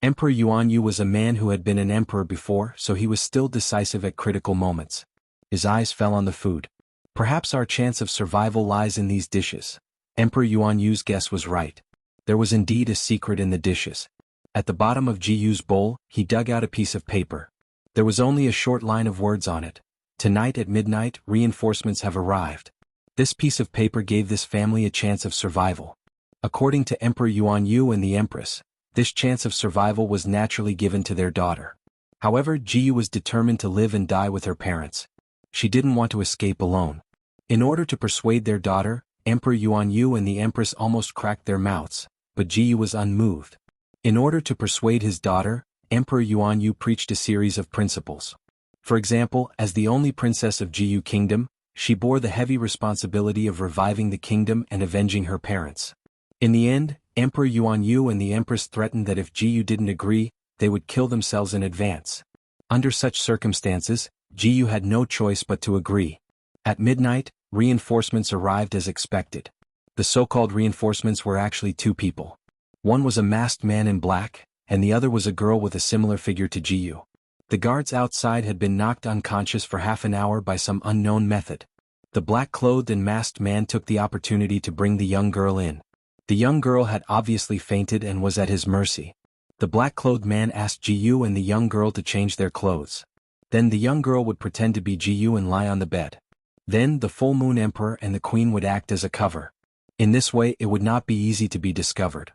Emperor Yuanyu was a man who had been an emperor before, so he was still decisive at critical moments. His eyes fell on the food. "Perhaps our chance of survival lies in these dishes." Emperor Yuanyu's guess was right. There was indeed a secret in the dishes. At the bottom of Jianghu's bowl, he dug out a piece of paper. There was only a short line of words on it. "Tonight at midnight, reinforcements have arrived." This piece of paper gave this family a chance of survival. According to Emperor Yuanyu and the Empress, this chance of survival was naturally given to their daughter. However, Jianghu was determined to live and die with her parents. She didn't want to escape alone. In order to persuade their daughter, Emperor Yuanyu and the Empress almost cracked their mouths, but Jianghu was unmoved. In order to persuade his daughter, Emperor Yuanyu preached a series of principles. For example, as the only princess of Jianghu kingdom, she bore the heavy responsibility of reviving the kingdom and avenging her parents. In the end, Emperor Yuanyu and the Empress threatened that if Jianghu didn't agree, they would kill themselves in advance. Under such circumstances, Jianghu had no choice but to agree. At midnight, reinforcements arrived as expected. The so-called reinforcements were actually 2 people. One was a masked man in black, and the other was a girl with a similar figure to Jianghu. The guards outside had been knocked unconscious for half an hour by some unknown method. The black-clothed and masked man took the opportunity to bring the young girl in. The young girl had obviously fainted and was at his mercy. The black-clothed man asked Jianghu and the young girl to change their clothes. Then the young girl would pretend to be Jianghu and lie on the bed. Then the full moon emperor and the queen would act as a cover. In this way it would not be easy to be discovered.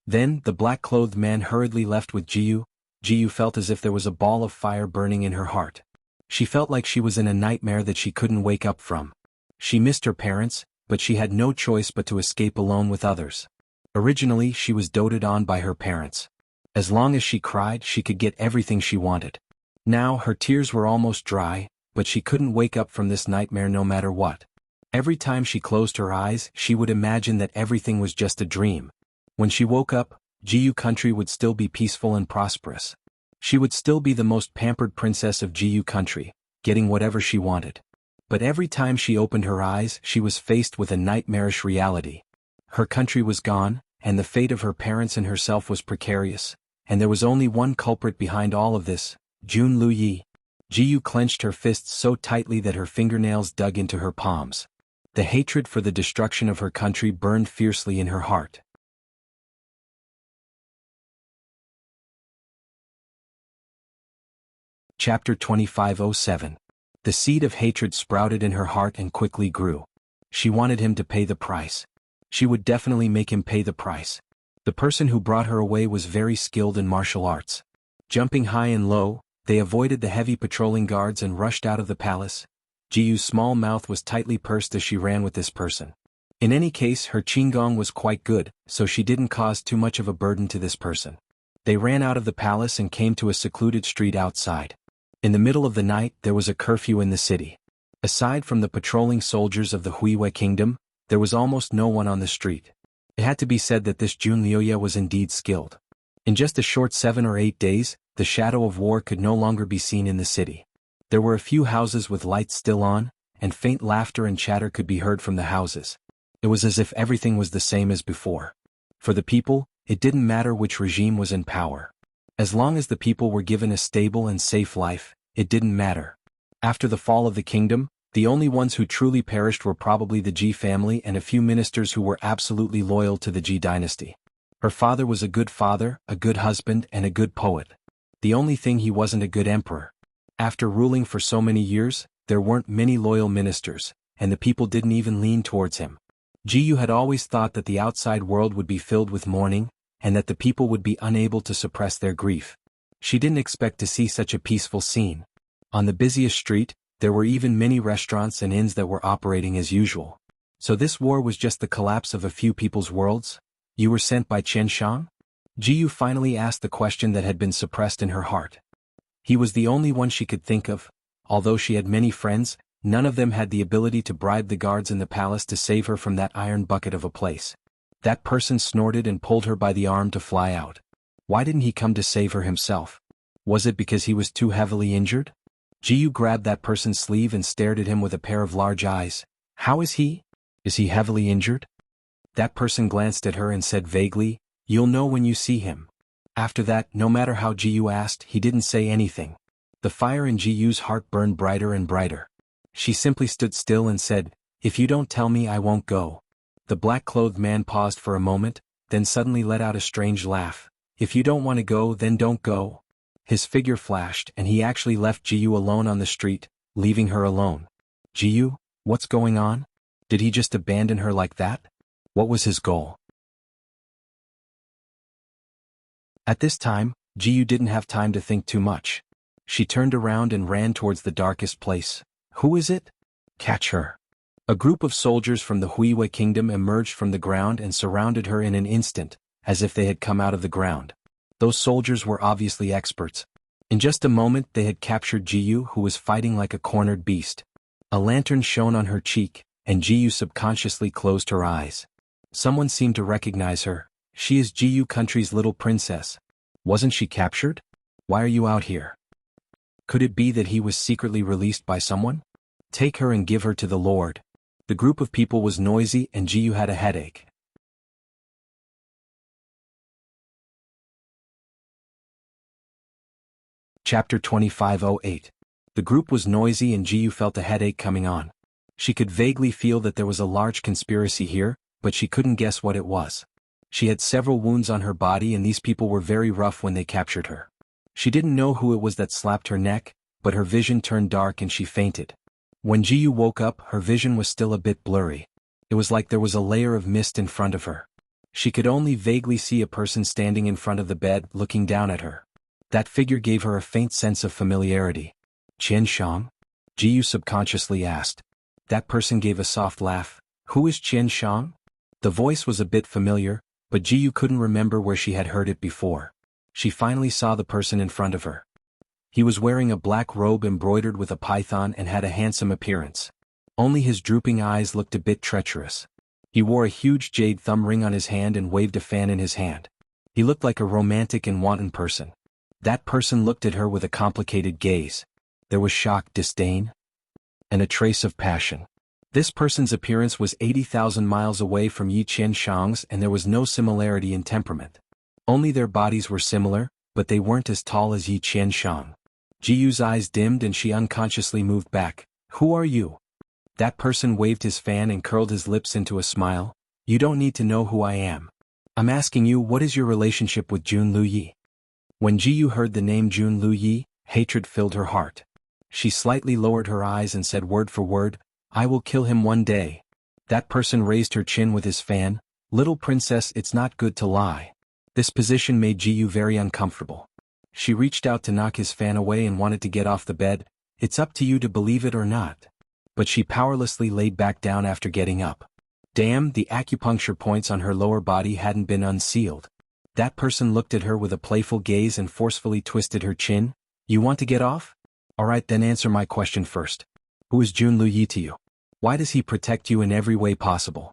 Then the black-clothed man hurriedly left with Jianghu. Jianghu felt as if there was a ball of fire burning in her heart. She felt like she was in a nightmare that she couldn't wake up from. She missed her parents, but she had no choice but to escape alone with others. Originally she was doted on by her parents. As long as she cried, she could get everything she wanted. Now her tears were almost dry, but she couldn't wake up from this nightmare no matter what. Every time she closed her eyes, she would imagine that everything was just a dream. When she woke up, Jianghu country would still be peaceful and prosperous. She would still be the most pampered princess of Jianghu country, getting whatever she wanted. But every time she opened her eyes, she was faced with a nightmarish reality. Her country was gone, and the fate of her parents and herself was precarious, and there was only one culprit behind all of this, Jun Liuya. Jianghu clenched her fists so tightly that her fingernails dug into her palms. The hatred for the destruction of her country burned fiercely in her heart. Chapter 25:07. The seed of hatred sprouted in her heart and quickly grew. She wanted him to pay the price. She would definitely make him pay the price. The person who brought her away was very skilled in martial arts. Jumping high and low, they avoided the heavy patrolling guards and rushed out of the palace. Jiyu's small mouth was tightly pursed as she ran with this person. In any case, her qinggong was quite good, so she didn't cause too much of a burden to this person. They ran out of the palace and came to a secluded street outside. In the middle of the night, there was a curfew in the city. Aside from the patrolling soldiers of the Wuxia kingdom, there was almost no one on the street. It had to be said that this Jun Liuya was indeed skilled. In just a short 7 or 8 days, the shadow of war could no longer be seen in the city. There were a few houses with lights still on, and faint laughter and chatter could be heard from the houses. It was as if everything was the same as before. For the people, it didn't matter which regime was in power. As long as the people were given a stable and safe life, it didn't matter. After the fall of the kingdom, the only ones who truly perished were probably the Ji family and a few ministers who were absolutely loyal to the Ji dynasty. Her father was a good father, a good husband, and a good poet. The only thing he wasn't a good emperor. After ruling for so many years, there weren't many loyal ministers, and the people didn't even lean towards him. Jiyu had always thought that the outside world would be filled with mourning, and that the people would be unable to suppress their grief. She didn't expect to see such a peaceful scene. On the busiest street, there were even many restaurants and inns that were operating as usual. So this war was just the collapse of a few people's worlds? You were sent by Chen Shang? Jiyu finally asked the question that had been suppressed in her heart. He was the only one she could think of. Although she had many friends, none of them had the ability to bribe the guards in the palace to save her from that iron bucket of a place. That person snorted and pulled her by the arm to fly out. Why didn't he come to save her himself? Was it because he was too heavily injured? Jiyu grabbed that person's sleeve and stared at him with a pair of large eyes. How is he? Is he heavily injured? That person glanced at her and said vaguely, "You'll know when you see him." After that, no matter how Jiyu asked, he didn't say anything. The fire in Jiyu's heart burned brighter and brighter. She simply stood still and said, "If you don't tell me, I won't go." The black-clothed man paused for a moment, then suddenly let out a strange laugh. "If you don't want to go, then don't go." His figure flashed and he actually left Jiyu alone on the street, leaving her alone. Jiyu, what's going on? Did he just abandon her like that? What was his goal? At this time, Jiyu didn't have time to think too much. She turned around and ran towards the darkest place. Who is it? Catch her. A group of soldiers from the Wuxia kingdom emerged from the ground and surrounded her in an instant, as if they had come out of the ground. Those soldiers were obviously experts. In just a moment they had captured Jiyu, who was fighting like a cornered beast. A lantern shone on her cheek, and Jiyu subconsciously closed her eyes. Someone seemed to recognize her. She is Jiyu country's little princess. Wasn't she captured? Why are you out here? Could it be that he was secretly released by someone? Take her and give her to the Lord. The group of people was noisy and Jiyu had a headache. Chapter 25:08. The group was noisy and Jiyu felt a headache coming on. She could vaguely feel that there was a large conspiracy here, but she couldn't guess what it was. She had several wounds on her body and these people were very rough when they captured her. She didn't know who it was that slapped her neck, but her vision turned dark and she fainted. When Jiyu woke up, her vision was still a bit blurry. It was like there was a layer of mist in front of her. She could only vaguely see a person standing in front of the bed, looking down at her. That figure gave her a faint sense of familiarity. Qian Shang? Jiyu subconsciously asked. That person gave a soft laugh. Who is Qian Shang? The voice was a bit familiar, but Jiyu couldn't remember where she had heard it before. She finally saw the person in front of her. He was wearing a black robe embroidered with a python and had a handsome appearance. Only his drooping eyes looked a bit treacherous. He wore a huge jade thumb ring on his hand and waved a fan in his hand. He looked like a romantic and wanton person. That person looked at her with a complicated gaze. There was shock, disdain, and a trace of passion. This person's appearance was 80,000 miles away from Yi Qian Shang's and there was no similarity in temperament. Only their bodies were similar, but they weren't as tall as Yi Qian Shang. Jiyu's eyes dimmed and she unconsciously moved back. Who are you? That person waved his fan and curled his lips into a smile. You don't need to know who I am. I'm asking you, what is your relationship with Jun Luyi? When Jiyu heard the name Jun Luyi, hatred filled her heart. She slightly lowered her eyes and said word for word, I will kill him one day. That person raised her chin with his fan. Little princess, it's not good to lie. This position made Jiyu very uncomfortable. She reached out to knock his fan away and wanted to get off the bed. It's up to you to believe it or not. But she powerlessly laid back down after getting up. Damn, the acupuncture points on her lower body hadn't been unsealed. That person looked at her with a playful gaze and forcefully twisted her chin. You want to get off? Alright, then answer my question first. Who is Jun Luyi to you? Why does he protect you in every way possible?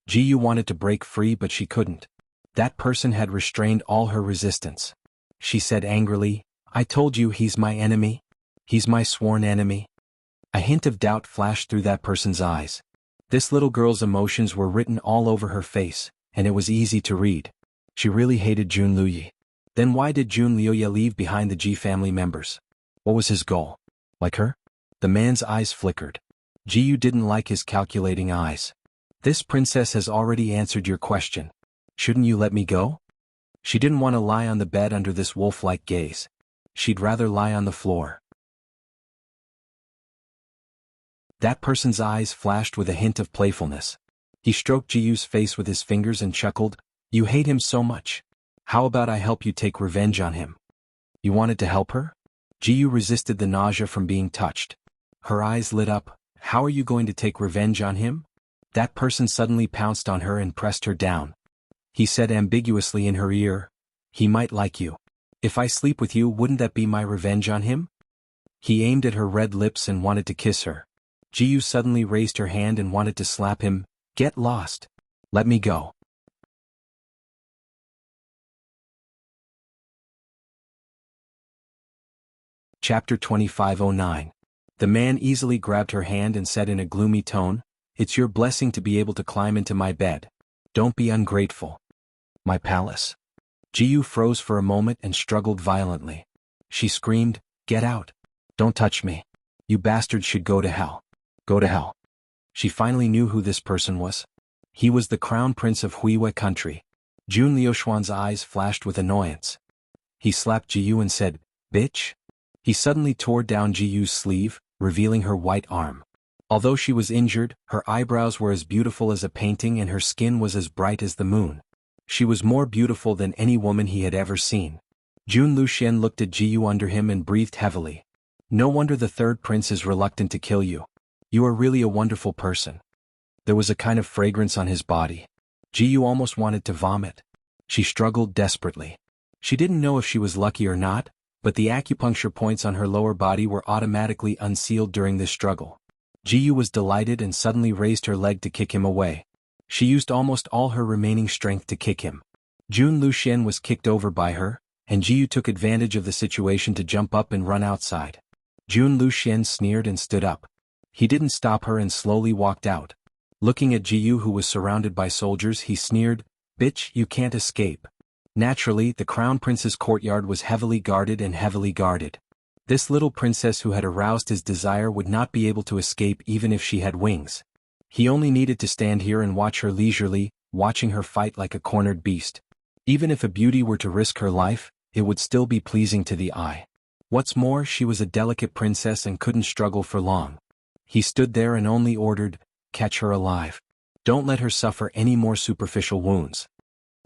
Jiyu wanted to break free but she couldn't. That person had restrained all her resistance. She said angrily, I told you he's my enemy. He's my sworn enemy. A hint of doubt flashed through that person's eyes. This little girl's emotions were written all over her face, and it was easy to read. She really hated Jun Luyi. Then why did Jun Luyi leave behind the Ji family members? What was his goal? Like her? The man's eyes flickered. Jiyu didn't like his calculating eyes. This princess has already answered your question. Shouldn't you let me go? She didn't want to lie on the bed under this wolf-like gaze. She'd rather lie on the floor. That person's eyes flashed with a hint of playfulness. He stroked Jiyu's face with his fingers and chuckled, You hate him so much. How about I help you take revenge on him? You wanted to help her? Jiyu resisted the nausea from being touched. Her eyes lit up. How are you going to take revenge on him? That person suddenly pounced on her and pressed her down. He said ambiguously in her ear, He might like you. If I sleep with you, wouldn't that be my revenge on him? He aimed at her red lips and wanted to kiss her. Jiyu suddenly raised her hand and wanted to slap him. Get lost. Let me go. Chapter 2509. The man easily grabbed her hand and said in a gloomy tone, It's your blessing to be able to climb into my bed. Don't be ungrateful. My palace. Jiyu froze for a moment and struggled violently. She screamed, Get out. Don't touch me. You bastards should go to hell. Go to hell. She finally knew who this person was. He was the crown prince of Huiwa country. Jun Liuxuan's eyes flashed with annoyance. He slapped Jiyu and said, Bitch. He suddenly tore down Jiyu's sleeve, revealing her white arm. Although she was injured, her eyebrows were as beautiful as a painting and her skin was as bright as the moon. She was more beautiful than any woman he had ever seen. Jun Luxian looked at Jiyu under him and breathed heavily. No wonder the third prince is reluctant to kill you. You are really a wonderful person. There was a kind of fragrance on his body. Jiyu almost wanted to vomit. She struggled desperately. She didn't know if she was lucky or not, but the acupuncture points on her lower body were automatically unsealed during this struggle. Jiyu was delighted and suddenly raised her leg to kick him away. She used almost all her remaining strength to kick him. Jun Luxian was kicked over by her, and Jiyu took advantage of the situation to jump up and run outside. Jun Luxian sneered and stood up. He didn't stop her and slowly walked out. Looking at Jiyu, who was surrounded by soldiers, he sneered, Bitch, you can't escape. Naturally, the crown prince's courtyard was heavily guarded and heavily guarded. This little princess who had aroused his desire would not be able to escape even if she had wings. He only needed to stand here and watch her leisurely, watching her fight like a cornered beast. Even if a beauty were to risk her life, it would still be pleasing to the eye. What's more, she was a delicate princess and couldn't struggle for long. He stood there and only ordered, Catch her alive. Don't let her suffer any more superficial wounds.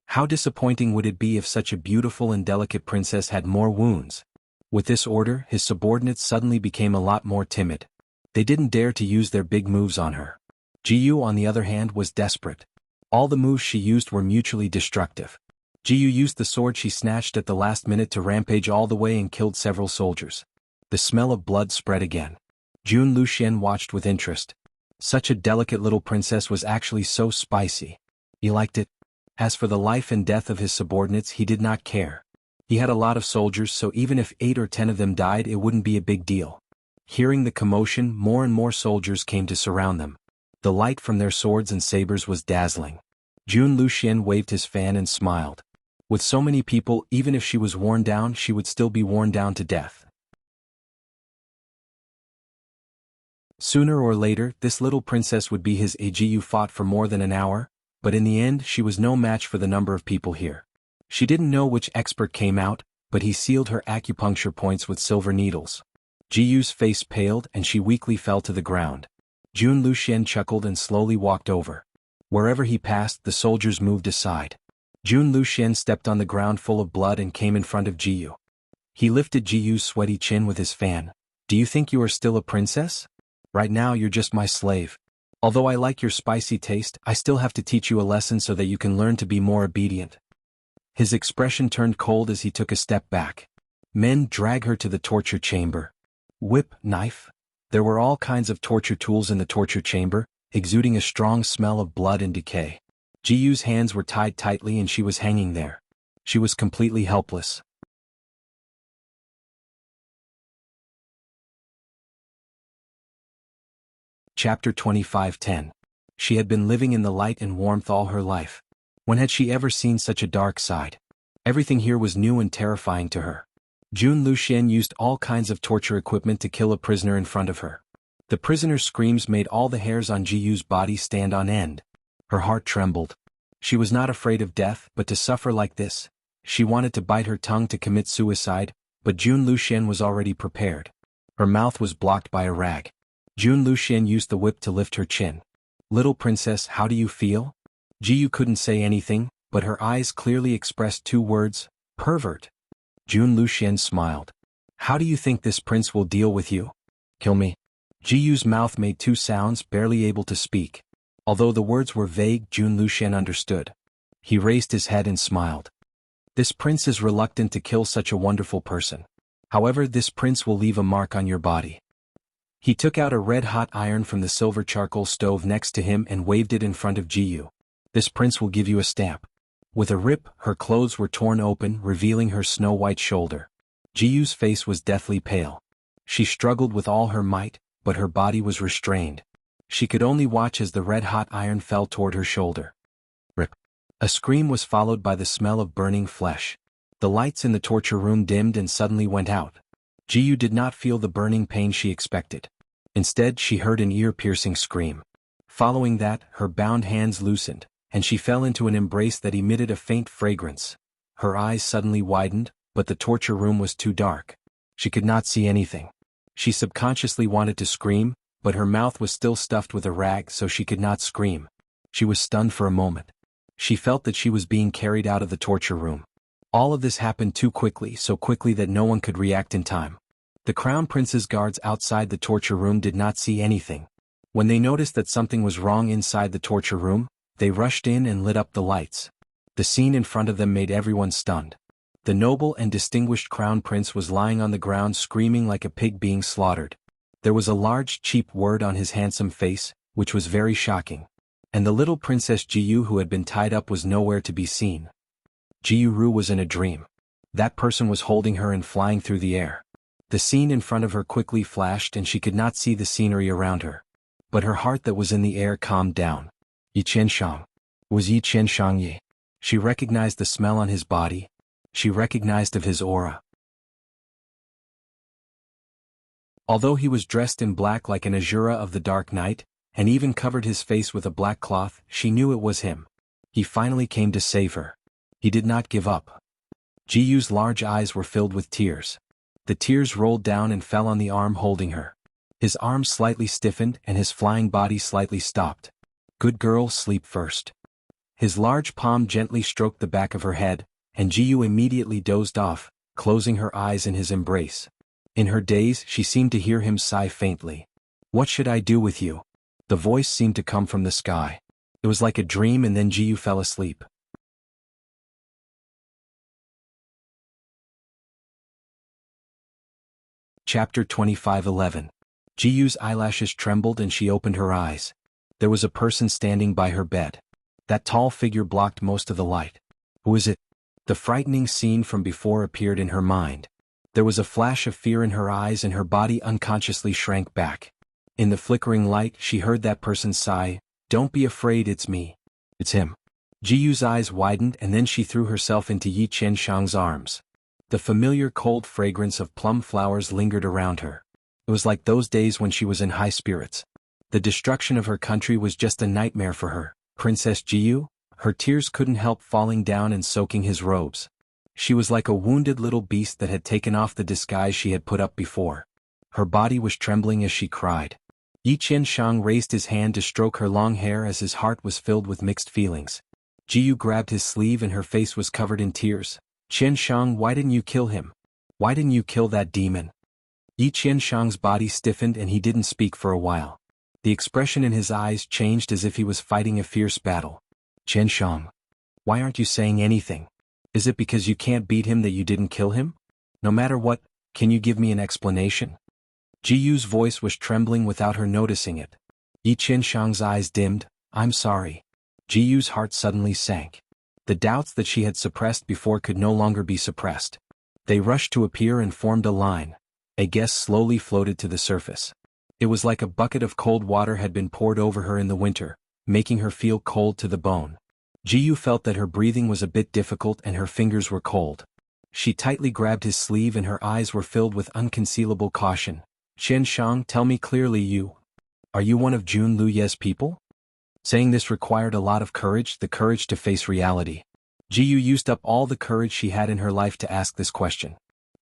How disappointing would it be if such a beautiful and delicate princess had more wounds? With this order, his subordinates suddenly became a lot more timid. They didn't dare to use their big moves on her. Jiyu, on the other hand, was desperate. All the moves she used were mutually destructive. Jiyu used the sword she snatched at the last minute to rampage all the way and killed several soldiers. The smell of blood spread again. Jun Luxian watched with interest. Such a delicate little princess was actually so spicy. He liked it. As for the life and death of his subordinates, he did not care. He had a lot of soldiers, so even if 8 or 10 of them died, it wouldn't be a big deal. Hearing the commotion, more and more soldiers came to surround them. The light from their swords and sabers was dazzling. Jun Luxian waved his fan and smiled. With so many people, even if she was worn down, she would still be worn down to death. Sooner or later, this little princess would be his. Jiyu fought for more than an hour, but in the end she was no match for the number of people here. She didn't know which expert came out, but he sealed her acupuncture points with silver needles. Jiyu's face paled and she weakly fell to the ground. Jun Luxian chuckled and slowly walked over. Wherever he passed, the soldiers moved aside. Jun Luxian stepped on the ground full of blood and came in front of Jiyu. He lifted Jiyu's sweaty chin with his fan. Do you think you are still a princess? Right now you're just my slave. Although I like your spicy taste, I still have to teach you a lesson so that you can learn to be more obedient. His expression turned cold as he took a step back. Men drag her to the torture chamber. Whip, knife. There were all kinds of torture tools in the torture chamber, exuding a strong smell of blood and decay. Jiyu's hands were tied tightly and she was hanging there. She was completely helpless. Chapter 25:10. She had been living in the light and warmth all her life. When had she ever seen such a dark side? Everything here was new and terrifying to her. Jun Luxian used all kinds of torture equipment to kill a prisoner in front of her. The prisoner's screams made all the hairs on Jiyu's body stand on end. Her heart trembled. She was not afraid of death, but to suffer like this. She wanted to bite her tongue to commit suicide, but Jun Luxian was already prepared. Her mouth was blocked by a rag. Jun Luxian used the whip to lift her chin. Little princess, how do you feel? Jiyu couldn't say anything, but her eyes clearly expressed two words, pervert. Jun Luxian smiled. How do you think this prince will deal with you? Kill me. Jiyu's mouth made two sounds, barely able to speak. Although the words were vague, Jun Luxian understood. He raised his head and smiled. This prince is reluctant to kill such a wonderful person. However, this prince will leave a mark on your body. He took out a red-hot iron from the silver charcoal stove next to him and waved it in front of Jiyu. This prince will give you a stamp. With a rip, her clothes were torn open, revealing her snow-white shoulder. Jiyu's face was deathly pale. She struggled with all her might, but her body was restrained. She could only watch as the red-hot iron fell toward her shoulder. Rip. A scream was followed by the smell of burning flesh. The lights in the torture room dimmed and suddenly went out. Jiyu did not feel the burning pain she expected. Instead, she heard an ear-piercing scream. Following that, her bound hands loosened, and she fell into an embrace that emitted a faint fragrance. Her eyes suddenly widened, but the torture room was too dark. She could not see anything. She subconsciously wanted to scream, but her mouth was still stuffed with a rag, so she could not scream. She was stunned for a moment. She felt that she was being carried out of the torture room. All of this happened too quickly, so quickly that no one could react in time. The Crown Prince's guards outside the torture room did not see anything. When they noticed that something was wrong inside the torture room, they rushed in and lit up the lights. The scene in front of them made everyone stunned. The noble and distinguished Crown Prince was lying on the ground screaming like a pig being slaughtered. There was a large cheap word on his handsome face, which was very shocking. And the little Princess Jiyu who had been tied up was nowhere to be seen. Jiyu was in a dream. That person was holding her and flying through the air. The scene in front of her quickly flashed and she could not see the scenery around her. But her heart that was in the air calmed down. Yi Qianshang. It was Yi Qianshang Yi. She recognized the smell on his body. She recognized of his aura. Although he was dressed in black like an Azura of the dark night, and even covered his face with a black cloth, she knew it was him. He finally came to save her. He did not give up. Jiyu's large eyes were filled with tears. The tears rolled down and fell on the arm holding her. His arm slightly stiffened and his flying body slightly stopped. Good girl, sleep first. His large palm gently stroked the back of her head, and Jiyu immediately dozed off, closing her eyes in his embrace. In her daze, she seemed to hear him sigh faintly. What should I do with you? The voice seemed to come from the sky. It was like a dream and then Jiyu fell asleep. Chapter 25:11. Jiyu's eyelashes trembled and she opened her eyes. There was a person standing by her bed. That tall figure blocked most of the light. Who is it? The frightening scene from before appeared in her mind. There was a flash of fear in her eyes and her body unconsciously shrank back. In the flickering light, she heard that person sigh, "Don't be afraid, it's me. It's him." Jiyu's eyes widened and then she threw herself into Yi Qianshang's arms. The familiar cold fragrance of plum flowers lingered around her. It was like those days when she was in high spirits. The destruction of her country was just a nightmare for her. Princess Jiyu? Her tears couldn't help falling down and soaking his robes. She was like a wounded little beast that had taken off the disguise she had put up before. Her body was trembling as she cried. Yi Qianshang raised his hand to stroke her long hair as his heart was filled with mixed feelings. Jiyu grabbed his sleeve and her face was covered in tears. Qianshang, why didn't you kill him? Why didn't you kill that demon? Yi Qianshang's body stiffened and he didn't speak for a while. The expression in his eyes changed as if he was fighting a fierce battle. Qianshang, why aren't you saying anything? Is it because you can't beat him that you didn't kill him? No matter what, can you give me an explanation? Jiyu's voice was trembling without her noticing it. Yi Qianshang's eyes dimmed. I'm sorry. Jiyu's heart suddenly sank. The doubts that she had suppressed before could no longer be suppressed. They rushed to appear and formed a line. A guess slowly floated to the surface. It was like a bucket of cold water had been poured over her in the winter, making her feel cold to the bone. Jiyu felt that her breathing was a bit difficult and her fingers were cold. She tightly grabbed his sleeve and her eyes were filled with unconcealable caution. Qianshang, tell me clearly, are you one of Jun Luye's people? Saying this required a lot of courage, the courage to face reality. Jiyu used up all the courage she had in her life to ask this question.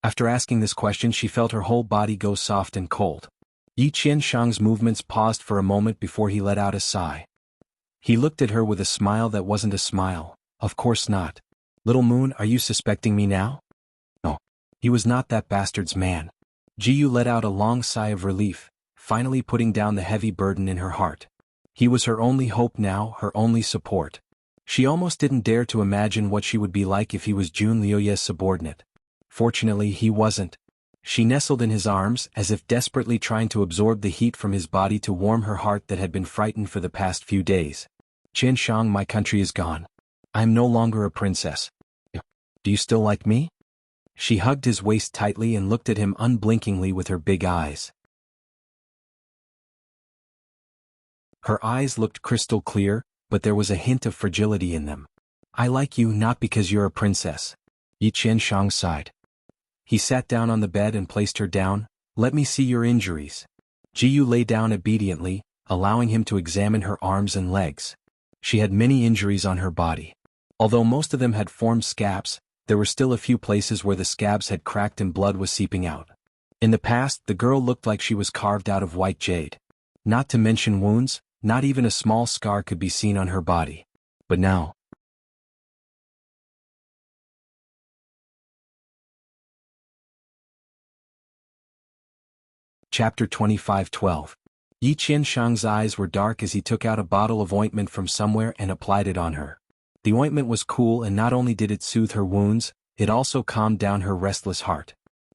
After asking this question, she felt her whole body go soft and cold. Yi Qianshang's movements paused for a moment before he let out a sigh. He looked at her with a smile that wasn't a smile. Of course not. Little Moon, are you suspecting me now? No. He was not that bastard's man. Jiyu let out a long sigh of relief, finally putting down the heavy burden in her heart. He was her only hope now, her only support. She almost didn't dare to imagine what she would be like if he was Jun Luye's subordinate. Fortunately, he wasn't. She nestled in his arms as if desperately trying to absorb the heat from his body to warm her heart that had been frightened for the past few days. Qianshang, my country is gone. I am no longer a princess. Do you still like me? She hugged his waist tightly and looked at him unblinkingly with her big eyes. Her eyes looked crystal clear, but there was a hint of fragility in them. I like you not because you're a princess. Yi Qianshang sighed. He sat down on the bed and placed her down. Let me see your injuries. Jiyu lay down obediently, allowing him to examine her arms and legs. She had many injuries on her body. Although most of them had formed scabs, there were still a few places where the scabs had cracked and blood was seeping out. In the past, the girl looked like she was carved out of white jade. Not to mention wounds, not even a small scar could be seen on her body. But now, Chapter 25:12. Yi Qianshang's eyes were dark as he took out a bottle of ointment from somewhere and applied it on her. The ointment was cool and not only did it soothe her wounds, it also calmed down her restless heart.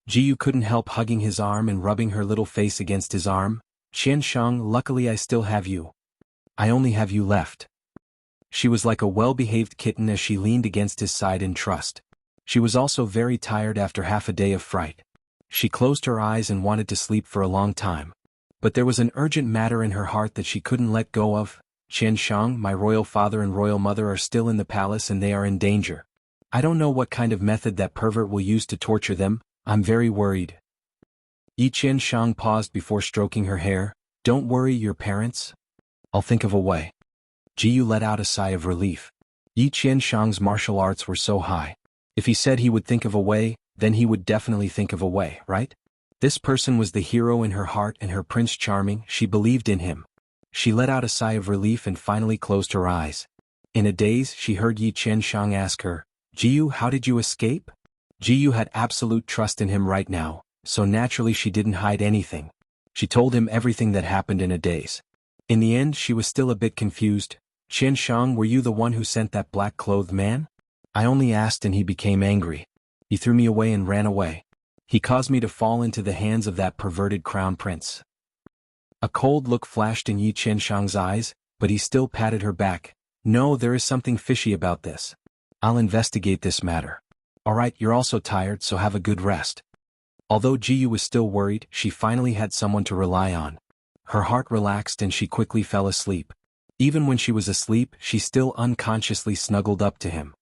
Jiyu couldn't help hugging his arm and rubbing her little face against his arm. Qianshang, luckily I still have you. I only have you left. She was like a well-behaved kitten as she leaned against his side in trust. She was also very tired after half a day of fright. She closed her eyes and wanted to sleep for a long time. But there was an urgent matter in her heart that she couldn't let go of. Qianshang, my royal father and royal mother are still in the palace and they are in danger. I don't know what kind of method that pervert will use to torture them. I'm very worried. Yi Qianshang paused before stroking her hair. Don't worry, your parents. I'll think of a way. Jiyu let out a sigh of relief. Yi Qianshang's martial arts were so high. If he said he would think of a way, then he would definitely think of a way, right? This person was the hero in her heart and her Prince Charming. She believed in him. She let out a sigh of relief and finally closed her eyes. In a daze, she heard Yi Qianshang ask her, Jiyu, how did you escape? Jiyu had absolute trust in him right now, so naturally she didn't hide anything. She told him everything that happened in a daze. In the end, she was still a bit confused. Qianshang, were you the one who sent that black-clothed man? I only asked and he became angry. He threw me away and ran away. He caused me to fall into the hands of that perverted crown prince. A cold look flashed in Yi Qianshang's eyes, but he still patted her back. No, there is something fishy about this. I'll investigate this matter. Alright, you're also tired, so have a good rest. Although Jiyu was still worried, she finally had someone to rely on. Her heart relaxed and she quickly fell asleep. Even when she was asleep, she still unconsciously snuggled up to him.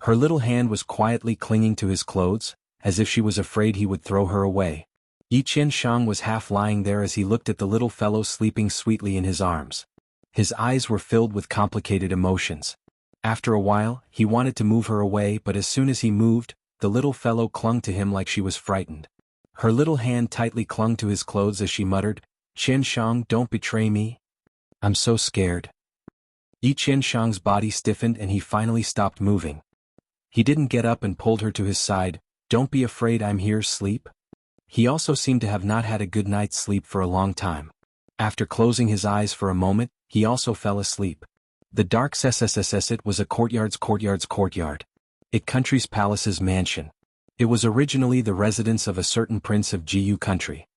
Her little hand was quietly clinging to his clothes, as if she was afraid he would throw her away. Yi Qianshang was half lying there as he looked at the little fellow sleeping sweetly in his arms. His eyes were filled with complicated emotions. After a while, he wanted to move her away, but as soon as he moved, the little fellow clung to him like she was frightened. Her little hand tightly clung to his clothes as she muttered, "Qianshang, don't betray me. I'm so scared." Yi Qianshang's body stiffened and he finally stopped moving. He didn't get up and pulled her to his side. "Don't be afraid, I'm here, sleep." He also seemed to have not had a good night's sleep for a long time. After closing his eyes for a moment, he also fell asleep. The dark it was a courtyard. It country's palace's mansion. It was originally the residence of a certain prince of Jianghu country.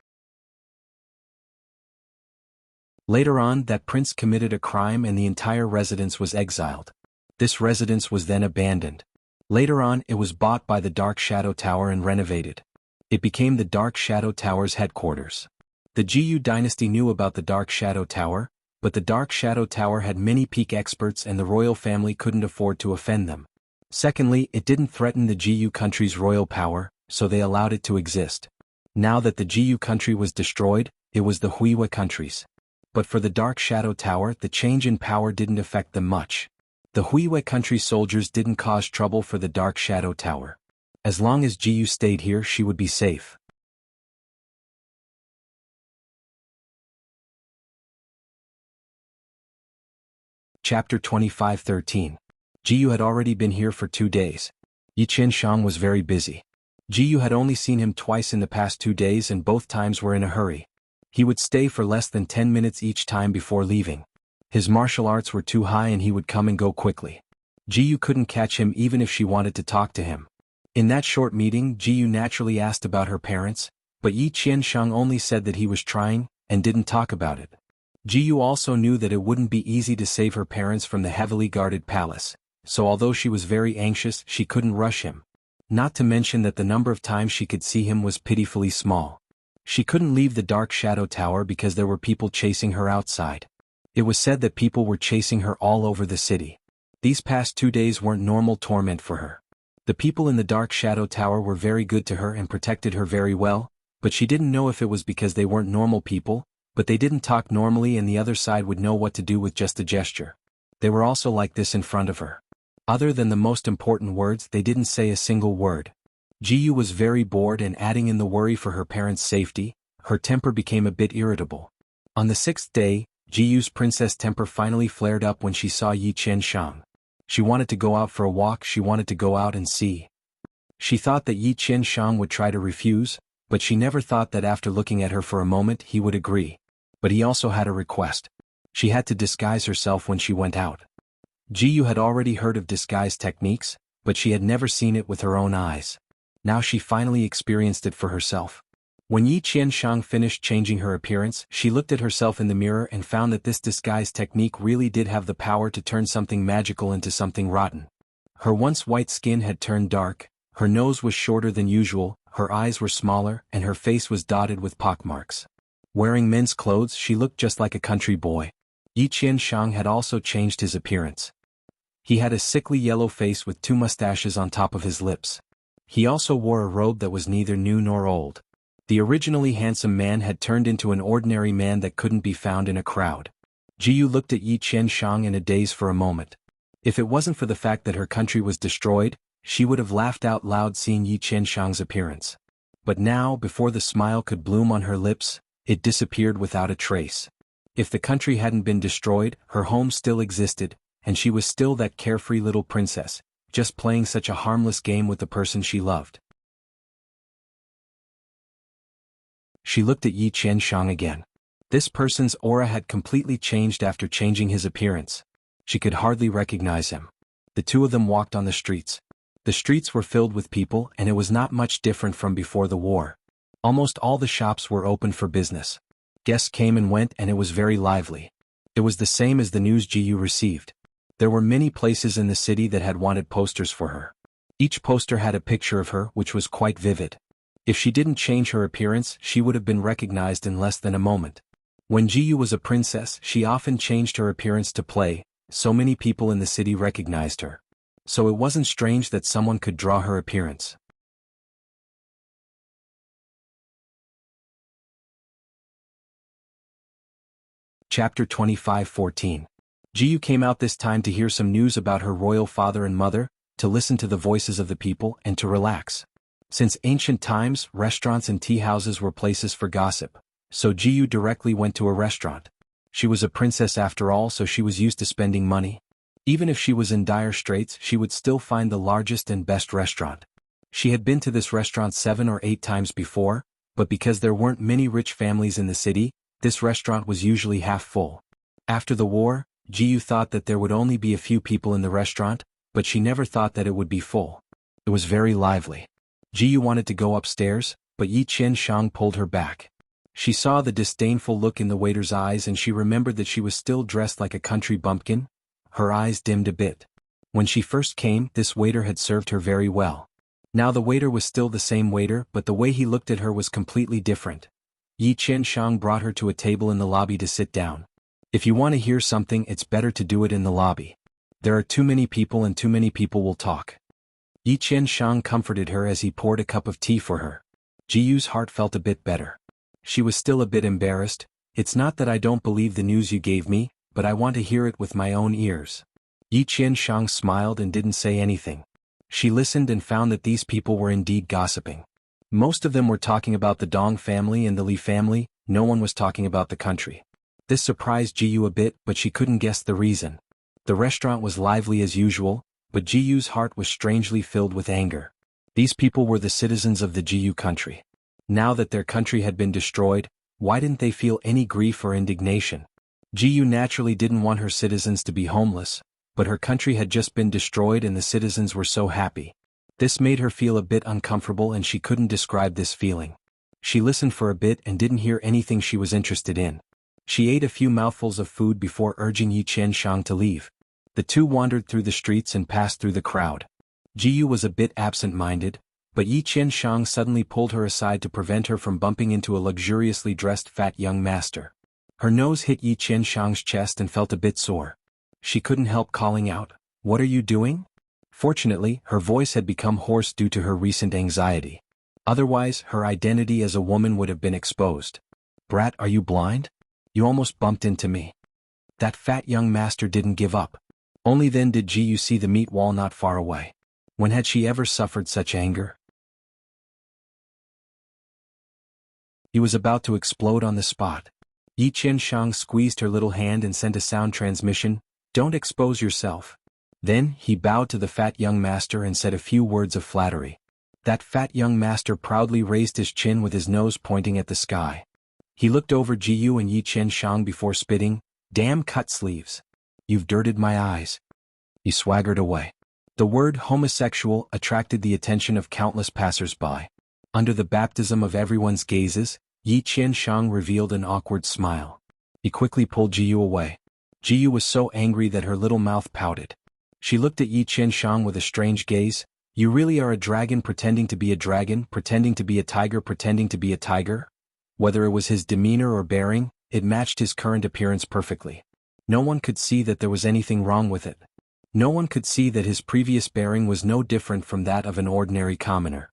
Later on, that prince committed a crime and the entire residence was exiled. This residence was then abandoned. Later on, it was bought by the Dark Shadow Tower and renovated. It became the Dark Shadow Tower's headquarters. The Jianghu dynasty knew about the Dark Shadow Tower, but the Dark Shadow Tower had many peak experts and the royal family couldn't afford to offend them. Secondly, it didn't threaten the Jianghu country's royal power, so they allowed it to exist. Now that the Jianghu country was destroyed, it was the Wuxia countries. But for the Dark Shadow Tower, the change in power didn't affect them much. The Wuxia country soldiers didn't cause trouble for the Dark Shadow Tower. As long as Jianghu stayed here, she would be safe. Chapter 25:13. Jianghu had already been here for 2 days. Yi Qianshang was very busy. Jianghu had only seen him twice in the past 2 days and both times were in a hurry. He would stay for less than 10 minutes each time before leaving. His martial arts were too high and he would come and go quickly. Jianghu couldn't catch him even if she wanted to talk to him. In that short meeting, Jianghu naturally asked about her parents, but Yi Qianshang only said that he was trying, and didn't talk about it. Jianghu also knew that it wouldn't be easy to save her parents from the heavily guarded palace, so although she was very anxious, she couldn't rush him. Not to mention that the number of times she could see him was pitifully small. She couldn't leave the Dark Shadow Tower because there were people chasing her outside. It was said that people were chasing her all over the city. These past 2 days weren't normal torment for her. The people in the Dark Shadow Tower were very good to her and protected her very well, but she didn't know if it was because they weren't normal people, but they didn't talk normally and the other side would know what to do with just a gesture. They were also like this in front of her. Other than the most important words, they didn't say a single word. Jianghu was very bored and adding in the worry for her parents' safety, her temper became a bit irritable. On the 6th day, Jianghu's princess temper finally flared up when she saw Yi Qianshang. She wanted to go out for a walk, she wanted to go out and see. She thought that Yi Qianshang would try to refuse, but she never thought that after looking at her for a moment he would agree. But he also had a request. She had to disguise herself when she went out. Jianghu had already heard of disguise techniques, but she had never seen it with her own eyes. Now she finally experienced it for herself. When Yi Qianshang finished changing her appearance, she looked at herself in the mirror and found that this disguise technique really did have the power to turn something magical into something rotten. Her once white skin had turned dark, her nose was shorter than usual, her eyes were smaller, and her face was dotted with pockmarks. Wearing men's clothes, she looked just like a country boy. Yi Qianshang had also changed his appearance. He had a sickly yellow face with 2 mustaches on top of his lips. He also wore a robe that was neither new nor old. The originally handsome man had turned into an ordinary man that couldn't be found in a crowd. Jianghu looked at Yi Qianshang in a daze for a moment. If it wasn't for the fact that her country was destroyed, she would have laughed out loud seeing Yi Qianshang's appearance. But now, before the smile could bloom on her lips, it disappeared without a trace. If the country hadn't been destroyed, her home still existed, and she was still that carefree little princess, just playing such a harmless game with the person she loved. She looked at Yi Qianshang again. This person's aura had completely changed after changing his appearance. She could hardly recognize him. The two of them walked on the streets. The streets were filled with people and it was not much different from before the war. Almost all the shops were open for business. Guests came and went and it was very lively. It was the same as the news Jianghu received. There were many places in the city that had wanted posters for her. Each poster had a picture of her which was quite vivid. If she didn't change her appearance, she would have been recognized in less than a moment. When Jianghu was a princess, she often changed her appearance to play, so many people in the city recognized her. So it wasn't strange that someone could draw her appearance. Chapter 25:14. Jiyu came out this time to hear some news about her royal father and mother, to listen to the voices of the people and to relax. Since ancient times, restaurants and tea houses were places for gossip, so Jiyu directly went to a restaurant. She was a princess after all, so she was used to spending money. Even if she was in dire straits, she would still find the largest and best restaurant. She had been to this restaurant 7 or 8 times before, but because there weren't many rich families in the city, this restaurant was usually half full. After the war, Jiyu thought that there would only be a few people in the restaurant, but she never thought that it would be full. It was very lively. Jiyu wanted to go upstairs, but Yi Qianshang pulled her back. She saw the disdainful look in the waiter's eyes and she remembered that she was still dressed like a country bumpkin. Her eyes dimmed a bit. When she first came, this waiter had served her very well. Now the waiter was still the same waiter, but the way he looked at her was completely different. Yi Qianshang brought her to a table in the lobby to sit down. If you want to hear something, it's better to do it in the lobby. There are too many people and too many people will talk. Yi Qianshang comforted her as he poured a cup of tea for her. Jiyu's heart felt a bit better. She was still a bit embarrassed. It's not that I don't believe the news you gave me, but I want to hear it with my own ears. Yi Qianshang smiled and didn't say anything. She listened and found that these people were indeed gossiping. Most of them were talking about the Dong family and the Li family, no one was talking about the country. This surprised Jiyu a bit, but she couldn't guess the reason. The restaurant was lively as usual, but Jiyu's heart was strangely filled with anger. These people were the citizens of the Jiyu country. Now that their country had been destroyed, why didn't they feel any grief or indignation? Jiyu naturally didn't want her citizens to be homeless, but her country had just been destroyed and the citizens were so happy. This made her feel a bit uncomfortable and she couldn't describe this feeling. She listened for a bit and didn't hear anything she was interested in. She ate a few mouthfuls of food before urging Yi Qianshang to leave. The two wandered through the streets and passed through the crowd. Jiyu was a bit absent-minded, but Yi Qianshang suddenly pulled her aside to prevent her from bumping into a luxuriously dressed fat young master. Her nose hit Yi Qianshang's chest and felt a bit sore. She couldn't help calling out, "What are you doing?" Fortunately, her voice had become hoarse due to her recent anxiety. Otherwise, her identity as a woman would have been exposed. "Brat, are you blind? You almost bumped into me." That fat young master didn't give up. Only then did Jiyu see the meat wall not far away. When had she ever suffered such anger? He was about to explode on the spot. Yi Qianshang squeezed her little hand and sent a sound transmission, "Don't expose yourself." Then, he bowed to the fat young master and said a few words of flattery. That fat young master proudly raised his chin with his nose pointing at the sky. He looked over Jiyu and Yi Qianshang before spitting, "Damn cut sleeves. You've dirted my eyes." He swaggered away. The word homosexual attracted the attention of countless passers-by. Under the baptism of everyone's gazes, Yi Qianshang revealed an awkward smile. He quickly pulled Jiyu away. Jiyu was so angry that her little mouth pouted. She looked at Yi Qianshang with a strange gaze. "You really are a dragon pretending to be a dragon, pretending to be a tiger, pretending to be a tiger?" Whether it was his demeanor or bearing, it matched his current appearance perfectly. No one could see that there was anything wrong with it. No one could see that his previous bearing was no different from that of an ordinary commoner.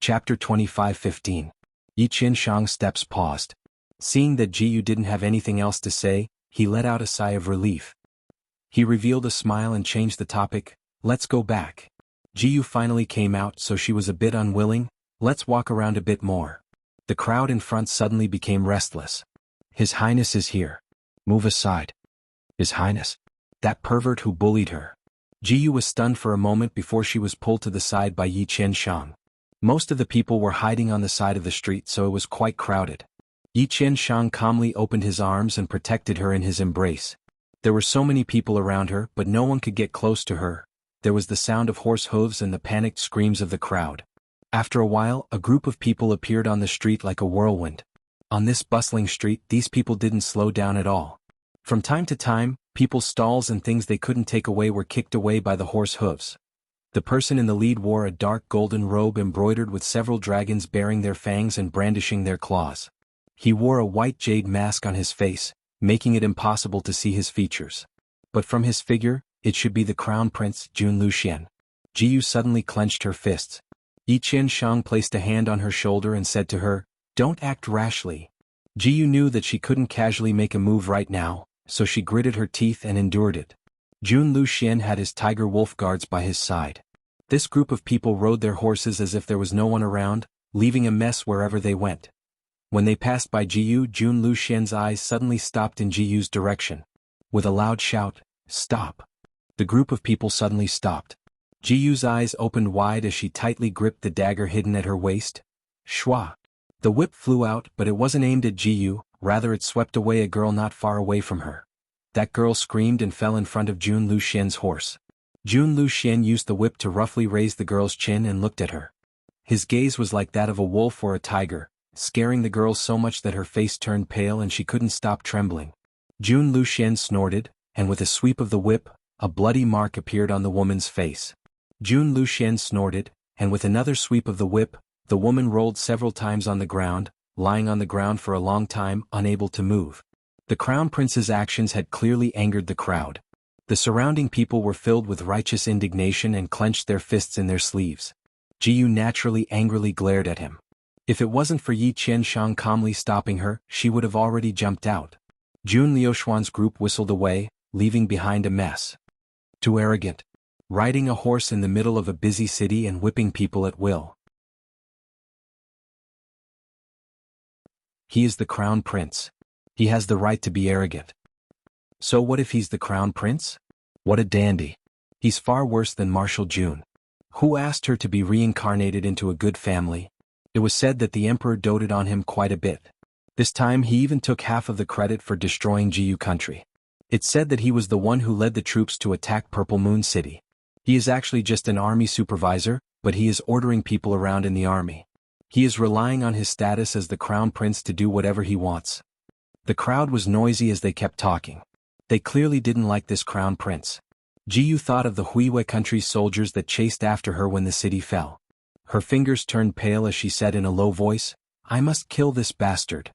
Chapter 25:15. Yi Qianshang's steps paused. Seeing that Jiyu didn't have anything else to say, he let out a sigh of relief. He revealed a smile and changed the topic, "Let's go back." Jiyu finally came out, so she was a bit unwilling. "Let's walk around a bit more." The crowd in front suddenly became restless. "His Highness is here. Move aside." His Highness? That pervert who bullied her. Jiyu was stunned for a moment before she was pulled to the side by Yi Qianshang. Most of the people were hiding on the side of the street, so it was quite crowded. Yi Qianshang calmly opened his arms and protected her in his embrace. There were so many people around her, but no one could get close to her. There was the sound of horse hooves and the panicked screams of the crowd. After a while, a group of people appeared on the street like a whirlwind. On this bustling street, these people didn't slow down at all. From time to time, people's stalls and things they couldn't take away were kicked away by the horse hooves. The person in the lead wore a dark golden robe embroidered with several dragons bearing their fangs and brandishing their claws. He wore a white jade mask on his face, making it impossible to see his features. But from his figure, it should be the Crown Prince Jun Luxian. Jiyu suddenly clenched her fists. Yi Qianshang placed a hand on her shoulder and said to her, "Don't act rashly." Jiyu knew that she couldn't casually make a move right now, so she gritted her teeth and endured it. Jun Luxian had his tiger wolf guards by his side. This group of people rode their horses as if there was no one around, leaving a mess wherever they went. When they passed by Jiyu, Jun Luxian's eyes suddenly stopped in Jiyu's direction. With a loud shout, "Stop!" The group of people suddenly stopped. Jiyu's eyes opened wide as she tightly gripped the dagger hidden at her waist. Shwa! The whip flew out, but it wasn't aimed at Jiyu, rather it swept away a girl not far away from her. That girl screamed and fell in front of Jun Luxian's horse. Jun Luxian used the whip to roughly raise the girl's chin and looked at her. His gaze was like that of a wolf or a tiger, scaring the girl so much that her face turned pale and she couldn't stop trembling. Jun Luxian snorted, and with a sweep of the whip, a bloody mark appeared on the woman's face. Jun Luxian snorted, and with another sweep of the whip, the woman rolled several times on the ground, lying on the ground for a long time, unable to move. The crown prince's actions had clearly angered the crowd. The surrounding people were filled with righteous indignation and clenched their fists in their sleeves. Jiyu naturally angrily glared at him. If it wasn't for Yi Qianshang calmly stopping her, she would have already jumped out. Jun Liuxuan's group whistled away, leaving behind a mess. Too arrogant. Riding a horse in the middle of a busy city and whipping people at will. He is the crown prince. He has the right to be arrogant. So what if he's the crown prince? What a dandy. He's far worse than Marshal Jun. Who asked her to be reincarnated into a good family? It was said that the emperor doted on him quite a bit. This time he even took half of the credit for destroying Jiyu country. It's said that he was the one who led the troops to attack Purple Moon City. He is actually just an army supervisor, but he is ordering people around in the army. He is relying on his status as the crown prince to do whatever he wants. The crowd was noisy as they kept talking. They clearly didn't like this crown prince. Jiyu thought of the Huiwei country's soldiers that chased after her when the city fell. Her fingers turned pale as she said in a low voice, "I must kill this bastard."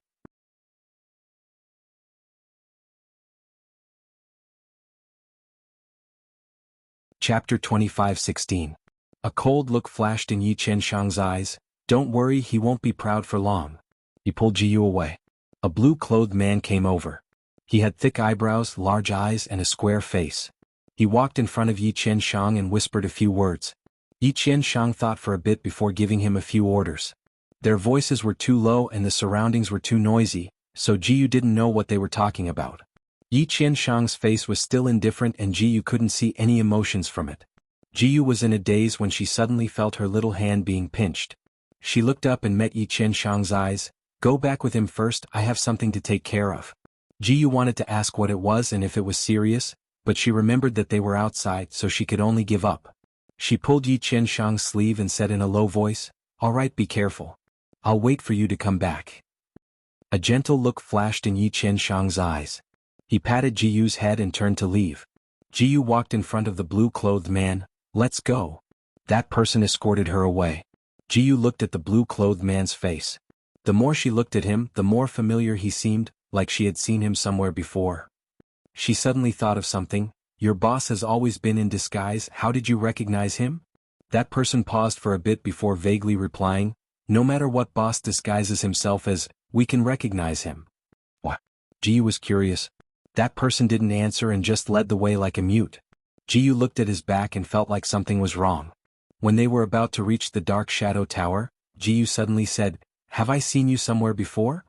Chapter 25:16. A cold look flashed in Yi Qianshang's eyes. "Don't worry, he won't be proud for long." He pulled Jiyu away. A blue-clothed man came over. He had thick eyebrows, large eyes, and a square face. He walked in front of Yi Qianshang and whispered a few words. Yi Qianshang thought for a bit before giving him a few orders. Their voices were too low and the surroundings were too noisy, so Jiyu didn't know what they were talking about. Yi Qianshang's face was still indifferent and Jiyu couldn't see any emotions from it. Jiyu was in a daze when she suddenly felt her little hand being pinched. She looked up and met Yi Qianshang's eyes. "Go back with him first, I have something to take care of." Jiyu wanted to ask what it was and if it was serious, but she remembered that they were outside so she could only give up. She pulled Yi Qianshang's sleeve and said in a low voice, "All right, be careful. I'll wait for you to come back." A gentle look flashed in Yi Qianshang's eyes. He patted Jiyu's head and turned to leave. Jiyu walked in front of the blue-clothed man. "Let's go." That person escorted her away. Jiyu looked at the blue-clothed man's face. The more she looked at him, the more familiar he seemed, like she had seen him somewhere before. She suddenly thought of something. "Your boss has always been in disguise, how did you recognize him?" That person paused for a bit before vaguely replying, "No matter what boss disguises himself as, we can recognize him." What? Jiyu was curious. That person didn't answer and just led the way like a mute. Jiyu looked at his back and felt like something was wrong. When they were about to reach the Dark Shadow Tower, Jiyu suddenly said, "Have I seen you somewhere before?"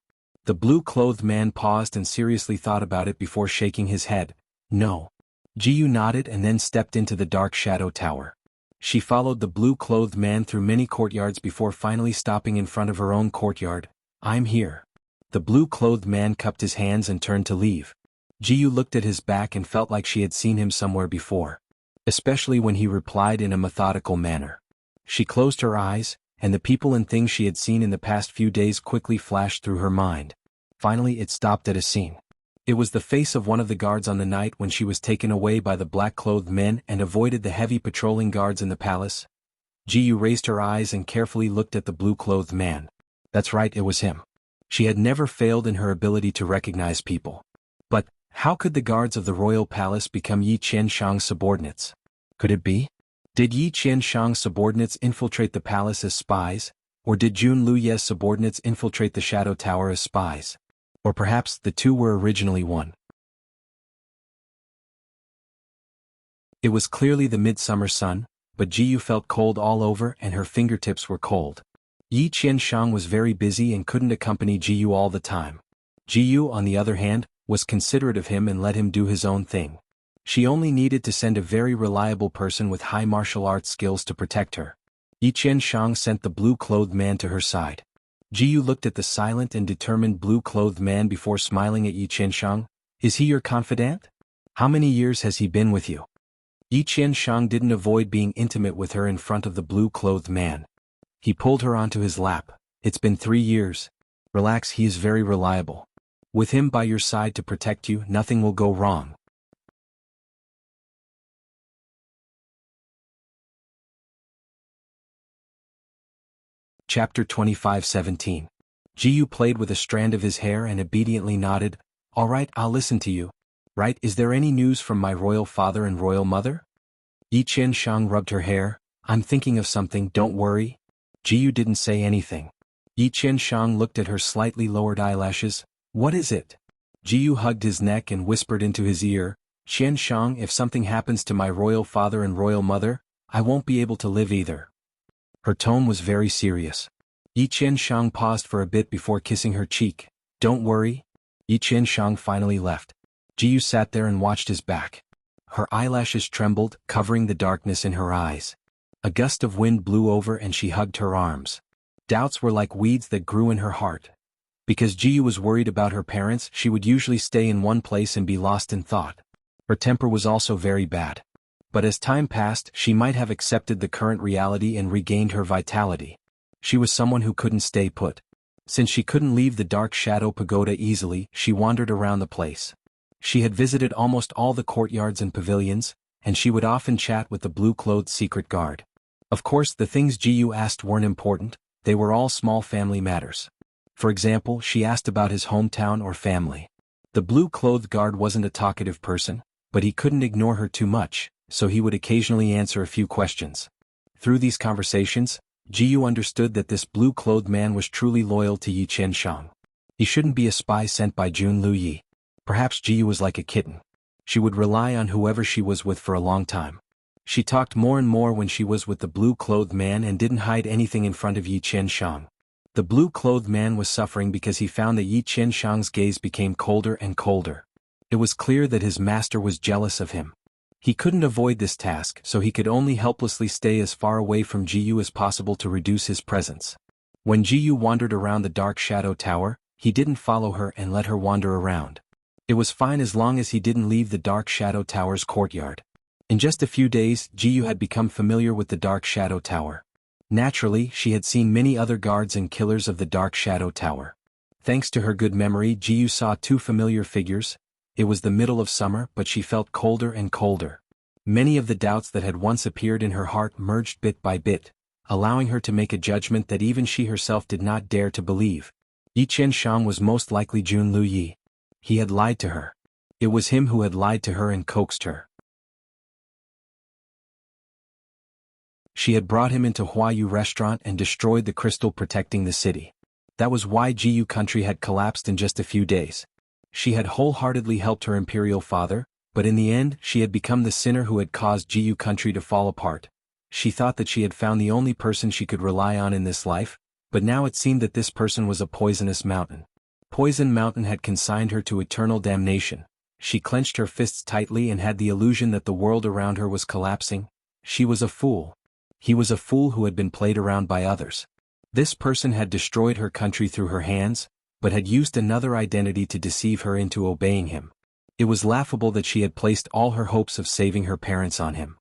The blue-clothed man paused and seriously thought about it before shaking his head. "No." Jiyu nodded and then stepped into the Dark Shadow Tower. She followed the blue-clothed man through many courtyards before finally stopping in front of her own courtyard. "I'm here." The blue-clothed man cupped his hands and turned to leave. Jiyu looked at his back and felt like she had seen him somewhere before. Especially when he replied in a methodical manner. She closed her eyes, and the people and things she had seen in the past few days quickly flashed through her mind. Finally it stopped at a scene. It was the face of one of the guards on the night when she was taken away by the black-clothed men and avoided the heavy patrolling guards in the palace. Jiyu raised her eyes and carefully looked at the blue-clothed man. That's right, it was him. She had never failed in her ability to recognize people. But how could the guards of the royal palace become Yi Qianshang's subordinates? Could it be? Did Yi Qianshang's subordinates infiltrate the palace as spies, or did Jun Luye's subordinates infiltrate the Shadow Tower as spies? Or perhaps the two were originally one. It was clearly the midsummer sun, but Jiyu felt cold all over and her fingertips were cold. Yi Qianshang was very busy and couldn't accompany Jiyu all the time. Jiyu, on the other hand, was considerate of him and let him do his own thing. She only needed to send a very reliable person with high martial arts skills to protect her. Yi Qianshang sent the blue-clothed man to her side. Jiyu looked at the silent and determined blue-clothed man before smiling at Yi Qianshang. Is he your confidant? How many years has he been with you? Yi Qianshang didn't avoid being intimate with her in front of the blue-clothed man. He pulled her onto his lap. It's been 3 years. Relax, he is very reliable. With him by your side to protect you, nothing will go wrong. Chapter 25:17. Jiyu played with a strand of his hair and obediently nodded. All right, I'll listen to you. Right, is there any news from my royal father and royal mother? Yi Qianshang rubbed her hair. I'm thinking of something, don't worry. Jiyu didn't say anything. Yi Qianshang looked at her slightly lowered eyelashes. What is it? Jiyu hugged his neck and whispered into his ear, Qianshang, if something happens to my royal father and royal mother, I won't be able to live either. Her tone was very serious. Yi Qianshang paused for a bit before kissing her cheek. Don't worry. Yi Qianshang finally left. Jiyu sat there and watched his back. Her eyelashes trembled, covering the darkness in her eyes. A gust of wind blew over and she hugged her arms. Doubts were like weeds that grew in her heart. Because Jiyu was worried about her parents, she would usually stay in one place and be lost in thought. Her temper was also very bad. But as time passed, she might have accepted the current reality and regained her vitality. She was someone who couldn't stay put. Since she couldn't leave the Dark Shadow Pagoda easily, she wandered around the place. She had visited almost all the courtyards and pavilions, and she would often chat with the blue-clothed secret guard. Of course, the things Jiyu asked weren't important, they were all small family matters. For example, she asked about his hometown or family. The blue-clothed guard wasn't a talkative person, but he couldn't ignore her too much, so he would occasionally answer a few questions. Through these conversations, Jiyu understood that this blue-clothed man was truly loyal to Yi Qianshang. He shouldn't be a spy sent by Jun Luyi. Perhaps Jiyu was like a kitten. She would rely on whoever she was with for a long time. She talked more and more when she was with the blue-clothed man and didn't hide anything in front of Yi Qianshang. The blue-clothed man was suffering because he found that Yi Qianshang's gaze became colder and colder. It was clear that his master was jealous of him. He couldn't avoid this task, so he could only helplessly stay as far away from Jiyu as possible to reduce his presence. When Jiyu wandered around the Dark Shadow Tower, he didn't follow her and let her wander around. It was fine as long as he didn't leave the Dark Shadow Tower's courtyard. In just a few days, Jiyu had become familiar with the Dark Shadow Tower. Naturally, she had seen many other guards and killers of the Dark Shadow Tower. Thanks to her good memory, Jiyu saw 2 familiar figures. It was the middle of summer, but she felt colder and colder. Many of the doubts that had once appeared in her heart merged bit by bit, allowing her to make a judgment that even she herself did not dare to believe. Yi Qianshang was most likely Jun Luyi. He had lied to her. It was him who had lied to her and coaxed her. She had brought him into Huayu restaurant and destroyed the crystal protecting the city. That was why Jiyu country had collapsed in just a few days. She had wholeheartedly helped her imperial father, but in the end she had become the sinner who had caused Jiyu country to fall apart. She thought that she had found the only person she could rely on in this life, but now it seemed that this person was a poisonous mountain. Poison Mountain had consigned her to eternal damnation. She clenched her fists tightly and had the illusion that the world around her was collapsing. She was a fool. He was a fool who had been played around by others. This person had destroyed her country through her hands, but had used another identity to deceive her into obeying him. It was laughable that she had placed all her hopes of saving her parents on him.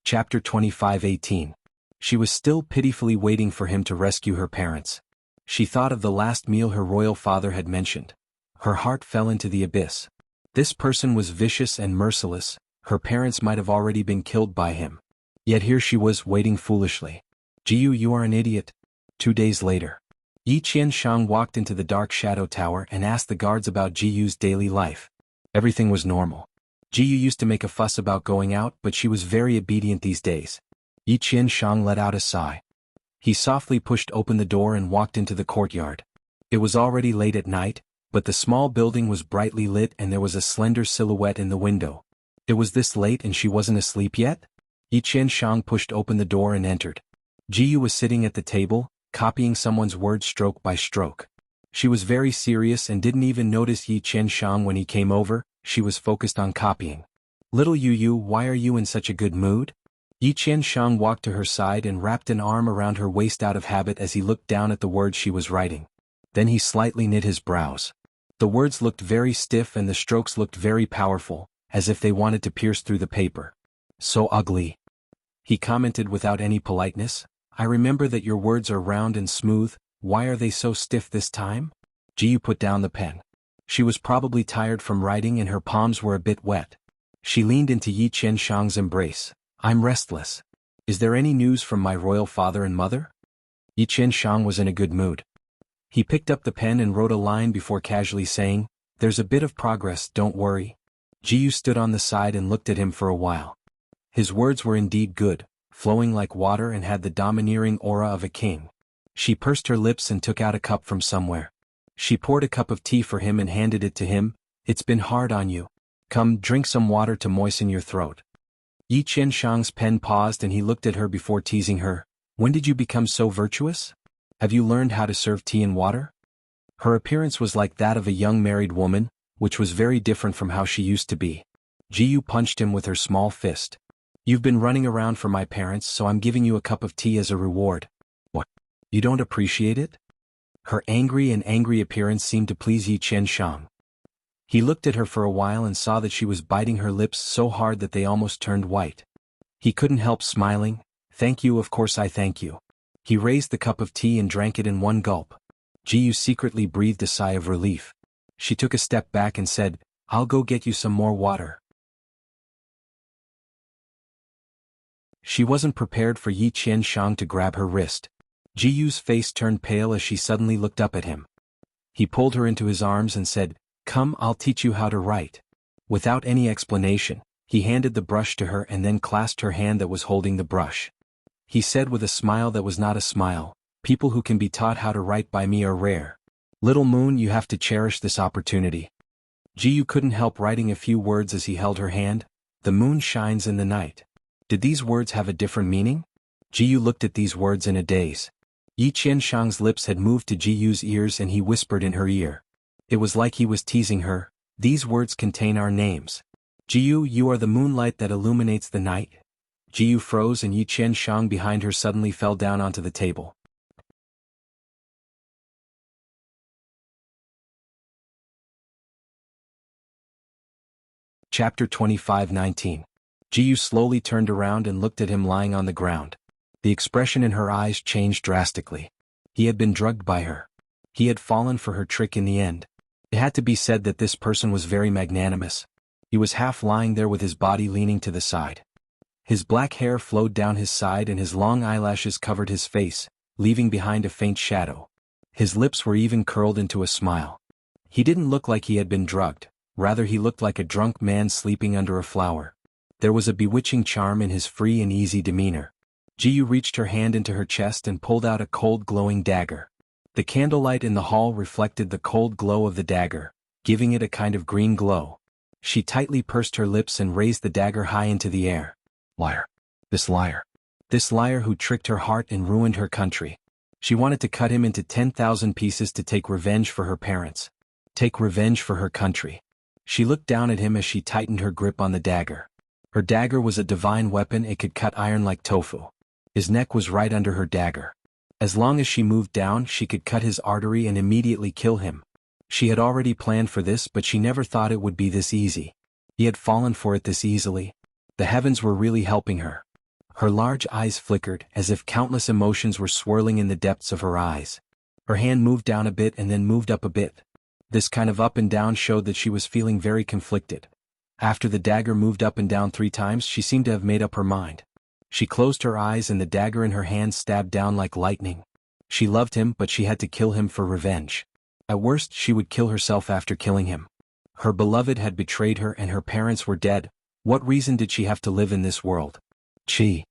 Chapter 25:18. She was still pitifully waiting for him to rescue her parents. She thought of the last meal her royal father had mentioned. Her heart fell into the abyss. This person was vicious and merciless. Her parents might have already been killed by him. Yet here she was, waiting foolishly. Jiyu, you are an idiot. 2 days later. Yi Qianshang walked into the dark shadow tower and asked the guards about Jiyu's daily life. Everything was normal. Jiyu used to make a fuss about going out, but she was very obedient these days. Yi Qianshang let out a sigh. He softly pushed open the door and walked into the courtyard. It was already late at night, but the small building was brightly lit and there was a slender silhouette in the window. It was this late and she wasn't asleep yet? Yi Qianshang pushed open the door and entered. Jiyu was sitting at the table, copying someone's words stroke by stroke. She was very serious and didn't even notice Yi Qianshang when he came over. She was focused on copying. "Little Yu, why are you in such a good mood?" Yi Qianshang walked to her side and wrapped an arm around her waist out of habit as he looked down at the words she was writing. Then he slightly knit his brows. The words looked very stiff and the strokes looked very powerful, as if they wanted to pierce through the paper. "So ugly," he commented without any politeness. "I remember that your words are round and smooth, why are they so stiff this time?" Jiyu put down the pen. She was probably tired from writing and her palms were a bit wet. She leaned into Yi Qianshang's embrace. "I'm restless. Is there any news from my royal father and mother?" Yi Qianshang was in a good mood. He picked up the pen and wrote a line before casually saying, "There's a bit of progress, don't worry." Jiyu stood on the side and looked at him for a while. His words were indeed good, flowing like water and had the domineering aura of a king. She pursed her lips and took out a cup from somewhere. She poured a cup of tea for him and handed it to him. "It's been hard on you. Come, drink some water to moisten your throat." Yi Qianshang's pen paused and he looked at her before teasing her. "When did you become so virtuous? Have you learned how to serve tea and water?" Her appearance was like that of a young married woman, which was very different from how she used to be. Jiyu punched him with her small fist. "You've been running around for my parents, so I'm giving you a cup of tea as a reward." "What? You don't appreciate it?" Her angry appearance seemed to please Yi Qianshang. He looked at her for a while and saw that she was biting her lips so hard that they almost turned white. He couldn't help smiling. "Thank you, of course I thank you." He raised the cup of tea and drank it in one gulp. Jiyu secretly breathed a sigh of relief. She took a step back and said, "I'll go get you some more water." She wasn't prepared for Yi Qianshang to grab her wrist. Jiyu's face turned pale as she suddenly looked up at him. He pulled her into his arms and said, "Come, I'll teach you how to write." Without any explanation, he handed the brush to her and then clasped her hand that was holding the brush. He said with a smile that was not a smile, "People who can be taught how to write by me are rare. Little Moon, you have to cherish this opportunity." Jiyu couldn't help writing a few words as he held her hand. "The moon shines in the night." Did these words have a different meaning? Jiyu looked at these words in a daze. Yi Qianshang's lips had moved to Jiyu's ears and he whispered in her ear. It was like he was teasing her. "These words contain our names. Jiyu, you are the moonlight that illuminates the night." Jiyu froze and Yi Qianshang behind her suddenly fell down onto the table. Chapter 25:19. Jiyu slowly turned around and looked at him lying on the ground. The expression in her eyes changed drastically. He had been drugged by her. He had fallen for her trick in the end. It had to be said that this person was very magnanimous. He was half lying there with his body leaning to the side. His black hair flowed down his side and his long eyelashes covered his face, leaving behind a faint shadow. His lips were even curled into a smile. He didn't look like he had been drugged, rather he looked like a drunk man sleeping under a flower. There was a bewitching charm in his free and easy demeanor. Jiyu reached her hand into her chest and pulled out a cold glowing dagger. The candlelight in the hall reflected the cold glow of the dagger, giving it a kind of green glow. She tightly pursed her lips and raised the dagger high into the air. Liar. This liar. This liar who tricked her heart and ruined her country. She wanted to cut him into 10,000 pieces to take revenge for her parents. Take revenge for her country. She looked down at him as she tightened her grip on the dagger. Her dagger was a divine weapon, it could cut iron like tofu. His neck was right under her dagger. As long as she moved down, she could cut his artery and immediately kill him. She had already planned for this, but she never thought it would be this easy. He had fallen for it this easily. The heavens were really helping her. Her large eyes flickered, as if countless emotions were swirling in the depths of her eyes. Her hand moved down a bit and then moved up a bit. This kind of up and down showed that she was feeling very conflicted. After the dagger moved up and down 3 times, she seemed to have made up her mind. She closed her eyes and the dagger in her hand stabbed down like lightning. She loved him, but she had to kill him for revenge. At worst, she would kill herself after killing him. Her beloved had betrayed her and her parents were dead. What reason did she have to live in this world? Chi.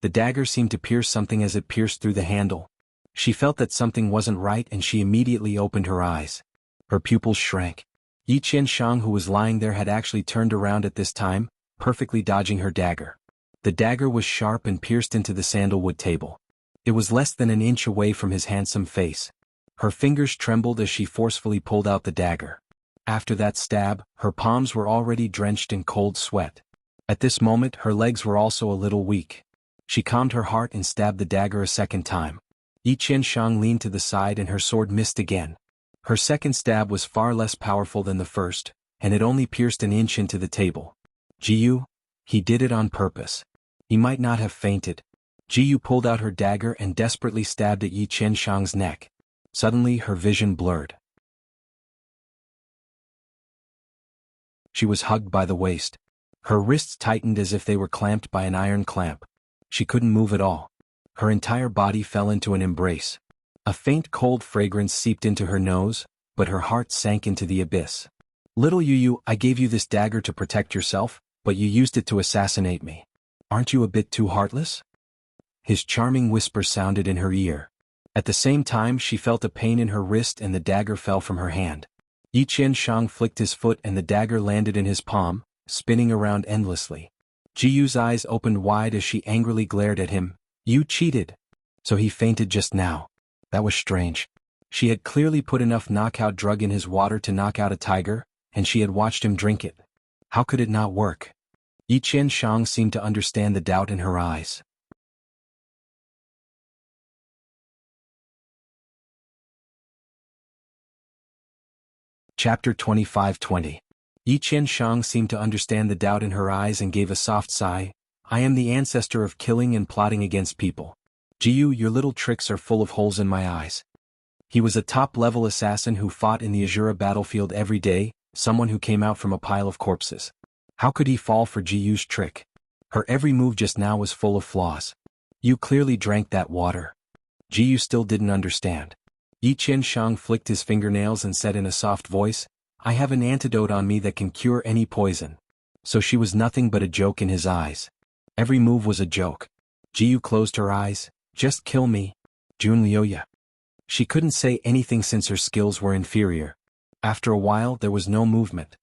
The dagger seemed to pierce something as it pierced through the handle. She felt that something wasn't right and she immediately opened her eyes. Her pupils shrank. Yi Qianshang, who was lying there, had actually turned around at this time, perfectly dodging her dagger. The dagger was sharp and pierced into the sandalwood table. It was less than an inch away from his handsome face. Her fingers trembled as she forcefully pulled out the dagger. After that stab, her palms were already drenched in cold sweat. At this moment, her legs were also a little weak. She calmed her heart and stabbed the dagger a second time. Yi Qianshang leaned to the side and her sword missed again. Her second stab was far less powerful than the first, and it only pierced an inch into the table. Jiyu? He did it on purpose. He might not have fainted. Jiyu pulled out her dagger and desperately stabbed at Yi Qianshang's neck. Suddenly her vision blurred. She was hugged by the waist. Her wrists tightened as if they were clamped by an iron clamp. She couldn't move at all. Her entire body fell into an embrace. A faint cold fragrance seeped into her nose, but her heart sank into the abyss. Little Yu, I gave you this dagger to protect yourself, but you used it to assassinate me. Aren't you a bit too heartless? His charming whisper sounded in her ear. At the same time she felt a pain in her wrist and the dagger fell from her hand. Yi Qianshang flicked his foot and the dagger landed in his palm, spinning around endlessly. Jiyu's eyes opened wide as she angrily glared at him. You cheated. So he fainted just now. That was strange. She had clearly put enough knockout drug in his water to knock out a tiger, and she had watched him drink it. How could it not work? Yi Qianshang seemed to understand the doubt in her eyes. Chapter 25-20. Yi Qianshang seemed to understand the doubt in her eyes and gave a soft sigh. I am the ancestor of killing and plotting against people. Jiyu, your little tricks are full of holes in my eyes. He was a top-level assassin who fought in the Azura battlefield every day, someone who came out from a pile of corpses. How could he fall for Jiyu's trick? Her every move just now was full of flaws. You clearly drank that water. Jiyu still didn't understand. Yi Qianshang flicked his fingernails and said in a soft voice, I have an antidote on me that can cure any poison. So she was nothing but a joke in his eyes. Every move was a joke. Jiyu closed her eyes. Just kill me. Junlioya. She couldn't say anything since her skills were inferior. After a while there was no movement.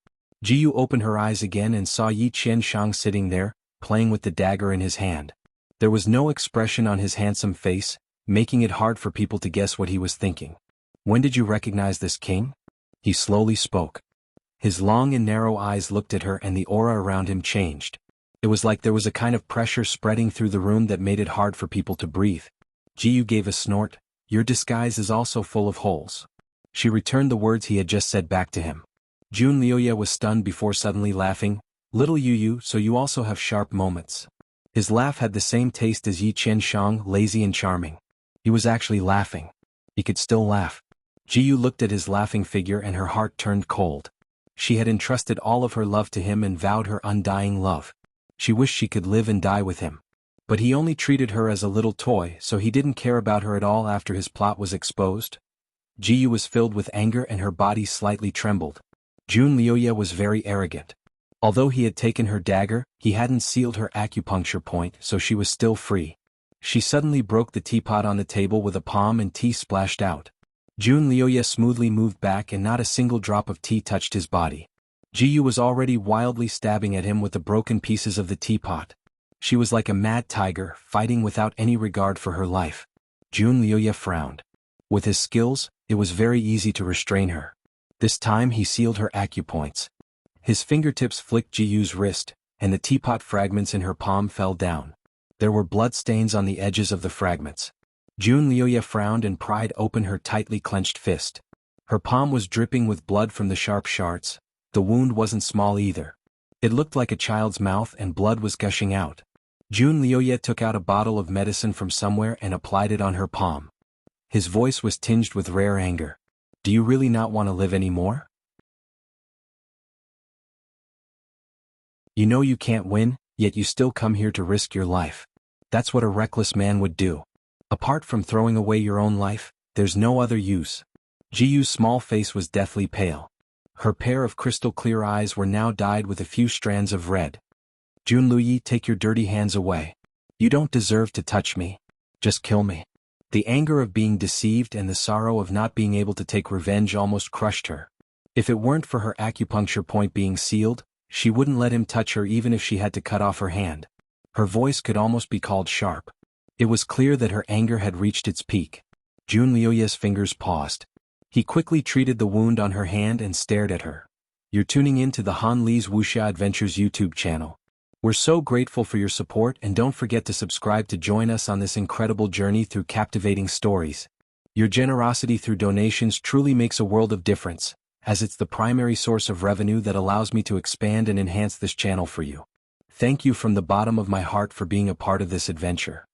Jiyu opened her eyes again and saw Yi Qianshang sitting there, playing with the dagger in his hand. There was no expression on his handsome face, making it hard for people to guess what he was thinking. When did you recognize this king? He slowly spoke. His long and narrow eyes looked at her and the aura around him changed. It was like there was a kind of pressure spreading through the room that made it hard for people to breathe. Jiyu gave a snort. Your disguise is also full of holes. She returned the words he had just said back to him. Junlioya was stunned before suddenly laughing. Little Yu, so you also have sharp moments. His laugh had the same taste as Yi Qianshang, lazy and charming. He was actually laughing. He could still laugh. Jiyu looked at his laughing figure and her heart turned cold. She had entrusted all of her love to him and vowed her undying love. She wished she could live and die with him. But he only treated her as a little toy, so he didn't care about her at all after his plot was exposed. Jiyu was filled with anger and her body slightly trembled. Junlioya was very arrogant. Although he had taken her dagger, he hadn't sealed her acupuncture point, so she was still free. She suddenly broke the teapot on the table with a palm and tea splashed out. Junlioya smoothly moved back and not a single drop of tea touched his body. Jiyu was already wildly stabbing at him with the broken pieces of the teapot. She was like a mad tiger, fighting without any regard for her life. Junlioya frowned. With his skills, it was very easy to restrain her. This time he sealed her acupoints. His fingertips flicked Jiyu's wrist, and the teapot fragments in her palm fell down. There were blood stains on the edges of the fragments. Junlioya frowned and pried open her tightly clenched fist. Her palm was dripping with blood from the sharp shards. The wound wasn't small either. It looked like a child's mouth and blood was gushing out. Junlioya took out a bottle of medicine from somewhere and applied it on her palm. His voice was tinged with rare anger. Do you really not want to live anymore? You know you can't win, yet you still come here to risk your life. That's what a reckless man would do. Apart from throwing away your own life, there's no other use. Jiyu's small face was deathly pale. Her pair of crystal-clear eyes were now dyed with a few strands of red. Junluyi, take your dirty hands away. You don't deserve to touch me. Just kill me. The anger of being deceived and the sorrow of not being able to take revenge almost crushed her. If it weren't for her acupuncture point being sealed, she wouldn't let him touch her even if she had to cut off her hand. Her voice could almost be called sharp. It was clear that her anger had reached its peak. Junluyi's fingers paused. He quickly treated the wound on her hand and stared at her. You're tuning in to the Han Li's Wuxia Adventures YouTube channel. We're so grateful for your support, and don't forget to subscribe to join us on this incredible journey through captivating stories. Your generosity through donations truly makes a world of difference, as it's the primary source of revenue that allows me to expand and enhance this channel for you. Thank you from the bottom of my heart for being a part of this adventure.